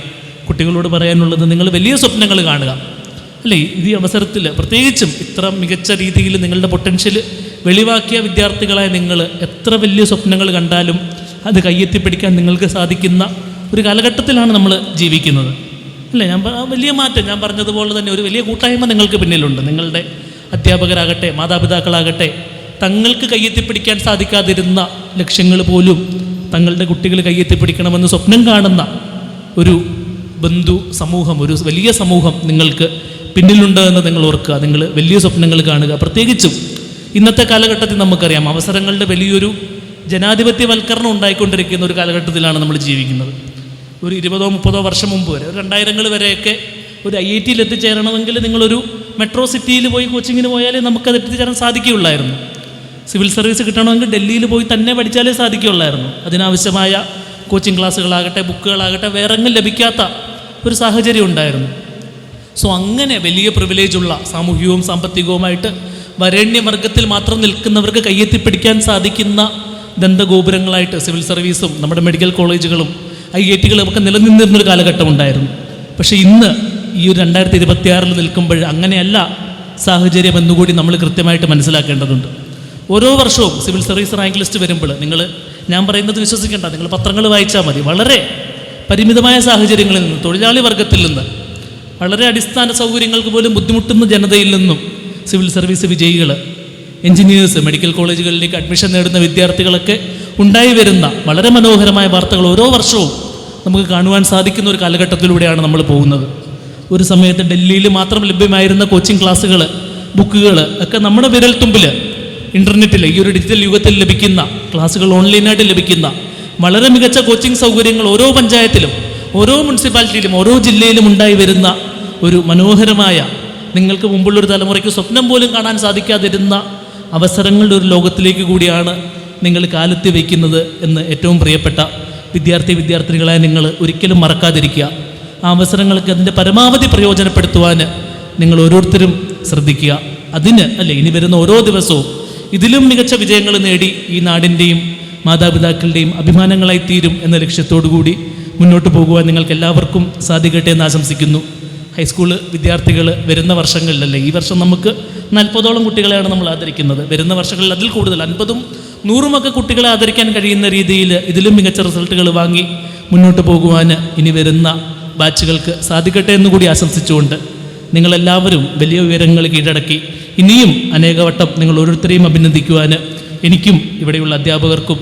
കുട്ടികളോട് പറയാനുള്ളത്, നിങ്ങൾ വലിയ സ്വപ്നങ്ങൾ കാണുക, അല്ലേ? ഈ അവസരത്തിൽ പ്രത്യേകിച്ചും ഇത്ര മികച്ച രീതിയിൽ നിങ്ങളുടെ പൊട്ടൻഷ്യൽ വെളിവാക്കിയ വിദ്യാർത്ഥികളായ നിങ്ങൾ എത്ര വലിയ സ്വപ്നങ്ങൾ കണ്ടാലും അത് കയ്യെത്തിപ്പിടിക്കാൻ നിങ്ങൾക്ക് സാധിക്കുന്ന ഒരു കാലഘട്ടത്തിലാണ് നമ്മൾ ജീവിക്കുന്നത്, അല്ലേ? വലിയ മാറ്റം, ഞാൻ പറഞ്ഞതുപോലെ തന്നെ ഒരു വലിയ കൂട്ടായ്മ നിങ്ങൾക്ക് പിന്നിലുണ്ട്. നിങ്ങളുടെ അധ്യാപകരാകട്ടെ, മാതാപിതാക്കളാകട്ടെ, തങ്ങൾക്ക് കയ്യെത്തിപ്പിടിക്കാൻ സാധിക്കാതിരുന്ന ലക്ഷ്യങ്ങൾ പോലും തങ്ങളുടെ കുട്ടികൾ കയ്യെത്തിപ്പിടിക്കണമെന്ന് സ്വപ്നം കാണുന്ന ഒരു ബന്ധു സമൂഹം, ഒരു വലിയ സമൂഹം നിങ്ങൾക്ക് പിന്നിലുണ്ട് എന്ന് നിങ്ങൾ ഓർക്കുക. നിങ്ങൾ വലിയ സ്വപ്നങ്ങൾ കാണുക. പ്രത്യേകിച്ചും ഇന്നത്തെ കാലഘട്ടത്തിൽ നമുക്കറിയാം, അവസരങ്ങളുടെ വലിയൊരു ജനാധിപത്യവൽക്കരണം ഉണ്ടായിക്കൊണ്ടിരിക്കുന്ന ഒരു കാലഘട്ടത്തിലാണ് നമ്മൾ ജീവിക്കുന്നത്. ഒരു 20-30 വർഷം മുമ്പ് വരെ, ഒരു 2000 വരെയൊക്കെ ഒരു IIT-യിൽ എത്തിച്ചേരണമെങ്കിൽ നിങ്ങളൊരു മെട്രോ സിറ്റിയിൽ പോയി കോച്ചിങ്ങിന് പോയാലേ നമുക്കത് എത്തിച്ചേരാൻ സാധിക്കുകയുള്ളായിരുന്നു. സിവിൽ സർവീസ് കിട്ടണമെങ്കിൽ ഡൽഹിയിൽ പോയി തന്നെ പഠിച്ചാലേ സാധിക്കുകയുള്ളായിരുന്നു. അതിനാവശ്യമായ കോച്ചിങ് ക്ലാസ്സുകളാകട്ടെ, ബുക്കുകളാകട്ടെ വേറെ എങ്ങും ലഭിക്കാത്ത ഒരു സാഹചര്യം ഉണ്ടായിരുന്നു. സോ അങ്ങനെ വലിയ പ്രിവിലേജുള്ള, സാമൂഹികവും സാമ്പത്തികവുമായിട്ട് വരേണ്യവർഗത്തിൽ മാത്രം നിൽക്കുന്നവർക്ക് കയ്യെത്തിപ്പിടിക്കാൻ സാധിക്കുന്ന ദന്തഗോപുരങ്ങളായിട്ട് സിവിൽ സർവീസും നമ്മുടെ മെഡിക്കൽ കോളേജുകളും IIT-കളും ഒക്കെ നിലനിന്നിരുന്നൊരു കാലഘട്ടം ഉണ്ടായിരുന്നു. പക്ഷേ ഇന്ന് ഈ ഒരു 2026 നിൽക്കുമ്പോൾ അങ്ങനെയല്ല സാഹചര്യം എന്നുകൂടി നമ്മൾ കൃത്യമായിട്ട് മനസ്സിലാക്കേണ്ടതുണ്ട്. ഓരോ വർഷവും സിവിൽ സർവീസ് റാങ്ക് ലിസ്റ്റ് വരുമ്പോൾ ഞാൻ പറയുന്നത് വിശ്വസിക്കേണ്ട, നിങ്ങൾ പത്രങ്ങൾ വായിച്ചാൽ മതി. വളരെ പരിമിതമായ സാഹചര്യങ്ങളിൽ നിന്ന്, തൊഴിലാളി വർഗത്തിൽ നിന്ന്, വളരെ അടിസ്ഥാന സൗകര്യങ്ങൾക്ക് പോലും ബുദ്ധിമുട്ടുന്ന ജനതയിൽ നിന്നും സിവിൽ സർവീസ് വിജയികൾ, എഞ്ചിനീയേഴ്സ്, മെഡിക്കൽ കോളേജുകളിലേക്ക് അഡ്മിഷൻ നേടുന്ന വിദ്യാർത്ഥികളൊക്കെ ഉണ്ടായി വരുന്ന വളരെ മനോഹരമായ വാർത്തകൾ ഓരോ വർഷവും നമുക്ക് കാണുവാൻ സാധിക്കുന്ന ഒരു കാലഘട്ടത്തിലൂടെയാണ് നമ്മൾ പോകുന്നത്. ഒരു സമയത്ത് ഡൽഹിയിൽ മാത്രം ലഭ്യമായിരുന്ന കോച്ചിങ് ക്ലാസ്സുകൾ, ബുക്കുകൾ ഒക്കെ നമ്മുടെ വിരൽത്തുമ്പിൽ ഇൻ്റർനെറ്റിൽ, ഈ ഒരു ഡിജിറ്റൽ യുഗത്തിൽ ലഭിക്കുന്ന ക്ലാസ്സുകൾ, ഓൺലൈനായിട്ട് ലഭിക്കുന്ന വളരെ മികച്ച കോച്ചിങ് സൗകര്യങ്ങൾ ഓരോ പഞ്ചായത്തിലും, ഓരോ മുനിസിപ്പാലിറ്റിയിലും, ഓരോ ജില്ലയിലും ഉണ്ടായി വരുന്ന ഒരു മനോഹരമായ, നിങ്ങൾക്ക് മുമ്പുള്ളൊരു തലമുറയ്ക്ക് സ്വപ്നം പോലും കാണാൻ സാധിക്കാതിരുന്ന അവസരങ്ങളുടെ ഒരു ലോകത്തിലേക്ക് കൂടിയാണ് നിങ്ങൾ കാലെത്തി വയ്ക്കുന്നത് എന്ന് ഏറ്റവും പ്രിയപ്പെട്ട വിദ്യാർത്ഥിനികളായ നിങ്ങൾ ഒരിക്കലും മറക്കാതിരിക്കുക. ആ അവസരങ്ങൾക്ക് അതിൻ്റെ പരമാവധി പ്രയോജനപ്പെടുത്തുവാൻ നിങ്ങൾ ഓരോരുത്തരും ശ്രദ്ധിക്കുക. അതിന് ഇനി വരുന്ന ഓരോ ദിവസവും ഇതിലും മികച്ച വിജയങ്ങൾ നേടി ഈ നാടിൻ്റെയും മാതാപിതാക്കളുടെയും അഭിമാനങ്ങളായി തീരും എന്ന ലക്ഷ്യത്തോടു കൂടി മുന്നോട്ട് പോകുവാൻ നിങ്ങൾക്ക് എല്ലാവർക്കും സാധിക്കട്ടെ എന്ന് ആശംസിക്കുന്നു. ഹൈസ്കൂൾ വിദ്യാർത്ഥികൾ വരുന്ന വർഷങ്ങളിലല്ലേ, ഈ വർഷം നമുക്ക് 40ഓളം കുട്ടികളെയാണ് നമ്മൾ ആദരിക്കുന്നത്. വരുന്ന വർഷങ്ങളിൽ അതിൽ കൂടുതൽ 50ഉം 100ഉമൊക്കെ കുട്ടികളെ ആദരിക്കാൻ കഴിയുന്ന രീതിയിൽ ഇതിലും മികച്ച റിസൾട്ടുകൾ വാങ്ങി മുന്നോട്ട് പോകുവാൻ ഇനി വരുന്ന ബാച്ചുകൾക്ക് സാധിക്കട്ടെ എന്നുകൂടി ആശംസിച്ചുകൊണ്ട് നിങ്ങളെല്ലാവരും വലിയ ഉയരങ്ങൾ കീഴടക്കി ഇനിയും അനേകവട്ടം നിങ്ങൾ ഓരോരുത്തരെയും അഭിനന്ദിക്കുവാൻ എനിക്കും ഇവിടെയുള്ള അധ്യാപകർക്കും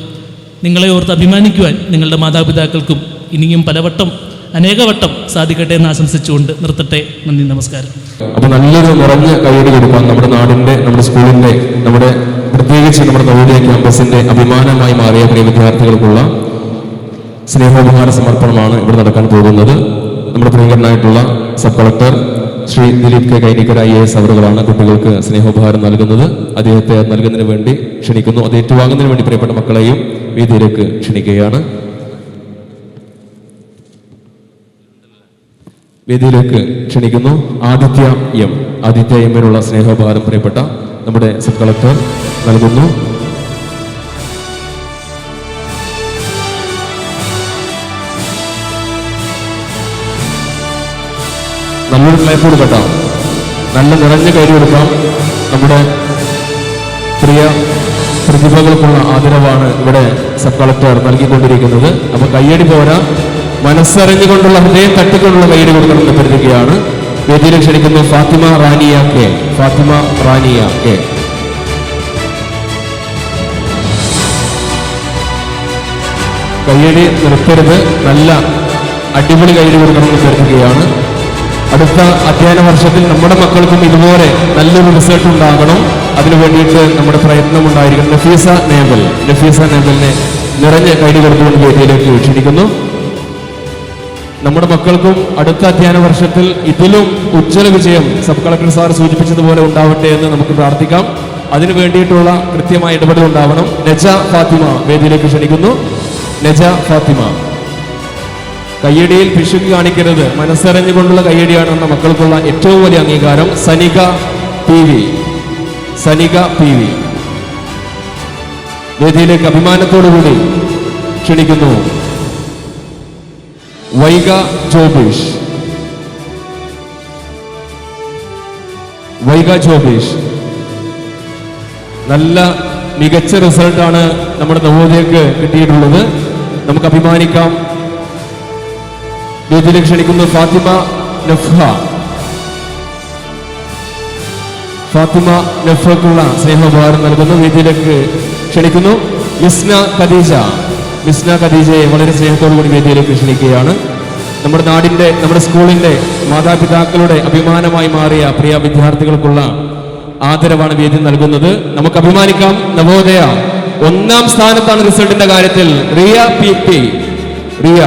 നിങ്ങളെ ഓർത്ത് അഭിമാനിക്കുവാൻ നിങ്ങളുടെ മാതാപിതാക്കൾക്കും ഇനിയും പലവട്ടം അനേകവട്ടം സാധിക്കട്ടെ എന്ന് ആശംസിച്ചുകൊണ്ട് നിർത്തട്ടെ. നന്ദി, നമസ്കാരം. അപ്പൊ നല്ലൊരു നിറഞ്ഞ കൈയ്യടി കൊടുക്കാം നമ്മുടെ നാടിന്റെ, നമ്മുടെ സ്കൂളിന്റെ, നമ്മുടെ പ്രത്യേകിച്ച് നമ്മുടെ നവോദയ ക്യാമ്പസിന്റെ അഭിമാനമായി മാറിയ പ്രിയ വിദ്യാർത്ഥികൾക്കുള്ള സ്നേഹോപഹാര സമർപ്പണമാണ് ഇവിടെ നടക്കാൻ പോകുന്നത്. നമ്മുടെ പ്രിയങ്കരനായിട്ടുള്ള sub collector Shri Dileep K Kainikkara IAS അവറുകളാണ് കുട്ടികൾക്ക് സ്നേഹോപഹാരം നൽകുന്നത്. അദ്ദേഹത്തെ നൽകുന്നതിന് വേണ്ടി ക്ഷണിക്കുന്നു. അത് ഏറ്റുവാങ്ങുന്നതിന് വേണ്ടി പ്രിയപ്പെട്ട മക്കളെയും വേദിയിലേക്ക് ക്ഷണിക്കുകയാണ്. വേദിയിലേക്ക് ക്ഷണിക്കുന്നു ആദിത്യ എമ്മിനുള്ള സ്നേഹോപഹാരം പ്രിയപ്പെട്ട നമ്മുടെ സബ് കളക്ടർ നൽകുന്നു. നല്ലൊരു ക്ലാപ്പ് കൊടുക്കട്ടോ, നല്ല നിറഞ്ഞ കൈയ്യടി കൊടുക്കാം. നമ്മുടെ പ്രിയ പ്രതിഭകൾക്കുള്ള ആദരവാണ് ഇവിടെ സബ് കളക്ടർ നൽകിക്കൊണ്ടിരിക്കുന്നത്. അപ്പൊ കയ്യടി പോരാ, മനസ്സറിഞ്ഞുകൊണ്ടുള്ള ഹൃദയം തട്ടിക്കൊണ്ടുള്ള കയ്യടി കൊടുക്കണമെന്ന് കരുതുകയാണ്. വേദിയിൽ ക്ഷണിക്കുന്നു ഫാത്തിമ റാനിയ കെ. കയ്യടി നിർത്തരുത്, നല്ല അടിപൊളി കയ്യടി കൊടുക്കണമെന്ന് കരുതുകയാണ്. അടുത്ത അധ്യയന വർഷത്തിൽ നമ്മുടെ മക്കൾക്കും ഇതുപോലെ നല്ലൊരു റിസൾട്ട് ഉണ്ടാകണം. അതിനു വേണ്ടിയിട്ട് നമ്മുടെ പ്രയത്നം ഉണ്ടായിരിക്കണം. നഫീസ നേബലിനെ നിറഞ്ഞ കൈയ്യടി കൊടുത്തുകൊണ്ട് വേദിയിലേക്ക് ക്ഷണിക്കുന്നു. നമ്മുടെ മക്കൾക്കും അടുത്ത അധ്യയന വർഷത്തിൽ ഇതിലും ഉജ്ജ്വല വിജയം സബ് കളക്ടർ സാർ സൂചിപ്പിച്ചതുപോലെ ഉണ്ടാവട്ടെ എന്ന് നമുക്ക് പ്രാർത്ഥിക്കാം. അതിനു വേണ്ടിയിട്ടുള്ള കൃത്യമായ ഇടപെടൽ ഉണ്ടാവണം. നജ ഫാത്തിമ വേദിയിലേക്ക് ക്ഷണിക്കുന്നു. നജ ഫാത്തിമ, കയ്യടിയിൽ പിശുക്ക് കാണിക്കരുത്, മനസ്സറിഞ്ഞുകൊണ്ടുള്ള കയ്യടിയാണ് നമ്മുടെ മക്കൾക്കുള്ള ഏറ്റവും വലിയ അംഗീകാരം. സനിക പി വി വേദിയിലേക്ക് അഭിമാനത്തോടുകൂടി ക്ഷണിക്കുന്നു. വൈഗ ജോബീഷ്, നല്ല മികച്ച റിസൾട്ടാണ് നമ്മുടെ നവോദയക്ക് കിട്ടിയിട്ടുള്ളത്. നമുക്ക് അഭിമാനിക്കാം. വേദിയിലേക്ക് ക്ഷണിക്കുന്നു ഫാത്തിമ നഫ്ഹക്കുള്ള സ്നേഹോപഹാരം നൽകുന്നു. വേദിയിലേക്ക് ക്ഷണിക്കുന്നു മിസ്ന ഖദീജയെ വളരെ സ്നേഹത്തോടു കൂടി വേദിയിലേക്ക് ക്ഷണിക്കുകയാണ്. നമ്മുടെ നാടിന്റെ, നമ്മുടെ സ്കൂളിന്റെ മാതാപിതാക്കളുടെ അഭിമാനമായി മാറിയ പ്രിയ വിദ്യാർത്ഥികൾക്കുള്ള ആദരവാണ് വേദി നൽകുന്നത്. നമുക്ക് അഭിമാനിക്കാം. നവോദയ 1ാം സ്ഥാനത്താണ് റിസൾട്ടിന്റെ കാര്യത്തിൽ. റിയ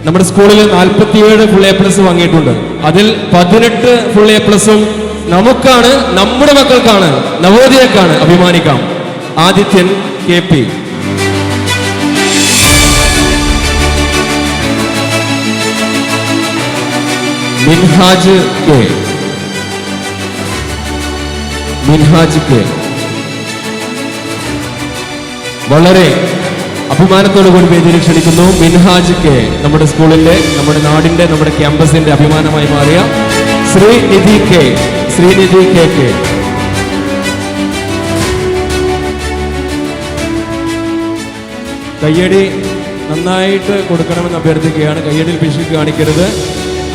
നമ്മുടെ സ്കൂളിൽ 47 ഫുൾ A+ വാങ്ങിയിട്ടുണ്ട്. അതിൽ 18 ഫുൾ A+ നമുക്കാണ്, നമ്മുടെ മക്കൾക്കാണ്, നവോദയക്കാണ്. അഭിമാനിക്കാം. ആദിത്യൻ KP, മിൻഹാജ് കെ വളരെ അഭിമാനത്തോടു കൂടി വേദിയിൽ ക്ഷണിക്കുന്നു. മിൻഹാജ് കെ, നമ്മുടെ സ്കൂളിന്റെ, നമ്മുടെ നാടിന്റെ, നമ്മുടെ ക്യാമ്പസിന്റെ അഭിമാനമായി മാറിയ ശ്രീനിധി കെ. കയ്യടി നന്നായിട്ട് കൊടുക്കണമെന്ന് അഭ്യർത്ഥിക്കുകയാണ്. കയ്യടിയിൽ പിശുക്ക് കാണിക്കരുത്.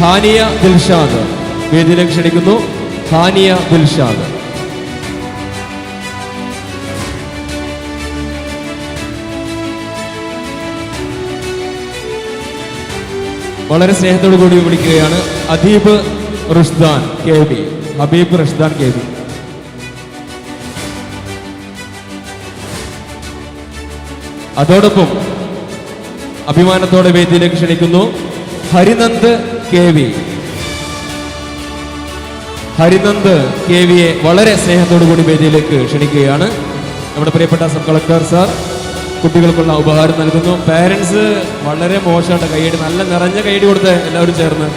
ഹാനിയ ദിൽഷാദ് വേദിയിലേക്ക് ക്ഷണിക്കുന്നു. ഹാനിയ ദിൽഷാദ്, വളരെ സ്നേഹത്തോടു കൂടി വിളിക്കുകയാണ്. ഹബീബ് റഷ്ദാൻ KB. അതോടൊപ്പം അഭിമാനത്തോടെ വേദിയിലേക്ക് ക്ഷണിക്കുന്നു ഹരിനന്ദ് KVയെ വളരെ സ്നേഹത്തോടു കൂടി വേദിയിലേക്ക് ക്ഷണിക്കുകയാണ്. നമ്മുടെ പ്രിയപ്പെട്ട സബ് കളക്ടർ സാർ കുട്ടികൾക്കുള്ള ഉപഹാരം നൽകുന്നു. പാരൻസ് വളരെ മോശമാണ്. കൈയ്യടി, നല്ല നിറഞ്ഞ കൈയ്യടി കൊടുത്ത് എല്ലാവരും ചേർന്ന്.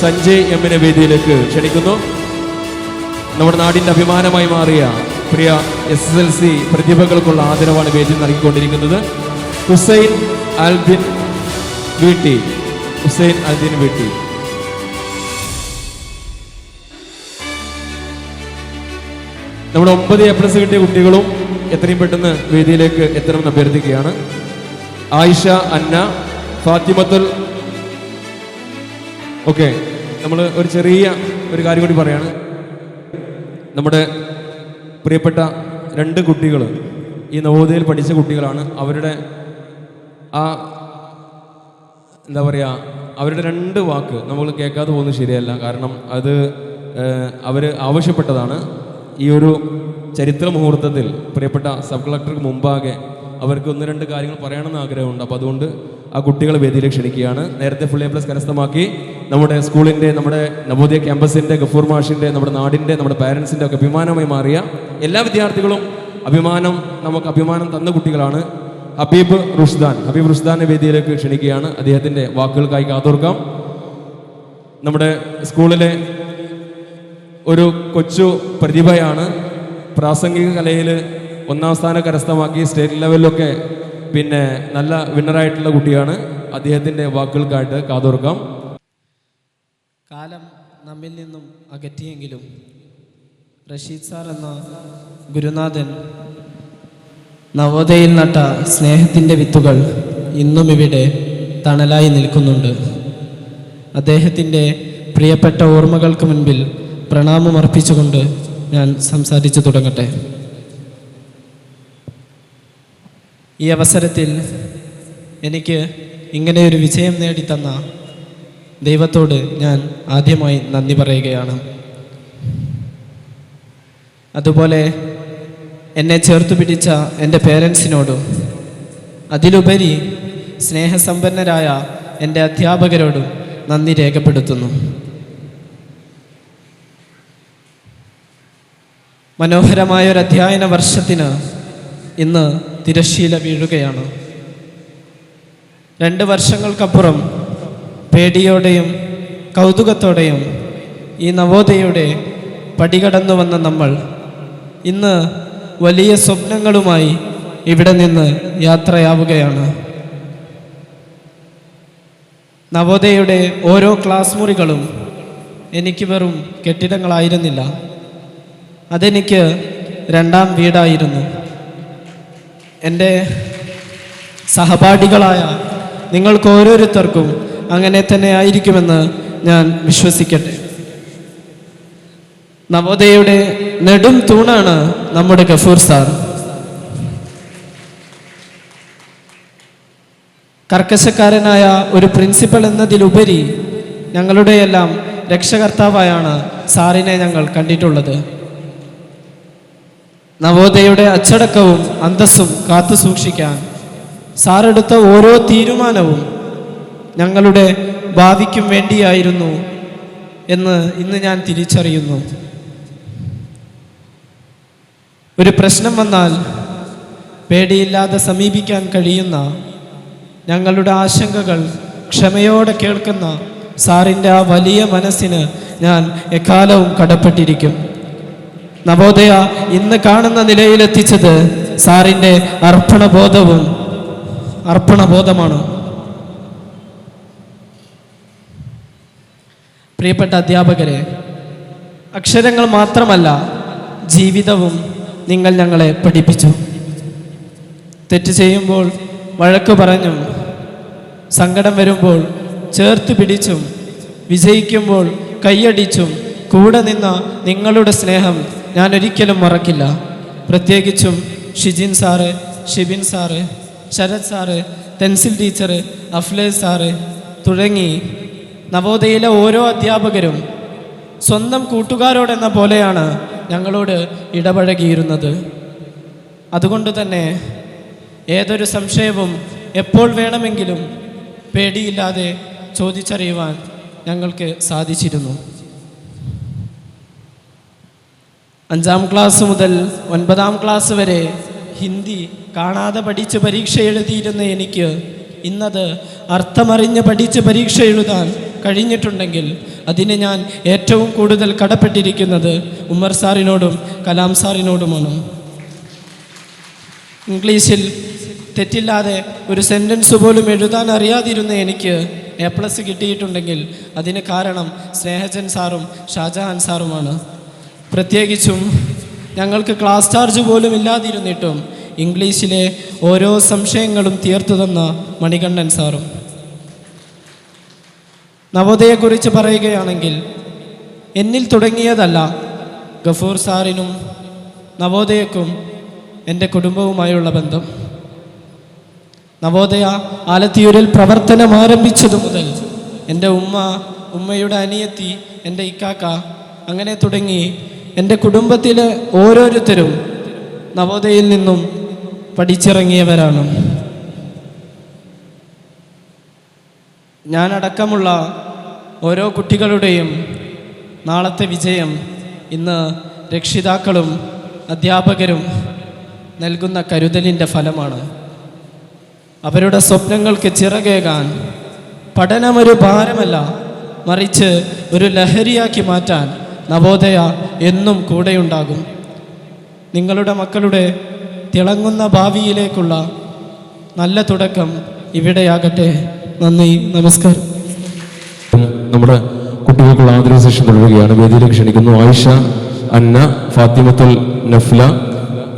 സഞ്ജയ് എമ്മിനെ വേദിയിലേക്ക് ക്ഷണിക്കുന്നു. നമ്മുടെ നാടിന്റെ അഭിമാനമായി മാറിയ പ്രിയ SSLC പ്രതിഭകൾക്കുള്ള ആദരവാണ് വേദി നൽകിക്കൊണ്ടിരിക്കുന്നത്. ഹുസൈൻ ആൽദിൻ വീട്ടി. നമ്മുടെ 9 A+ കിട്ടിയ കുട്ടികളും എത്രയും പെട്ടെന്ന് വേദിയിലേക്ക് എത്തണമെന്ന് അഭ്യർത്ഥിക്കുകയാണ്. ആയിഷ അന്ന, ഫാത്തിമത്തുൽ നമ്മൾ ഒരു ചെറിയ ഒരു കാര്യം കൂടി പറയാണ്. നമ്മുടെ പ്രിയപ്പെട്ട 2 കുട്ടികൾ ഈ നവോദയയിൽ പഠിച്ച കുട്ടികളാണ്. അവരുടെ ആ എന്താ പറയുക, അവരുടെ 2 വാക്ക് നമ്മൾ കേൾക്കാതെ പോകുന്നത് ശരിയല്ല. കാരണം അത് അവർ ആവശ്യപ്പെട്ടതാണ്. ഈ ഒരു ചരിത്ര മുഹൂർത്തത്തിൽ പ്രിയപ്പെട്ട സബ് കളക്ടർക്ക് മുമ്പാകെ അവർക്ക് 1-2 കാര്യങ്ങൾ പറയണമെന്ന് ആഗ്രഹമുണ്ട്. അപ്പോൾ അതുകൊണ്ട് ആ കുട്ടികളെ വേദിയിലേക്ക് ക്ഷണിക്കുകയാണ്. നേരത്തെ ഫുൾ A+ കരസ്ഥമാക്കി നമ്മുടെ സ്കൂളിൻ്റെ, നമ്മുടെ നവോദയ ക്യാമ്പസിൻ്റെ, ഗഫൂർ മാഷിൻ്റെ, നമ്മുടെ നാടിൻ്റെ, നമ്മുടെ പാരൻസിൻ്റെ ഒക്കെ അഭിമാനമായി മാറിയ എല്ലാ വിദ്യാർത്ഥികളും നമുക്ക് അഭിമാനം തന്ന കുട്ടികളാണ്. ഹബീബ് റുഷ്ദാനെ വേദിയിലേക്ക് ക്ഷണിക്കുകയാണ്. അദ്ദേഹത്തിൻ്റെ വാക്കുകൾക്കായി കാതോർക്കാം. നമ്മുടെ സ്കൂളിലെ ഒരു കൊച്ചു പ്രതിഭയാണ്. പ്രാസംഗിക കലയിൽ 1ാം സ്ഥാനം കരസ്ഥമാക്കി സ്റ്റേറ്റ് ലെവലിലൊക്കെ പിന്നെ നല്ല വിന്നറായിട്ടുള്ള കുട്ടിയാണ്. അദ്ദേഹത്തിൻ്റെ വാക്കുകൾക്കായിട്ട് കാതോർക്കാം. കാലം നമ്മിൽ നിന്നും അകറ്റിയെങ്കിലും റഷീദ് സാർ എന്ന ഗുരുനാഥൻ നവോദയയിൽ നട്ട സ്നേഹത്തിൻ്റെ വിത്തുകൾ ഇന്നും ഇവിടെ തണലായി നിൽക്കുന്നുണ്ട്. അദ്ദേഹത്തിൻ്റെ പ്രിയപ്പെട്ട ഓർമ്മകൾക്ക് മുൻപിൽ പ്രണാമം അർപ്പിച്ചുകൊണ്ട് ഞാൻ സംസാരിച്ചു തുടങ്ങട്ടെ. ഈ അവസരത്തിൽ എനിക്ക് ഇങ്ങനെയൊരു വിജയം നേടിത്തന്ന ദൈവത്തോട് ഞാൻ ആദ്യമായി നന്ദി പറയുകയാണ്. അതുപോലെ എന്നെ ചേർത്തു പിടിച്ച എൻ്റെ പേരൻസിനോടും അതിലുപരി സ്നേഹസമ്പന്നരായ എൻ്റെ അധ്യാപകരോടും നന്ദി രേഖപ്പെടുത്തുന്നു. മനോഹരമായൊരു അധ്യയന വർഷത്തിന് ഇന്ന് തിരശ്ശീല വീഴുകയാണ്. 2 വർഷങ്ങൾക്കപ്പുറം പേടിയോടെയും കൗതുകത്തോടെയും ഈ നവോദയയുടെ പടികടന്നു വന്ന നമ്മൾ ഇന്ന് വലിയ സ്വപ്നങ്ങളുമായി ഇവിടെ നിന്ന് യാത്രയാവുകയാണ്. നവോദയയുടെ ഓരോ ക്ലാസ് മുറികളും എനിക്ക് വെറും കെട്ടിടങ്ങളായിരുന്നില്ല, അതെനിക്ക് 2ാം വീടായിരുന്നു. എൻ്റെ സഹപാഠികളായ നിങ്ങൾക്ക് ഓരോരുത്തർക്കും അങ്ങനെ തന്നെ ആയിരിക്കുമെന്ന് ഞാൻ വിശ്വസിക്കട്ടെ. നവോദയയുടെ നെടും തൂണാണ് നമ്മുടെ ഗഫൂർ സാർ. കർക്കശക്കാരനായ ഒരു പ്രിൻസിപ്പൽ എന്നതിലുപരി ഞങ്ങളുടെയെല്ലാം രക്ഷകർത്താവായാണ് സാറിനെ ഞങ്ങൾ കണ്ടിട്ടുള്ളത്. നവോദയയുടെ അച്ചടക്കവും അന്തസ്സും കാത്തു സൂക്ഷിക്കാൻ സാറെടുത്ത ഓരോ തീരുമാനവും ഞങ്ങളുടെ ഭാവിക്കും വേണ്ടിയായിരുന്നു എന്ന് ഇന്ന് ഞാൻ തിരിച്ചറിയുന്നു. ഒരു പ്രശ്നം വന്നാൽ പേടിയില്ലാതെ സമീപിക്കാൻ കഴിയുന്ന, ഞങ്ങളുടെ ആശങ്കകൾ ക്ഷമയോടെ കേൾക്കുന്ന സാറിൻ്റെ ആ വലിയ മനസ്സിന് ഞാൻ എക്കാലവും കടപ്പെട്ടിരിക്കും. നവോദയ ഇന്ന് കാണുന്ന നിലയിലെത്തിച്ചത് സാറിൻ്റെ അർപ്പണബോധമാണ്. പ്രിയപ്പെട്ട അധ്യാപകരെ, അക്ഷരങ്ങൾ മാത്രമല്ല ജീവിതവും നിങ്ങൾ ഞങ്ങളെ പഠിപ്പിച്ചു. തെറ്റ് ചെയ്യുമ്പോൾ വഴക്ക് പറഞ്ഞും, സങ്കടം വരുമ്പോൾ ചേർത്ത് പിടിച്ചും, വിജയിക്കുമ്പോൾ കൈയടിച്ചും കൂടെ നിന്ന നിങ്ങളുടെ സ്നേഹം ഞാൻ ഒരിക്കലും മറക്കില്ല. പ്രത്യേകിച്ചും Shijin sir, Shibin sir, Sarath sir, Tensil teacher, Afles sir തുടങ്ങി നവോദയയിലെ ഓരോ അധ്യാപകരും സ്വന്തം കൂട്ടുകാരോടെന്ന പോലെയാണ് ഞങ്ങളോട് ഇടപഴകിയിരുന്നത്. അതുകൊണ്ട് തന്നെ ഏതൊരു സംശയവും എപ്പോൾ വേണമെങ്കിലും പേടിയില്ലാതെ ചോദിച്ചറിയുവാൻ ഞങ്ങൾക്ക് സാധിച്ചിരുന്നു. 5ാം ക്ലാസ് മുതൽ 9ാം ക്ലാസ് വരെ ഹിന്ദി കാണാതെ പഠിച്ച് പരീക്ഷ എഴുതിയിരുന്ന എനിക്ക് ഇന്നത് അർത്ഥമറിഞ്ഞ് പഠിച്ച് പരീക്ഷ എഴുതാൻ കഴിഞ്ഞിട്ടുണ്ടെങ്കിൽ അതിന് ഞാൻ ഏറ്റവും കൂടുതൽ കടപ്പെട്ടിരിക്കുന്നത് ഉമ്മർ സാറിനോടും കലാം സാറിനോടുമാണ്. ഇംഗ്ലീഷിൽ തെറ്റില്ലാതെ ഒരു സെൻറ്റൻസ് പോലും എഴുതാൻ അറിയാതിരുന്ന എനിക്ക് A+ കിട്ടിയിട്ടുണ്ടെങ്കിൽ അതിന് കാരണം സ്നേഹജൻ സാറും ഷാജഹാൻ സാറുമാണ്. പ്രത്യേകിച്ചും ഞങ്ങൾക്ക് ക്ലാസ് ചാർജ് പോലും ഇല്ലാതിരുന്നിട്ടും ഇംഗ്ലീഷിലെ ഓരോ സംശയങ്ങളും തീർത്തു തന്ന മണികണ്ഠൻ സാറും. നവോദയെക്കുറിച്ച് പറയുകയാണെങ്കിൽ എന്നിൽ തുടങ്ങിയതല്ല, ഗഫൂർ സാറിനും നവോദയക്കും എൻ്റെ കുടുംബവുമായുള്ള ബന്ധം. നവോദയ ആലത്തിയൂരിൽ പ്രവർത്തനം ആരംഭിച്ചതു മുതൽ എൻ്റെ ഉമ്മയുടെ അനിയത്തി, എൻ്റെ ഇക്കാക്ക, അങ്ങനെ തുടങ്ങി എൻ്റെ കുടുംബത്തിലെ ഓരോരുത്തരും നവോദയയിൽ നിന്നും പഠിച്ചിറങ്ങിയവരാണ്. ഞാനടക്കമുള്ള ഓരോ കുട്ടികളുടെയും നാളത്തെ വിജയം ഇന്ന് രക്ഷിതാക്കളും അധ്യാപകരും നൽകുന്ന കരുതലിൻ്റെ ഫലമാണ്. അവരുടെ സ്വപ്നങ്ങൾക്ക് ചിറകേകാൻ പഠനമൊരു ഭാരമല്ല, മറിച്ച് ഒരു ലഹരിയാക്കി മാറ്റാൻ നവോദയ എന്നും കൂടെയുണ്ടാകും. നിങ്ങളുടെ മക്കളുടെ തിളങ്ങുന്ന ഭാവിയിലേക്കുള്ള നല്ല തുടക്കം ഇവിടെയാകട്ടെ. നന്ദി, നമസ്കാരം. നമ്മുടെ കുട്ടികൾക്കുള്ള ആദരവ് സെഷൻ തുടരുകയാണ്. വേദിയിലേക്ക് ക്ഷണിക്കുന്നു ആയിഷ, അന്ന, ഫാത്തിമത്തുൽ നഫ്ല.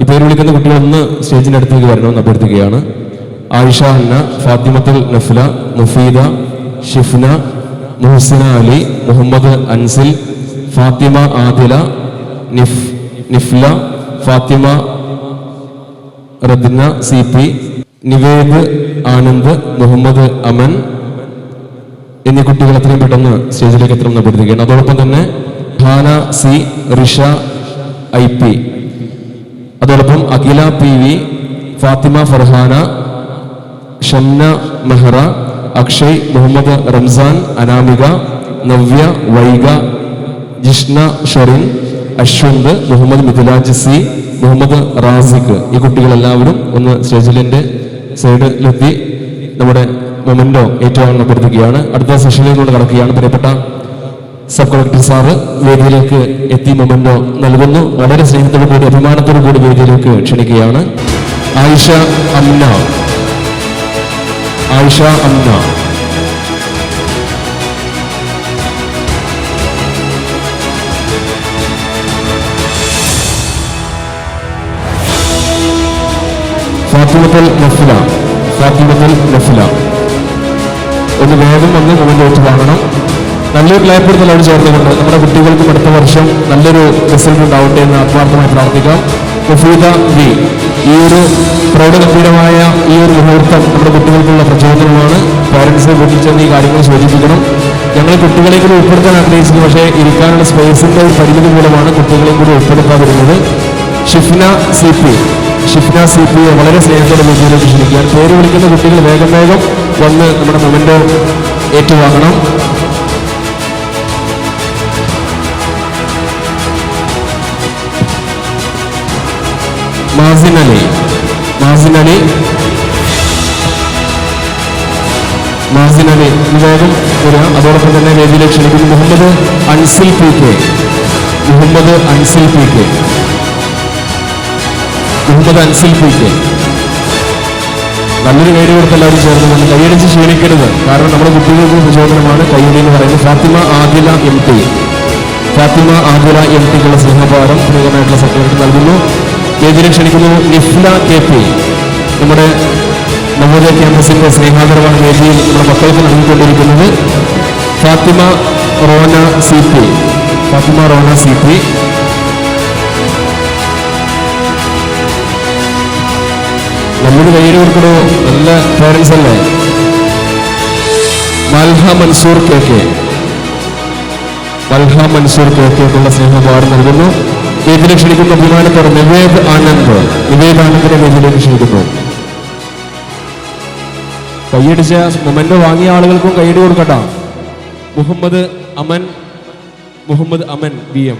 ഈ പേര് വിളിക്കുന്ന കുട്ടികൾ ഒന്ന് സ്റ്റേജിൻ്റെ അടുത്തേക്ക് വരണമെന്ന് അഭ്യർത്ഥിക്കുകയാണ്. ആയിഷ, അന്ന, ഫാത്തിമത്തുൽ നഫ്ല, മുഫീദ, ഷിഫ്ന, മുഹസിന അലി, മുഹമ്മദ് അൻസിൽ, ഫാത്തിമ ആദില, നിഫ്ല, ഫാത്തിമ റദ്ന CP, നിവേദ് ആനന്ദ്, മുഹമ്മദ് അമൻ എന്നീ കുട്ടികൾ എത്രയും പെട്ടെന്ന് സ്റ്റേജിലേക്ക് എത്തണമെന്ന് അഭ്യർത്ഥിക്കുകയാണ്. അതോടൊപ്പം തന്നെ ഹാന C, റിഷ IP, അതോടൊപ്പം അഖില PV, ഫാത്തിമ ഫർഹാന, ഷംന മെഹ്റ, അക്ഷയ്, മുഹമ്മദ് റംസാൻ, അനാമിക, നവ്യ, വൈഗ, ജിഷ്ണ ഷെറിൻ, അശ്വന്ത്, മുഹമ്മദ് മിഥിലാജ് C, മുഹമ്മദ് റാസിഖ്. ഈ കുട്ടികളെല്ലാവരും ഒന്ന് സ്റ്റേജിലിൻ്റെ സൈഡിലെത്തി നമ്മുടെ മൊമെന്റോ ഏറ്റുവാങ്ങാൻ അഭ്യർത്ഥിക്കുകയാണ്. അടുത്ത സെഷനിലേക്ക് കടക്കുകയാണ്. പ്രിയപ്പെട്ട സബ് കളക്ടർ സാറ് വേദിയിലേക്ക് എത്തി മൊമെന്റോ നൽകുന്നു. വളരെ സ്നേഹത്തോടു കൂടി അഭിമാനത്തോടു കൂടി വേദിയിലേക്ക് ക്ഷണിക്കുകയാണ്. ആയിഷ അംന. ഫാത്തിമത്തുൽ നഫ്ല ഒന്ന് വേഗം വന്ന് മൊമെന്റ് ഏറ്റുവാങ്ങണം. നല്ലൊരു ക്ലാപ്പെടുത്തൽ അവിടെ ചേർന്നുകൊണ്ട് നമ്മുടെ കുട്ടികൾക്കും അടുത്ത വർഷം നല്ലൊരു റിസൾട്ട് ഉണ്ടാവട്ടെ എന്ന് ആത്മാർത്ഥമായി പ്രാർത്ഥിക്കാം. മുഫീദ വി, ഈ ഒരു പ്രൗഢഗംഭീരമായ ഈ ഒരു മുഹൂർത്തം നമ്മുടെ കുട്ടികൾക്കുള്ള പ്രചോദനമാണ്. പാരൻസിനെ വീട്ടിൽ ചെന്ന് ഈ കാര്യങ്ങൾ സൂചിപ്പിക്കണം. ഞങ്ങൾ കുട്ടികളെ കൂടി ഉൾപ്പെടുത്താൻ ആഗ്രഹിച്ചത്, പക്ഷേ ഇരിക്കാനുള്ള സ്പേസിൻ്റെ ഒരു പരിമിതി മൂലമാണ് കുട്ടികളെയും കൂടി ഉൾപ്പെടുത്താതിരുന്നത്. ഷിഫ്ന CP വളരെ സ്നേഹത്തോടെ വീട്ടിലേക്ക് ക്ഷണിക്കുകയാണ്. പേര് വിളിക്കുന്ന കുട്ടികൾ വേഗം വന്ന് നമ്മുടെ മൊമെന്റോ ഏറ്റുവാങ്ങണം. മാസിൻ അലി വേഗം വരിക. അതോടൊപ്പം തന്നെ വേദിയിലേക്ക് ക്ഷണിക്കുന്നു മുഹമ്മദ് അൻസിൽ പി കെ. നല്ലൊരു കൈയടി കൊടുത്ത് എല്ലാവരും ചേർന്ന് കൈയടിച്ച് ക്ഷീണിക്കരുത്, കാരണം നമ്മുടെ കുട്ടികൾക്ക് പ്രചോദനമാണ് കൈയടി എന്ന് പറയുന്നത്. ഫാത്തിമ ആദില എം ടിക്കുള്ള സ്നേഹഭാരം പ്രിയമായിട്ടുള്ള സെക്രട്ടറി നൽകുന്നു. വേദിയിലേക്ക് ക്ഷണിക്കുന്നു നിഫ്ല KP. നമ്മുടെ നവോദയ ക്യാമ്പസിന്റെ സ്നേഹാദരവാണ് വേദിയിൽ നമ്മുടെ മക്കൾക്ക് നൽകിക്കൊണ്ടിരിക്കുന്നത്. ഫാത്തിമ റോന CP. നല്ലൊരു കയ്യിൽ കൊടുക്കണോ, നല്ല പേരൻസ് അല്ലേ. മൽഹ മൻസൂർ KK സ്നേഹഭാരം നൽകുന്നു. വേദിയിലേക്ക് ക്ഷണിക്കുന്ന അഭിമാനത്തോടെ നിവേദ് ആനന്ദിനെ വേദിയിലേക്ക് ക്ഷണിക്കുന്നു. കൈയടിച്ച മൊമെന്റോ വാങ്ങിയ ആളുകൾക്കും കൈയടി കൊടുക്കട്ട. മുഹമ്മദ് അമൻ BM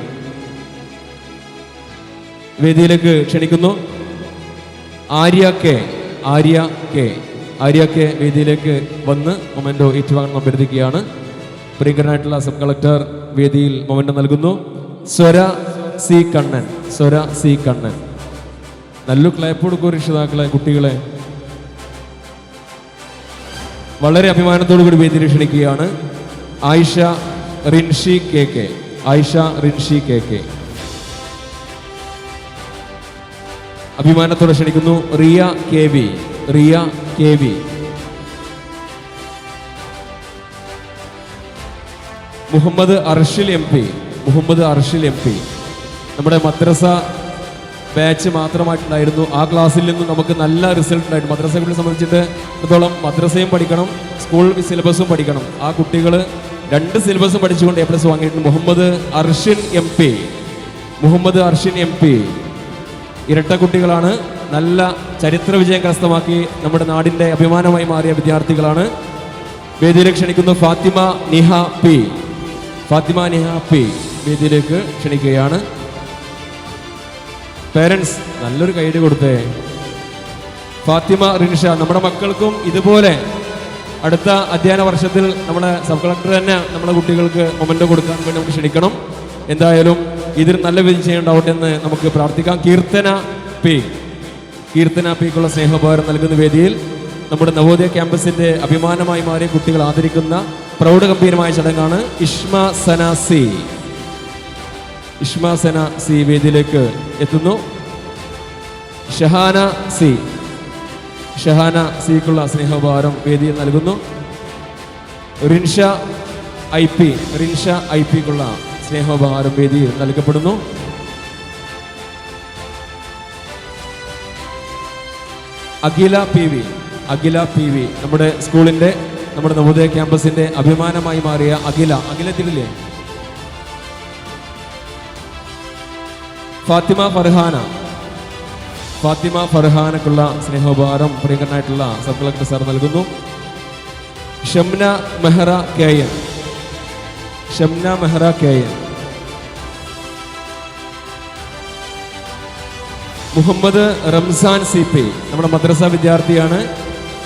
വേദിയിലേക്ക് ക്ഷണിക്കുന്നു. ആര്യ കെ വേദിയിലേക്ക് വന്ന് മൊമെന്റോ ഏറ്റുവാങ്ങാൻ അഭ്യർത്ഥിക്കുകയാണ്. പ്രിയങ്കരനായിട്ടുള്ള സബ് കളക്ടർ വേദിയിൽ മൊമെന്റോ നൽകുന്നു. സ്വര സി കണ്ണൻ. നല്ലൊരു ക്ലാപ്പ് കൊടുക്കും രക്ഷിതാക്കളെ, കുട്ടികളെ. വളരെ അഭിമാനത്തോടു കൂടി വേദിയിൽ ക്ഷണിക്കുകയാണ്. ആയിഷ റിൻഷി KK. അഭിമാനത്തോടെ ക്ഷണിക്കുന്നു. Riya KV. Muhammad അർഷിൽ MP. Muhammad അർഷിൽ MP. നമ്മുടെ മദ്രസ ബാച്ച് മാത്രമായിട്ടുണ്ടായിരുന്നു. ആ ക്ലാസ്സിൽ നിന്നും നമുക്ക് നല്ല റിസൾട്ട് ഉണ്ടായിരുന്നു. മദ്രസകളെ സംബന്ധിച്ചിടത്തോളം മദ്രസയും പഠിക്കണം, സ്കൂൾ സിലബസും പഠിക്കണം. ആ കുട്ടികൾ 2 സിലബസും പഠിച്ചുകൊണ്ട് A+ വാങ്ങിയിട്ടുണ്ട്. മുഹമ്മദ് അർഷിൻ MP. മുഹമ്മദ് അർഷിൻ MP. ഇരട്ട കുട്ടികളാണ്. നല്ല ചരിത്ര വിജയം കരസ്ഥമാക്കി നമ്മുടെ നാടിൻ്റെ അഭിമാനമായി മാറിയ വിദ്യാർത്ഥികളാണ്. വേദിയിലേക്ക് ക്ഷണിക്കുന്നു ഫാത്തിമ നിഹ P. ഫാത്തിമ നിഹ P വേദിയിലേക്ക് ക്ഷണിക്കുകയാണ്. പേരൻസ് നല്ലൊരു കൈയ്യടി കൊടുത്തേ. ഫാത്തിമ റിൻഷ. നമ്മുടെ മക്കൾക്കും ഇതുപോലെ അടുത്ത അധ്യയന വർഷത്തിൽ നമ്മുടെ സബ് കളക്ടർ തന്നെ നമ്മുടെ കുട്ടികൾക്ക് മൊമെൻ്റോ കൊടുക്കാൻ വേണ്ടി നമുക്ക് ക്ഷണിക്കണം. എന്തായാലും ഇതിൽ നല്ല വിജയം ഉണ്ടാവട്ടെ എന്ന് നമുക്ക് പ്രാർത്ഥിക്കാം. കീർത്തന പിക്കുള്ള സ്നേഹോപഹാരം നൽകുന്ന വേദിയിൽ നമ്മുടെ നവോദയ ക്യാമ്പസിൻ്റെ അഭിമാനമായി മാറിയ കുട്ടികൾ ആദരിക്കുന്ന പ്രൗഢഗംഭീരമായ ചടങ്ങാണ്. ഇഷ്മ സന സി വേദിയിലേക്ക് എത്തുന്നു. ഷഹാന സിക്കുള്ള സ്നേഹോപഹാരം വേദിയിൽ നൽകുന്നു. റിൻഷ ഐ പിക്കുള്ള സ്നേഹോപഹാരം വേദിയിൽ നൽകപ്പെടുന്നു. അഖില പി വി നമ്മുടെ സ്കൂളിൻ്റെ നമ്മുടെ നവോദയ ക്യാമ്പസിൻ്റെ അഭിമാനമായി മാറിയ അഖിലത്തിലെ ഫാത്തിമ ഫർഹാനക്കുള്ള സ്നേഹോപഹാരം പ്രിയങ്കരനായിട്ടുള്ള സബ് കളക്ടർ സാർ നൽകുന്നു. Shamna Mehra K N. Muhammad Ramzan CP നമ്മുടെ മദ്രസ വിദ്യാർത്ഥിയാണ്.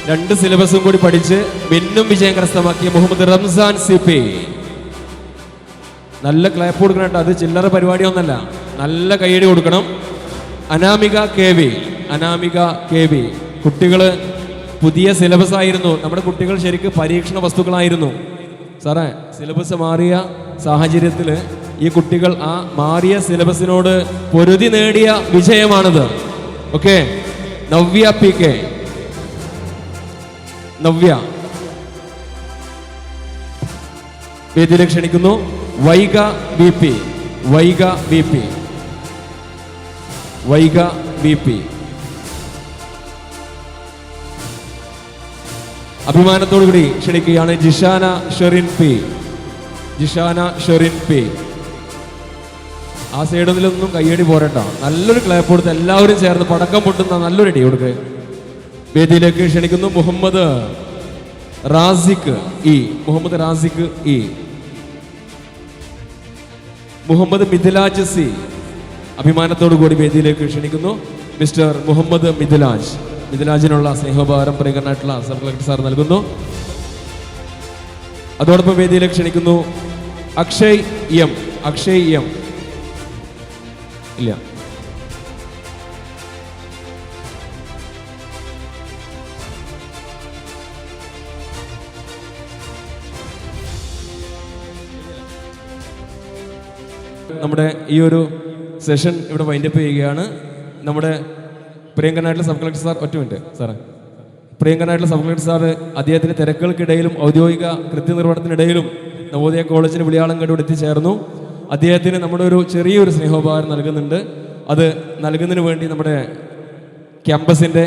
2 സിലബസും കൂടി പഠിച്ച് മിന്നും വിജയം കരസ്ഥമാക്കിയ മുഹമ്മദ് റംസാൻ CP. നല്ല ക്ലാപ്പ് കൊടുക്കണം കേട്ടോ. അത് ചില്ലറ പരിപാടിയൊന്നല്ല, നല്ല കൈയ്യടി കൊടുക്കണം. Anamika K V. കുട്ടികൾ പുതിയ സിലബസ് ആയിരുന്നു. നമ്മുടെ കുട്ടികൾ ശരിക്കും പരീക്ഷണ വസ്തുക്കളായിരുന്നു. സാറേ, സിലബസ് മാറിയ സാഹചര്യത്തിൽ ഈ കുട്ടികൾ ആ മാറിയ സിലബസിനോട് പൊരുതി നേടിയ വിജയമാണിത്. ഓക്കെ. നവ്യ PK. വേദിയിലേക്ക് ക്ഷണിക്കുന്നു. വൈഗ BP. അഭിമാനത്തോടുകൂടി ക്ഷണിക്കുകയാണ് ജിഷാന ഷെറിൻ P. ആ സൈഡിലൊന്നും കയ്യടി പോരട്ടോ. നല്ലൊരു ക്ലാപ്പ് കൊടുത്ത് എല്ലാവരും ചേർന്ന് പടക്കം പൊട്ടുന്ന നല്ലൊരു അടി കൊടുക്ക്. വേദിയിലേക്ക് ക്ഷണിക്കുന്നു മുഹമ്മദ് റാസിഖ് E. മുഹമ്മദ് മിഥിലാജ് C. അഭിമാനത്തോടു കൂടി വേദിയിലേക്ക് ക്ഷണിക്കുന്നു മിസ്റ്റർ മുഹമ്മദ് മിഥിലാജിനുള്ള സ്നേഹോപഹാരം പ്രിയങ്കരനായിട്ടുള്ള സബ് കളക്ടർ സാർ നൽകുന്നു. അതോടൊപ്പം വേദിയിലേക്ക് ക്ഷണിക്കുന്നു അക്ഷയ് എം. ഇല്ല, നമ്മുടെ ഈ ഒരു സെഷൻ ഇവിടെ വൈൻഡപ്പ് ചെയ്യുകയാണ്. നമ്മുടെ പ്രിയങ്കരനായിട്ടുള്ള സബ് കളക്ടർ സാർ, ഒറ്റ മിനിറ്റ് സാറേ. പ്രിയങ്കരനായിട്ടുള്ള സബ് കളക്ടർ സാർ അദ്ദേഹത്തിൻ്റെ തിരക്കുകൾക്കിടയിലും ഔദ്യോഗിക കൃത്യനിർവഹണത്തിനിടയിലും നവോദയ കോളേജിന് വിളിയാളം കണ്ടു എത്തിച്ചേർന്നു. അദ്ദേഹത്തിന് നമ്മുടെ ഒരു ചെറിയൊരു സ്നേഹോപഹാരം നൽകുന്നുണ്ട്. അത് നൽകുന്നതിന് വേണ്ടി നമ്മുടെ ക്യാമ്പസിൻ്റെ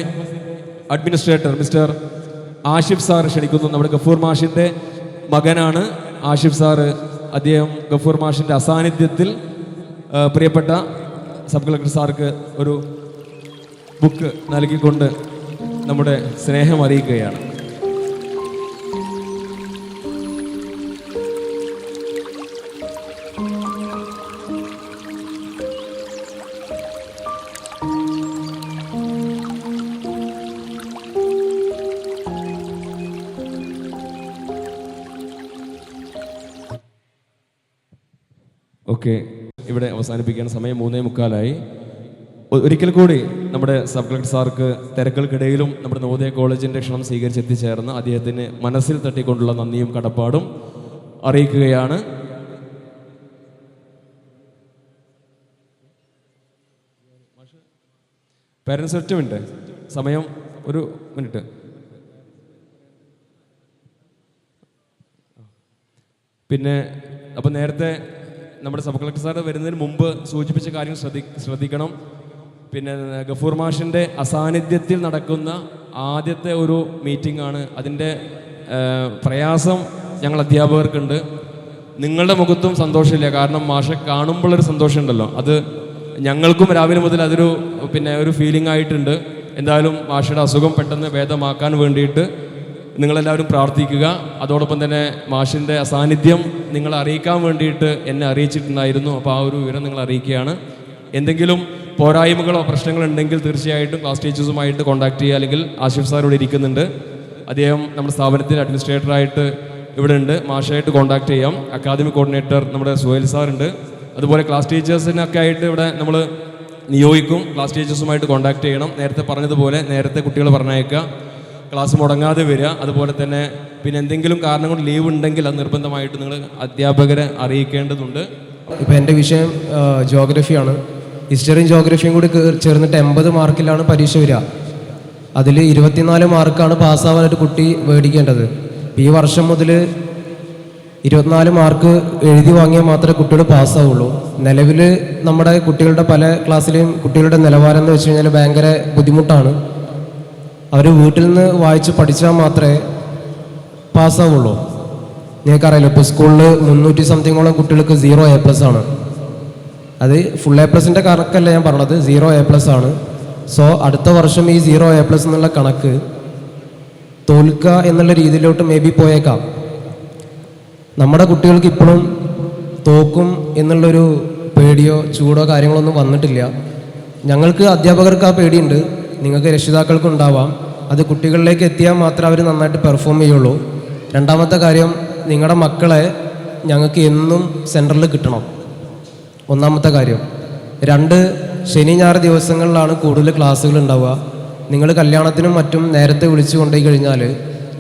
അഡ്മിനിസ്ട്രേറ്റർ മിസ്റ്റർ ആഷിഫ് സാർ ക്ഷണിക്കുന്നു. നമ്മുടെ ഗഫൂർ മാഷിൻ്റെ മകനാണ് ആഷിഫ് സാറ്. അദ്ദേഹം ഗഫൂർ മാഷിൻ്റെ അസാന്നിധ്യത്തിൽ പ്രിയപ്പെട്ട സബ് കളക്ടർ സാർക്ക് ഒരു ബുക്ക് നൽകിക്കൊണ്ട് നമ്മുടെ സ്നേഹം അറിയിക്കുകയാണ്. ഓക്കെ, ഇവിടെ അവസാനിപ്പിക്കാൻ സമയം 3:45. ഒരിക്കൽ കൂടി നമ്മുടെ സബ് കളക്ടർ സാർക്ക് തിരക്കുകൾക്കിടയിലും നമ്മുടെ നവോദയ കോളേജിൻ്റെ ക്ഷണം സ്വീകരിച്ച് എത്തിച്ചേർന്ന് അദ്ദേഹത്തിന് മനസ്സിൽ തട്ടിക്കൊണ്ടുള്ള നന്ദിയും കടപ്പാടും അറിയിക്കുകയാണ്. പാരൻസ് ഒറ്റ മിനിറ്റ്, സമയം 1 മിനിറ്റ്. പിന്നെ അപ്പോൾ നേരത്തെ നമ്മുടെ സബ് കളക്ടർ സാർ വരുന്നതിന് മുമ്പ് സൂചിപ്പിച്ച കാര്യം ശ്രദ്ധിക്കണം. പിന്നെ ഗഫൂർ മാഷിൻ്റെ അസാന്നിധ്യത്തിൽ നടക്കുന്ന ആദ്യത്തെ ഒരു മീറ്റിംഗ് ആണ്. അതിൻ്റെ പ്രയാസം ഞങ്ങൾ അധ്യാപകർക്കുണ്ട്. നിങ്ങളുടെ മുഖത്തും സന്തോഷമില്ല, കാരണം മാഷെ കാണുമ്പോഴൊരു സന്തോഷമുണ്ടല്ലോ, അത് ഞങ്ങൾക്കും രാവിലെ മുതൽ അതൊരു ഒരു ഫീലിംഗ് ആയിട്ടുണ്ട്. എന്തായാലും മാഷയുടെ അസുഖം പെട്ടെന്ന് ഭേദമാക്കാൻ വേണ്ടിയിട്ട് നിങ്ങളെല്ലാവരും പ്രാർത്ഥിക്കുക. അതോടൊപ്പം തന്നെ മാഷിൻ്റെ അസാന്നിധ്യം നിങ്ങളെ അറിയിക്കാൻ വേണ്ടിയിട്ട് എന്നെ അറിയിച്ചിട്ടുണ്ടായിരുന്നു. അപ്പോൾ ആ ഒരു വിവരം നിങ്ങൾ അറിയിക്കുകയാണ്. എന്തെങ്കിലും പോരായ്മകളോ പ്രശ്നങ്ങളോ ഉണ്ടെങ്കിൽ തീർച്ചയായിട്ടും ക്ലാസ് ടീച്ചേഴ്സുമായിട്ട് കോൺടാക്ട് ചെയ്യുക. അല്ലെങ്കിൽ ആഷിഫ് സാർ ഇവിടെ ഇരിക്കുന്നുണ്ട്, അദ്ദേഹം നമ്മുടെ സ്ഥാപനത്തിൻ്റെ അഡ്മിനിസ്ട്രേറ്ററായിട്ട് ഇവിടെ ഉണ്ട്, മാഷായിട്ട് കോൺടാക്ട് ചെയ്യാം. അക്കാദമിക് കോർഡിനേറ്റർ നമ്മുടെ സുഹൈൽ സാറുണ്ട്. അതുപോലെ ക്ലാസ് ടീച്ചേഴ്സിനൊക്കെ ആയിട്ട് ഇവിടെ നമ്മൾ നിയോഗിക്കും. ക്ലാസ് ടീച്ചേഴ്സുമായിട്ട് കോൺടാക്ട് ചെയ്യണം. നേരത്തെ പറഞ്ഞതുപോലെ നേരത്തെ കുട്ടികൾ പറഞ്ഞയക്കുക, ക്ലാസ് മുടങ്ങാതെ വരിക. അതുപോലെ തന്നെ പിന്നെ എന്തെങ്കിലും കാരണം കൊണ്ട് ലീവ് ഉണ്ടെങ്കിൽ അത് നിർബന്ധമായിട്ട് നിങ്ങൾ അധ്യാപകരെ അറിയിക്കേണ്ടതുണ്ട്. ഇപ്പോൾ എൻ്റെ വിഷയം ജോഗ്രഫിയാണ്. ഹിസ്റ്ററിയും ജോഗ്രഫിയും കൂടി ചേർന്നിട്ട് 80 മാർക്കിലാണ് പരീക്ഷ വരിക. അതിൽ 24 മാർക്കാണ് പാസ്സാവാനൊരു കുട്ടി മേടിക്കേണ്ടത്. ഈ വർഷം മുതൽ 24 മാർക്ക് എഴുതി വാങ്ങിയാൽ മാത്രമേ കുട്ടികൾ പാസ്സാവുള്ളൂ. നിലവിൽ നമ്മുടെ കുട്ടികളുടെ പല ക്ലാസ്സിലെയും കുട്ടികളുടെ നിലവാരം എന്ന് വെച്ച് കഴിഞ്ഞാൽ ഭയങ്കര ബുദ്ധിമുട്ടാണ്. അവർ വീട്ടിൽ നിന്ന് വായിച്ച് പഠിച്ചാൽ മാത്രമേ പാസ്സാവുള്ളൂ. നിങ്ങൾക്കറിയാലോ, ഇപ്പോൾ സ്കൂളിൽ 300 സംതിങ്ങോളം കുട്ടികൾക്ക് 0 A+ ആണ്. അത് ഫുൾ A+ൻ്റെ കണക്കല്ല ഞാൻ പറഞ്ഞത്, 0 A+ ആണ്. സോ അടുത്ത വർഷം ഈ 0 A+ എന്നുള്ള കണക്ക് തോൽക്കുക എന്നുള്ള രീതിയിലോട്ട് മേ ബി പോയേക്കാം. നമ്മുടെ കുട്ടികൾക്ക് ഇപ്പോഴും തോക്കും എന്നുള്ളൊരു പേടിയോ ചൂടോ കാര്യങ്ങളൊന്നും വന്നിട്ടില്ല. ഞങ്ങൾക്ക് അധ്യാപകർക്ക് ആ പേടിയുണ്ട്, നിങ്ങൾക്ക് രക്ഷിതാക്കൾക്കും ഉണ്ടാവാം. അത് കുട്ടികളിലേക്ക് എത്തിയാൽ മാത്രമേ അവർ നന്നായിട്ട് പെർഫോം ചെയ്യുള്ളൂ. രണ്ടാമത്തെ കാര്യം, നിങ്ങളുടെ മക്കളെ ഞങ്ങൾക്ക് എന്നും സെൻറ്ററിൽ കിട്ടണം, ഒന്നാമത്തെ കാര്യം. 2, ശനി ഞായർ ദിവസങ്ങളിലാണ് കൂടുതൽ ക്ലാസ്സുകൾ ഉണ്ടാവുക. നിങ്ങൾ കല്യാണത്തിനും മറ്റും നേരത്തെ വിളിച്ചു കൊണ്ടുപോയി കഴിഞ്ഞാൽ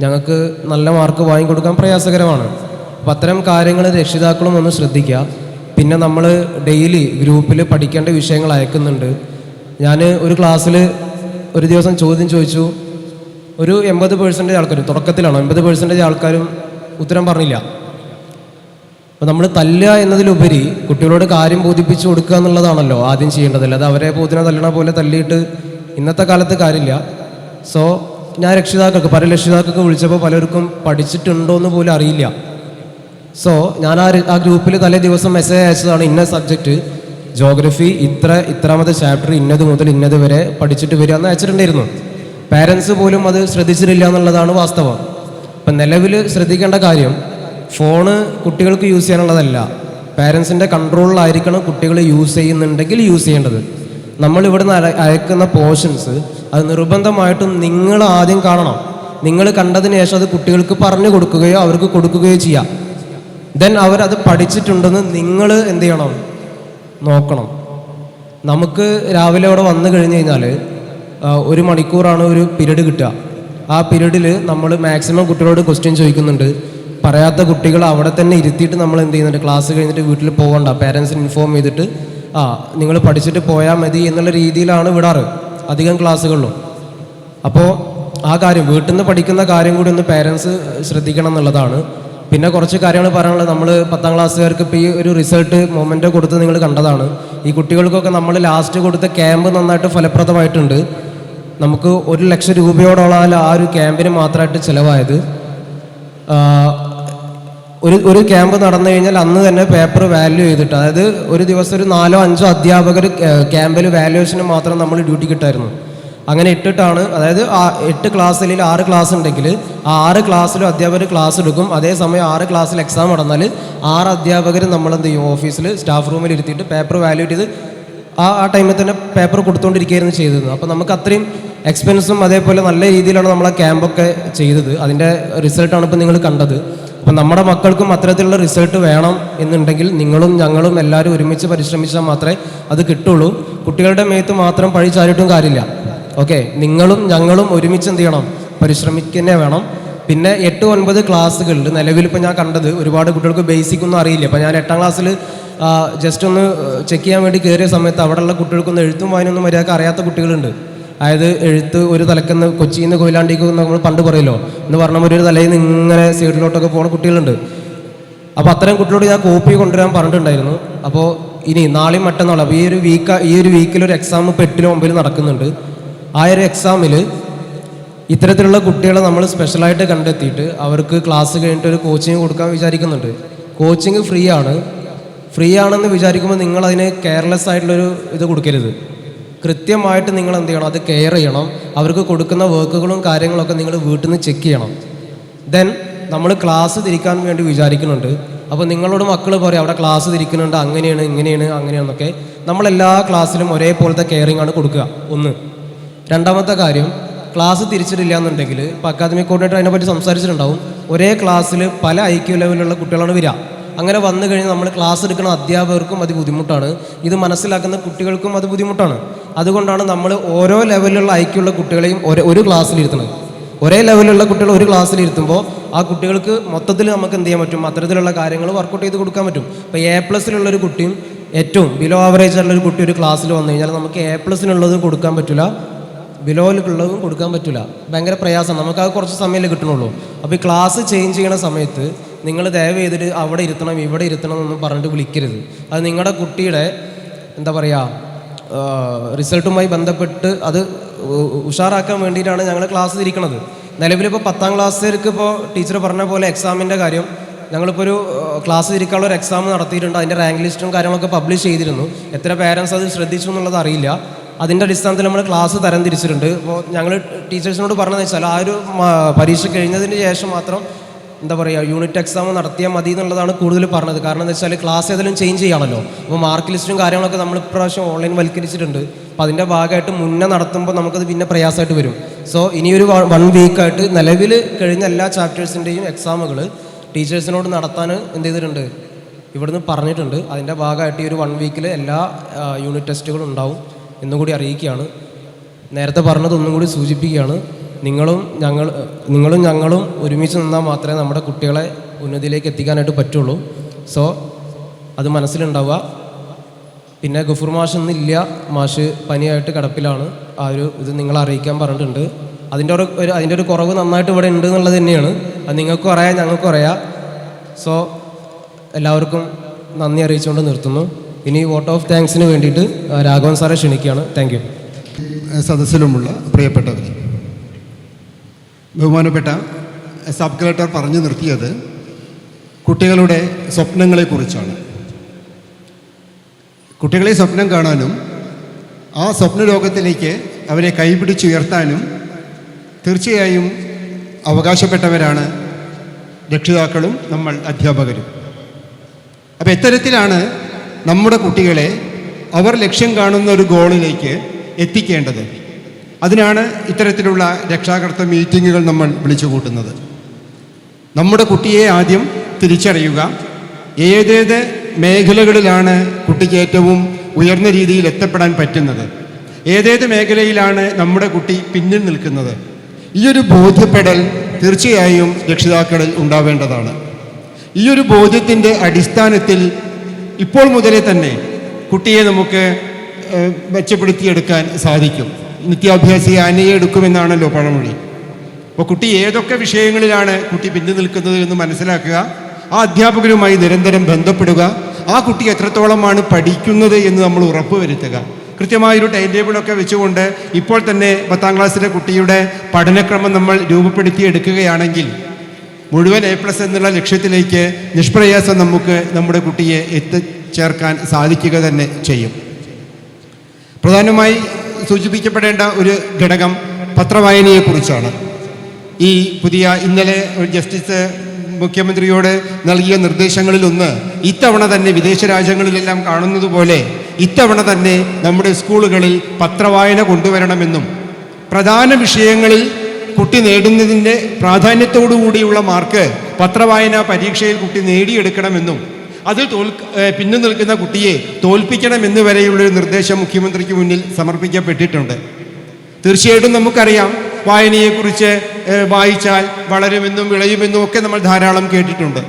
ഞങ്ങൾക്ക് നല്ല മാർക്ക് വാങ്ങിക്കൊടുക്കാൻ പ്രയാസകരമാണ്. അപ്പം അത്തരം കാര്യങ്ങൾ രക്ഷിതാക്കളും ഒന്ന് ശ്രദ്ധിക്കുക. പിന്നെ നമ്മൾ ഡെയിലി ഗ്രൂപ്പിൽ പഠിക്കേണ്ട വിഷയങ്ങൾ അയക്കുന്നുണ്ട്. ഞാൻ ഒരു ക്ലാസ്സിൽ ഒരു ദിവസം ചോദ്യം ചോദിച്ചു, ഒരു 80% ആൾക്കാരും, തുടക്കത്തിലാണ് 80% ആൾക്കാരും ഉത്തരം പറഞ്ഞില്ല. അപ്പോൾ നമ്മൾ തല്ലുക എന്നതിലുപരി കുട്ടികളോട് കാര്യം ബോധിപ്പിച്ചു കൊടുക്കുക എന്നുള്ളതാണല്ലോ ആദ്യം ചെയ്യേണ്ടതല്ല. അത് അവരെ പോതിനെ തല്ലണ പോലെ തല്ലിയിട്ട് ഇന്നത്തെ കാലത്ത് കാര്യമില്ല. സോ ഞാൻ പല രക്ഷിതാക്കൾക്ക് വിളിച്ചപ്പോൾ പലർക്കും പഠിച്ചിട്ടുണ്ടോ എന്ന് പോലും അറിയില്ല. സോ ഞാൻ ആ ഗ്രൂപ്പിൽ തലേ ദിവസം മെസ്സേജ് അയച്ചതാണ്, ഇന്ന സബ്ജക്റ്റ് ജോഗ്രഫി ഇത്രാമത്തെ ചാപ്റ്റർ ഇന്നത് മുതൽ ഇന്നത് വരെ പഠിച്ചിട്ട് വരിക എന്ന് അയച്ചിട്ടുണ്ടായിരുന്നു. പാരൻസ് പോലും അത് ശ്രദ്ധിച്ചിട്ടില്ല എന്നുള്ളതാണ് വാസ്തവം. ഇപ്പം നിലവിൽ ശ്രദ്ധിക്കേണ്ട കാര്യം, ഫോണ് കുട്ടികൾക്ക് യൂസ് ചെയ്യാനുള്ളതല്ല, പാരൻസിൻ്റെ കൺട്രോളിലായിരിക്കണം കുട്ടികൾ യൂസ് ചെയ്യുന്നുണ്ടെങ്കിൽ യൂസ് ചെയ്യേണ്ടത്. നമ്മളിവിടുന്ന് അയക്കുന്ന പോർഷൻസ് അത് നിർബന്ധമായിട്ടും നിങ്ങൾ ആദ്യം കാണണം. നിങ്ങൾ കണ്ടതിന് ശേഷം അത് കുട്ടികൾക്ക് പറഞ്ഞു കൊടുക്കുകയോ അവർക്ക് കൊടുക്കുകയോ ചെയ്യാം. ദെൻ അവരത് പഠിച്ചിട്ടുണ്ടെന്ന് നിങ്ങൾ എന്ത് ചെയ്യണം, നോക്കണം. നമുക്ക് രാവിലെ അവിടെ വന്നു കഴിഞ്ഞ് കഴിഞ്ഞാൽ 1 മണിക്കൂറാണ് ഒരു പീരീഡ് കിട്ടുക. ആ പീരീഡിൽ നമ്മൾ മാക്സിമം കുട്ടികളോട് ക്വസ്റ്റ്യൻ ചോദിക്കുന്നുണ്ട്. പറയാത്ത കുട്ടികൾ അവിടെ തന്നെ ഇരുത്തിയിട്ട് നമ്മൾ എന്ത് ചെയ്യുന്നുണ്ട്, ക്ലാസ് കഴിഞ്ഞിട്ട് വീട്ടിൽ പോകണ്ട, പാരൻസിന് ഇൻഫോം ചെയ്തിട്ട് നിങ്ങൾ പഠിച്ചിട്ട് പോയാൽ മതി എന്നുള്ള രീതിയിലാണ് വിടാറ് അധികം ക്ലാസ്സുകളിലും. അപ്പോൾ ആ കാര്യം വീട്ടിൽ നിന്ന് പഠിക്കുന്ന കാര്യം കൂടി ഒന്ന് പാരൻസ് ശ്രദ്ധിക്കണം എന്നുള്ളതാണ്. പിന്നെ കുറച്ച് കാര്യങ്ങൾ പറയാനുള്ളത്, നമ്മൾ 10ാം ക്ലാസ്സുകാർക്ക് ഇപ്പോൾ ഈ ഒരു റിസൾട്ട് മൊമെൻ്റ് കൊടുത്ത് നിങ്ങൾ കണ്ടതാണ്. ഈ കുട്ടികൾക്കൊക്കെ നമ്മൾ ലാസ്റ്റ് കൊടുത്ത ക്യാമ്പ് നന്നായിട്ട് ഫലപ്രദമായിട്ടുണ്ട്. നമുക്ക് 1 ലക്ഷം രൂപയോടോളം ആ ഒരു ക്യാമ്പിന് മാത്രമായിട്ട് ചിലവായത്. ഒരു ക്യാമ്പ് നടന്നു കഴിഞ്ഞാൽ അന്ന് തന്നെ പേപ്പർ വാല്യൂ ചെയ്തിട്ട്, അതായത് ഒരു ദിവസം ഒരു 4-5 അധ്യാപകർ ക്യാമ്പിൽ വാല്യുവേഷന് മാത്രം നമ്മൾ ഡ്യൂട്ടി കിട്ടായിരുന്നു. അങ്ങനെ ഇട്ടിട്ടാണ്, അതായത് 8 ക്ലാസ്സിൽ 6 ക്ലാസ് ഉണ്ടെങ്കിൽ ആ 6 ക്ലാസ്സിലും അധ്യാപകർ ക്ലാസ് എടുക്കും. അതേസമയം 6 ക്ലാസ്സിൽ എക്സാം നടന്നാൽ 6 അധ്യാപകർ നമ്മൾ എന്ത് ചെയ്യും, ഓഫീസിൽ സ്റ്റാഫ് റൂമിൽ ഇരുത്തിയിട്ട് പേപ്പർ വാല്യൂട്ട് ചെയ്ത് ആ ടൈമിൽ തന്നെ പേപ്പർ കൊടുത്തുകൊണ്ടിരിക്കുകയായിരുന്നു ചെയ്തത്. അപ്പോൾ നമുക്ക് അത്രയും എക്സ്പെൻസും അതേപോലെ നല്ല രീതിയിലാണ് നമ്മൾ ആ ക്യാമ്പൊക്കെ ചെയ്തത്. അതിൻ്റെ റിസൾട്ടാണ് ഇപ്പോൾ നിങ്ങൾ കണ്ടത്. അപ്പം നമ്മുടെ മക്കൾക്കും അത്തരത്തിലുള്ള റിസൾട്ട് വേണം എന്നുണ്ടെങ്കിൽ നിങ്ങളും ഞങ്ങളും എല്ലാവരും ഒരുമിച്ച് പരിശ്രമിച്ചാൽ മാത്രമേ അത് കിട്ടുള്ളൂ. കുട്ടികളുടെ മേത്ത് മാത്രം പഴി ചാരിയിട്ടും കാര്യമില്ല. ഓക്കെ, നിങ്ങളും ഞങ്ങളും ഒരുമിച്ച് എന്ത് ചെയ്യണം, പരിശ്രമിക്കുന്നേ വേണം. പിന്നെ 8-9 ക്ലാസ്സുകളിൽ നിലവിലിപ്പോൾ ഞാൻ കണ്ടത് ഒരുപാട് കുട്ടികൾക്ക് ബേസിക് ഒന്നും അറിയില്ല. അപ്പോൾ ഞാൻ 8ാം ക്ലാസ്സിൽ ജസ്റ്റ് ഒന്ന് ചെക്ക് ചെയ്യാൻ വേണ്ടി കയറിയ സമയത്ത് അവിടെയുള്ള കുട്ടികൾക്കൊന്നും എഴുത്തും വായനൊന്നും മര്യാദക്ക് അറിയാത്ത കുട്ടികളുണ്ട്. അതായത് എഴുത്ത് ഒരു തലക്കെന്ന് കൊച്ചിയിൽ നിന്ന് കൊയിലാണ്ടിക്ക് നമ്മൾ പണ്ട് പറയുമല്ലോ എന്ന് പറഞ്ഞാൽ ഒരു തലയിൽ നിന്ന് ഇങ്ങനെ സൈഡിലോട്ടൊക്കെ പോകുന്ന കുട്ടികളുണ്ട്. അപ്പോൾ അത്തരം കുട്ടികളോട് ഞാൻ കോപ്പി കൊണ്ടുവരാൻ പറഞ്ഞിട്ടുണ്ടായിരുന്നു. അപ്പോൾ ഇനി നാളെയും മറ്റന്നാളും അപ്പോൾ ഈ ഒരു വീക്കിൽ ഒരു എക്സാം ഇപ്പോൾ 8 9 നടക്കുന്നുണ്ട്. ആ ഒരു എക്സാമിൽ ഇത്തരത്തിലുള്ള കുട്ടികളെ നമ്മൾ സ്പെഷ്യലായിട്ട് കണ്ടെത്തിയിട്ട് അവർക്ക് ക്ലാസ് കഴിഞ്ഞിട്ട് ഒരു കോച്ചിങ് കൊടുക്കാൻ വിചാരിക്കുന്നുണ്ട്. കോച്ചിങ് ഫ്രീ ആണെന്ന് വിചാരിക്കുമ്പോൾ നിങ്ങൾ അതിന് കെയർലെസ് ആയിട്ടുള്ളൊരു ഇത് കൊടുക്കരുത്. കൃത്യമായിട്ട് നിങ്ങൾ എന്ത് ചെയ്യണം, അത് കെയർ ചെയ്യണം. അവർക്ക് കൊടുക്കുന്ന വർക്കുകളും കാര്യങ്ങളൊക്കെ നിങ്ങൾ വീട്ടിൽ നിന്ന് ചെക്ക് ചെയ്യണം. ദെൻ നമ്മൾ ക്ലാസ് തിരിക്കാൻ വേണ്ടി വിചാരിക്കുന്നുണ്ട്. അപ്പോൾ നിങ്ങളോട് മക്കൾ പറയും അവിടെ ക്ലാസ് തിരിക്കുന്നുണ്ട്, അങ്ങനെയാണ് അങ്ങനെയാണെന്നൊക്കെ. നമ്മളെല്ലാ ക്ലാസ്സിലും ഒരേപോലത്തെ കെയറിങ് ആണ് കൊടുക്കുക. ഒന്ന്. രണ്ടാമത്തെ കാര്യം, ക്ലാസ് തിരിച്ചിട്ടില്ല എന്നുണ്ടെങ്കിൽ ഇപ്പോൾ അക്കാദമിക് കോർഡിനേറ്റർ അതിനെപ്പറ്റി സംസാരിച്ചിട്ടുണ്ടാവും. ഒരേ ക്ലാസ്സിൽ പല IQ ലെവലിലുള്ള കുട്ടികളാണ് വരിക. അങ്ങനെ വന്നു കഴിഞ്ഞാൽ നമ്മൾ ക്ലാസ് എടുക്കുന്ന അധ്യാപകർക്കും അത് ബുദ്ധിമുട്ടാണ്, ഇത് മനസ്സിലാക്കുന്ന കുട്ടികൾക്കും അത് ബുദ്ധിമുട്ടാണ്. അതുകൊണ്ടാണ് നമ്മൾ ഓരോ ലെവലിലുള്ള IQ ഉള്ള കുട്ടികളെയും ഒരു ക്ലാസ്സിലിരുത്തണം. ഒരേ ലെവലിലുള്ള കുട്ടികൾ ഒരു ക്ലാസ്സിലിരുത്തുമ്പോൾ ആ കുട്ടികൾക്ക് മൊത്തത്തിൽ നമുക്ക് എന്ത് ചെയ്യാൻ പറ്റും, അത്തരത്തിലുള്ള കാര്യങ്ങൾ വർക്കൗട്ട് ചെയ്ത് കൊടുക്കാൻ പറ്റും. ഇപ്പോൾ A+ലുള്ളൊരു കുട്ടിയും ഏറ്റവും ബിലോ ആവറേജ് ആയിട്ടുള്ളൊരു കുട്ടി ഒരു ക്ലാസ്സിൽ വന്നു കഴിഞ്ഞാൽ നമുക്ക് A+നുള്ളതും കൊടുക്കാൻ പറ്റില്ല, ബിലോയിലുള്ളതും കൊടുക്കാൻ പറ്റില്ല. ഭയങ്കര പ്രയാസമാണ്, നമുക്ക് അത് കുറച്ച് സമയമല്ലേ കിട്ടണുള്ളൂ. അപ്പോൾ ഈ ക്ലാസ് ചേഞ്ച് ചെയ്യണ സമയത്ത് നിങ്ങൾ ദയവ് ചെയ്തിട്ട് അവിടെ ഇരുത്തണം ഇവിടെ ഇരുത്തണം എന്നൊന്നും പറഞ്ഞിട്ട് വിളിക്കരുത്. അത് നിങ്ങളുടെ കുട്ടിയുടെ എന്താ പറയുക റിസൾട്ടുമായി ബന്ധപ്പെട്ട് അത് ഉഷാറാക്കാൻ വേണ്ടിയിട്ടാണ് ഞങ്ങൾ ക്ലാസ് തിരിക്കണത്. നിലവിലിപ്പോൾ 10ാം ക്ലാസ്സുകാർക്ക് ഇപ്പോൾ ടീച്ചർ പറഞ്ഞ പോലെ എക്സാമിൻ്റെ കാര്യം ഞങ്ങളിപ്പോൾ ഒരു ക്ലാസ് തിരിക്കാനുള്ള ഒരു എക്സാം നടത്തിയിട്ടുണ്ട്. അതിൻ്റെ റാങ്ക് ലിസ്റ്റും കാര്യങ്ങളൊക്കെ പബ്ലിഷ് ചെയ്തിരുന്നു. എത്ര പേരൻസ് അത് ശ്രദ്ധിച്ചു എന്നുള്ളത് അറിയില്ല. അതിൻ്റെ അടിസ്ഥാനത്തിൽ നമ്മൾ ക്ലാസ് തരം തിരിച്ചിട്ടുണ്ട്. അപ്പോൾ ഞങ്ങൾ ടീച്ചേഴ്സിനോട് പറഞ്ഞതെന്ന് വെച്ചാൽ ആ ഒരു പരീക്ഷ കഴിഞ്ഞതിന് ശേഷം മാത്രം എന്താ പറയുക യൂണിറ്റ് എക്സാം നടത്തിയാൽ മതി എന്നുള്ളതാണ് കൂടുതൽ പറഞ്ഞത്. കാരണം എന്താ വെച്ചാൽ ക്ലാസ് ഏതെങ്കിലും ചേഞ്ച് ചെയ്യണമല്ലോ. അപ്പോൾ മാർക്ക് ലിസ്റ്റും കാര്യങ്ങളൊക്കെ നമ്മൾ ഇപ്രാവശ്യം ഓൺലൈൻ വൽക്കരിച്ചിട്ടുണ്ട്. അപ്പോൾ അതിൻ്റെ ഭാഗമായിട്ട് മുന്നേ നടത്തുമ്പോൾ നമുക്കത് പിന്നെ പ്രയാസമായിട്ട് വരും. സോ ഇനിയൊരു 1 വീക്കായിട്ട് നിലവിൽ കഴിഞ്ഞ എല്ലാ ചാപ്റ്റേഴ്സിൻ്റെയും എക്സാമുകൾ ടീച്ചേഴ്സിനോട് നടത്താൻ എന്ത് ചെയ്തിട്ടുണ്ട്, ഇവിടുന്ന് പറഞ്ഞിട്ടുണ്ട്. അതിൻ്റെ ഭാഗമായിട്ട് ഈ ഒരു 1 വീക്കിൽ എല്ലാ യൂണിറ്റ് ടെസ്റ്റുകളും ഉണ്ടാവും എന്നുകൂടി അറിയിക്കുകയാണ്. നേരത്തെ പറഞ്ഞത് ഒന്നും കൂടി സൂചിപ്പിക്കുകയാണ്. നിങ്ങളും ഞങ്ങളും ഒരുമിച്ച് നിന്നാൽ മാത്രമേ നമ്മുടെ കുട്ടികളെ ഉന്നതിയിലേക്ക് എത്തിക്കാനായിട്ട് പറ്റുള്ളൂ. സോ അത് മനസ്സിലുണ്ടാവുക. പിന്നെ ഗഫൂർ മാഷ് ഇന്നില്ല, മാഷ് പനിയായിട്ട് കിടപ്പിലാണ്. ആ ഒരു ഇത് നിങ്ങളെ അറിയിക്കാൻ പറഞ്ഞിട്ടുണ്ട്. അതിൻ്റെ ഒരു കുറവ് നന്നായിട്ട് ഇവിടെ ഉണ്ട് എന്നുള്ളത് തന്നെയാണ്. അത് നിങ്ങൾക്കും അറിയാം ഞങ്ങൾക്കും അറിയാം. സോ എല്ലാവർക്കും നന്ദി അറിയിച്ചുകൊണ്ട് നിർത്തുന്നു. ഇനി വോട്ട് ഓഫ് താങ്ക്സിന് വേണ്ടിയിട്ട് രാഘവൻ സാറെ ക്ഷണിക്കുകയാണ്. Thank you. സദസ്സിലുമുള്ള പ്രിയപ്പെട്ടവർ, ബഹുമാനപ്പെട്ട സബ് കളക്ടർ പറഞ്ഞു നിർത്തിയത് കുട്ടികളുടെ സ്വപ്നങ്ങളെക്കുറിച്ചാണ്. കുട്ടികളെ സ്വപ്നം കാണാനും ആ സ്വപ്ന ലോകത്തിലേക്ക് അവരെ കൈപിടിച്ചുയർത്താനും തീർച്ചയായും അവകാശപ്പെട്ടവരാണ് രക്ഷിതാക്കളും നമ്മൾ അധ്യാപകരും. അപ്പോൾ ഇത്തരത്തിലാണ് നമ്മുടെ കുട്ടികളെ അവർ ലക്ഷ്യം കാണുന്ന ഒരു ഗോളിലേക്ക് എത്തിക്കേണ്ടത്. അതിനാണ് ഇത്തരത്തിലുള്ള രക്ഷാകർതൃ മീറ്റിങ്ങുകൾ നമ്മൾ വിളിച്ചു കൂട്ടുന്നത്. നമ്മുടെ കുട്ടിയെ ആദ്യം തിരിച്ചറിയുക. ഏതേത് മേഖലകളിലാണ് കുട്ടിക്ക് ഏറ്റവും ഉയർന്ന രീതിയിൽ എത്തപ്പെടാൻ പറ്റുന്നത്, ഏതേത് മേഖലയിലാണ് നമ്മുടെ കുട്ടി പിന്നിൽ നിൽക്കുന്നത്, ഈ ഒരു ബോധ്യപ്പെടൽ തീർച്ചയായും രക്ഷിതാക്കളിൽ ഉണ്ടാവേണ്ടതാണ്. ഈ ഒരു ബോധ്യത്തിൻ്റെ അടിസ്ഥാനത്തിൽ ഇപ്പോൾ മുതലേ തന്നെ കുട്ടിയെ നമുക്ക് മെച്ചപ്പെടുത്തിയെടുക്കാൻ സാധിക്കും. നിത്യാഭ്യാസി ആനയെ എടുക്കുമെന്നാണല്ലോ പഴമൊഴി. അപ്പോൾ കുട്ടി ഏതൊക്കെ വിഷയങ്ങളിലാണ് കുട്ടി പിന്നിൽ നിൽക്കുന്നത് എന്ന് മനസ്സിലാക്കുക, ആ അധ്യാപകരുമായി നിരന്തരം ബന്ധപ്പെടുക, ആ കുട്ടി എത്രത്തോളമാണ് പഠിക്കുന്നത് എന്ന് നമ്മൾ ഉറപ്പുവരുത്തുക. കൃത്യമായൊരു ടൈം ടേബിളൊക്കെ വെച്ചുകൊണ്ട് ഇപ്പോൾ തന്നെ 10ാം ക്ലാസ്സിലെ കുട്ടിയുടെ പഠനക്രമം നമ്മൾ രൂപപ്പെടുത്തിയെടുക്കുകയാണെങ്കിൽ മുഴുവൻ A+ എന്നുള്ള ലക്ഷ്യത്തിലേക്ക് നിഷ്പ്രയാസം നമുക്ക് നമ്മുടെ കുട്ടിയെ എത്തിച്ചേർക്കാൻ സാധിക്കുക തന്നെ ചെയ്യും. പ്രധാനമായി സൂചിപ്പിക്കപ്പെടേണ്ട ഒരു ഘടകം പത്രവായനയെക്കുറിച്ചാണ്. ഈ ഇന്നലെ ജസ്റ്റിസ് മുഖ്യമന്ത്രിയോട് നൽകിയ നിർദ്ദേശങ്ങളിലൊന്ന് ഇത്തവണ തന്നെ വിദേശ രാജ്യങ്ങളിലെല്ലാം കാണുന്നത് പോലെ ഇത്തവണ തന്നെ നമ്മുടെ സ്കൂളുകളിൽ പത്രവായന കൊണ്ടുവരണമെന്നും പ്രധാന വിഷയങ്ങളിൽ കുട്ടി നേടുന്നതിൻ്റെ പ്രാധാന്യത്തോടുകൂടിയുള്ള മാർക്ക് പത്രവായന പരീക്ഷയിൽ കുട്ടി നേടിയെടുക്കണമെന്നും അതിൽ പിന്നിൽ നിൽക്കുന്ന കുട്ടിയെ തോൽപ്പിക്കണമെന്ന് വരെയുള്ളൊരു നിർദ്ദേശം മുഖ്യമന്ത്രിക്ക് മുന്നിൽ സമർപ്പിക്കപ്പെട്ടിട്ടുണ്ട്. തീർച്ചയായിട്ടും നമുക്കറിയാം വായനയെക്കുറിച്ച് വായിച്ചാൽ വളരുമെന്നും വിളയുമെന്നും ഒക്കെ നമ്മൾ ധാരാളം കേട്ടിട്ടുണ്ട്.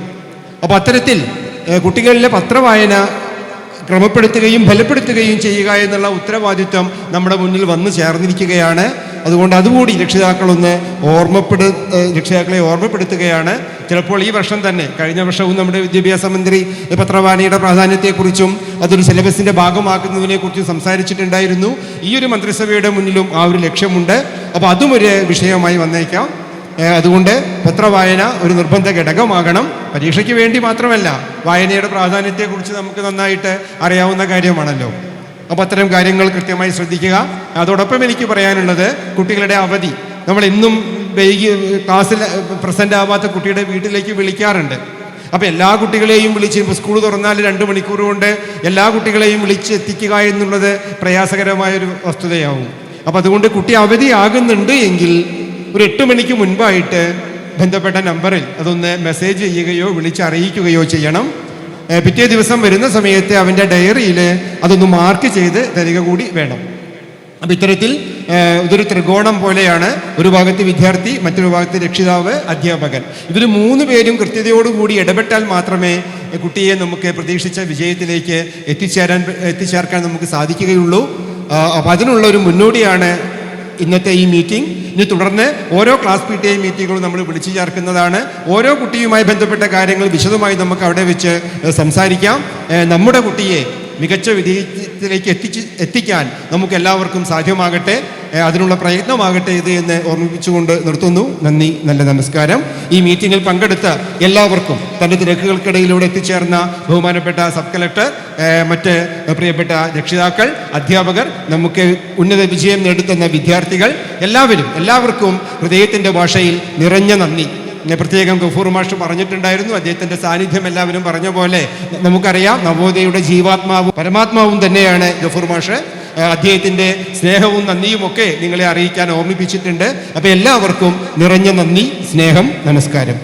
അപ്പോൾ അത്തരത്തിൽ കുട്ടികളിലെ പത്രവായന ക്രമപ്പെടുത്തുകയും ഫലപ്പെടുത്തുകയും ചെയ്യുക എന്നുള്ള ഉത്തരവാദിത്വം നമ്മുടെ മുന്നിൽ വന്നു ചേർന്നിരിക്കുകയാണ്. അതുകൊണ്ട് അതുകൂടി രക്ഷിതാക്കളെ ഓർമ്മപ്പെടുത്തുകയാണ്. ചിലപ്പോൾ ഈ വർഷം തന്നെ, കഴിഞ്ഞ വർഷവും നമ്മുടെ വിദ്യാഭ്യാസ മന്ത്രി പത്രവായനയുടെ പ്രാധാന്യത്തെക്കുറിച്ചും അതൊരു സിലബസിൻ്റെ ഭാഗമാക്കുന്നതിനെക്കുറിച്ചും സംസാരിച്ചിട്ടുണ്ടായിരുന്നു. ഈ ഒരു മന്ത്രിസഭയുടെ മുന്നിലും ആ ഒരു ലക്ഷ്യമുണ്ട്. അപ്പോൾ അതും ഒരു വിഷയമായി വന്നേക്കാം. അതുകൊണ്ട് പത്രവായന ഒരു നിർബന്ധ ഘടകമാകണം. പരീക്ഷയ്ക്ക് വേണ്ടി മാത്രമല്ല, വായനയുടെ പ്രാധാന്യത്തെക്കുറിച്ച് നമുക്ക് നന്നായിട്ട് അറിയാവുന്ന കാര്യമാണല്ലോ. അപ്പോൾ അത്തരം കാര്യങ്ങൾ കൃത്യമായി ശ്രദ്ധിക്കുക. അതോടൊപ്പം എനിക്ക് പറയാനുള്ളത്, കുട്ടികളുടെ അവധി നമ്മൾ എന്നും ക്ലാസ്സിൽ പ്രസൻ്റ് ആവാത്ത കുട്ടിയുടെ വീട്ടിലേക്ക് വിളിക്കാറുണ്ട്. അപ്പോൾ എല്ലാ കുട്ടികളെയും വിളിച്ച്, ഇപ്പോൾ സ്കൂൾ തുറന്നാൽ 2 മണിക്കൂർ കൊണ്ട് എല്ലാ കുട്ടികളെയും വിളിച്ച് എത്തിക്കുക എന്നുള്ളത് പ്രയാസകരമായൊരു വസ്തുതയാവും. അപ്പോൾ അതുകൊണ്ട് കുട്ടി അവധിയാകുന്നുണ്ട് എങ്കിൽ ഒരു 8 മണിക്ക് മുൻപായിട്ട് ബന്ധപ്പെട്ട നമ്പറിൽ അതൊന്ന് മെസ്സേജ് ചെയ്യുകയോ വിളിച്ചറിയിക്കുകയോ ചെയ്യണം. പിറ്റേ ദിവസം വരുന്ന സമയത്ത് അവൻ്റെ ഡയറിയിൽ അതൊന്ന് മാർക്ക് ചെയ്ത് തരിക കൂടി വേണം. അപ്പം ഇത്തരത്തിൽ ഇതൊരു ത്രികോണം പോലെയാണ്. ഒരു ഭാഗത്ത് വിദ്യാർത്ഥി, മറ്റൊരു ഭാഗത്ത് രക്ഷിതാവ്, അധ്യാപകൻ. ഇവർ 3 പേരും കൃത്യതയോടുകൂടി ഇടപെട്ടാൽ മാത്രമേ കുട്ടിയെ നമുക്ക് പ്രതീക്ഷിച്ച വിജയത്തിലേക്ക് എത്തിച്ചേർക്കാൻ നമുക്ക് സാധിക്കുകയുള്ളൂ. അപ്പം അതിനുള്ള ഒരു മുന്നോടിയാണ് ഇന്നത്തെ ഈ മീറ്റിംഗ്. ഇനി തുടർന്ന് ഓരോ ക്ലാസ് PTA മീറ്റിങ്ങുകളും നമ്മൾ വിളിച്ചു ചേർക്കുന്നതാണ്. ഓരോ കുട്ടിയുമായി ബന്ധപ്പെട്ട കാര്യങ്ങൾ വിശദമായി നമുക്ക് അവിടെ വെച്ച് സംസാരിക്കാം. നമ്മുടെ കുട്ടിയെ മികച്ച വിജയത്തിലേക്ക് എത്തിക്കാൻ നമുക്ക് എല്ലാവർക്കും സാധ്യമാകട്ടെ. അതിനുള്ള പ്രയത്നമാകട്ടെ ഇത് എന്ന് ഓർമ്മിപ്പിച്ചുകൊണ്ട് നിർത്തുന്നു. നന്ദി, നല്ല നമസ്കാരം. ഈ മീറ്റിങ്ങിൽ പങ്കെടുത്ത എല്ലാവർക്കും, തൻ്റെ തിരക്കുകൾക്കിടയിലൂടെ എത്തിച്ചേർന്ന ബഹുമാനപ്പെട്ട സബ് കളക്ടർ, മറ്റ് പ്രിയപ്പെട്ട രക്ഷിതാക്കൾ, അധ്യാപകർ, നമുക്ക് ഉന്നത വിജയം നേടിത്തന്ന വിദ്യാർത്ഥികൾ, എല്ലാവർക്കും ഹൃദയത്തിൻ്റെ ഭാഷയിൽ നിറഞ്ഞ നന്ദി. പ്രത്യേകം ഗഫൂർ മാഷ് പറഞ്ഞിട്ടുണ്ടായിരുന്നു, അദ്ദേഹത്തിൻ്റെ സാന്നിധ്യം എല്ലാവരും പറഞ്ഞ പോലെ നമുക്കറിയാം, നവോദയയുടെ ജീവാത്മാവും പരമാത്മാവും തന്നെയാണ് ഗഫൂർ മാഷ്. അദ്ദേഹത്തിൻ്റെ സ്നേഹവും നന്ദിയും ഒക്കെ നിങ്ങളെ അറിയിക്കാൻ ഓർമ്മിപ്പിച്ചിട്ടുണ്ട്. അപ്പോൾ എല്ലാവർക്കും നിറഞ്ഞ നന്ദി, സ്നേഹം, നമസ്കാരം.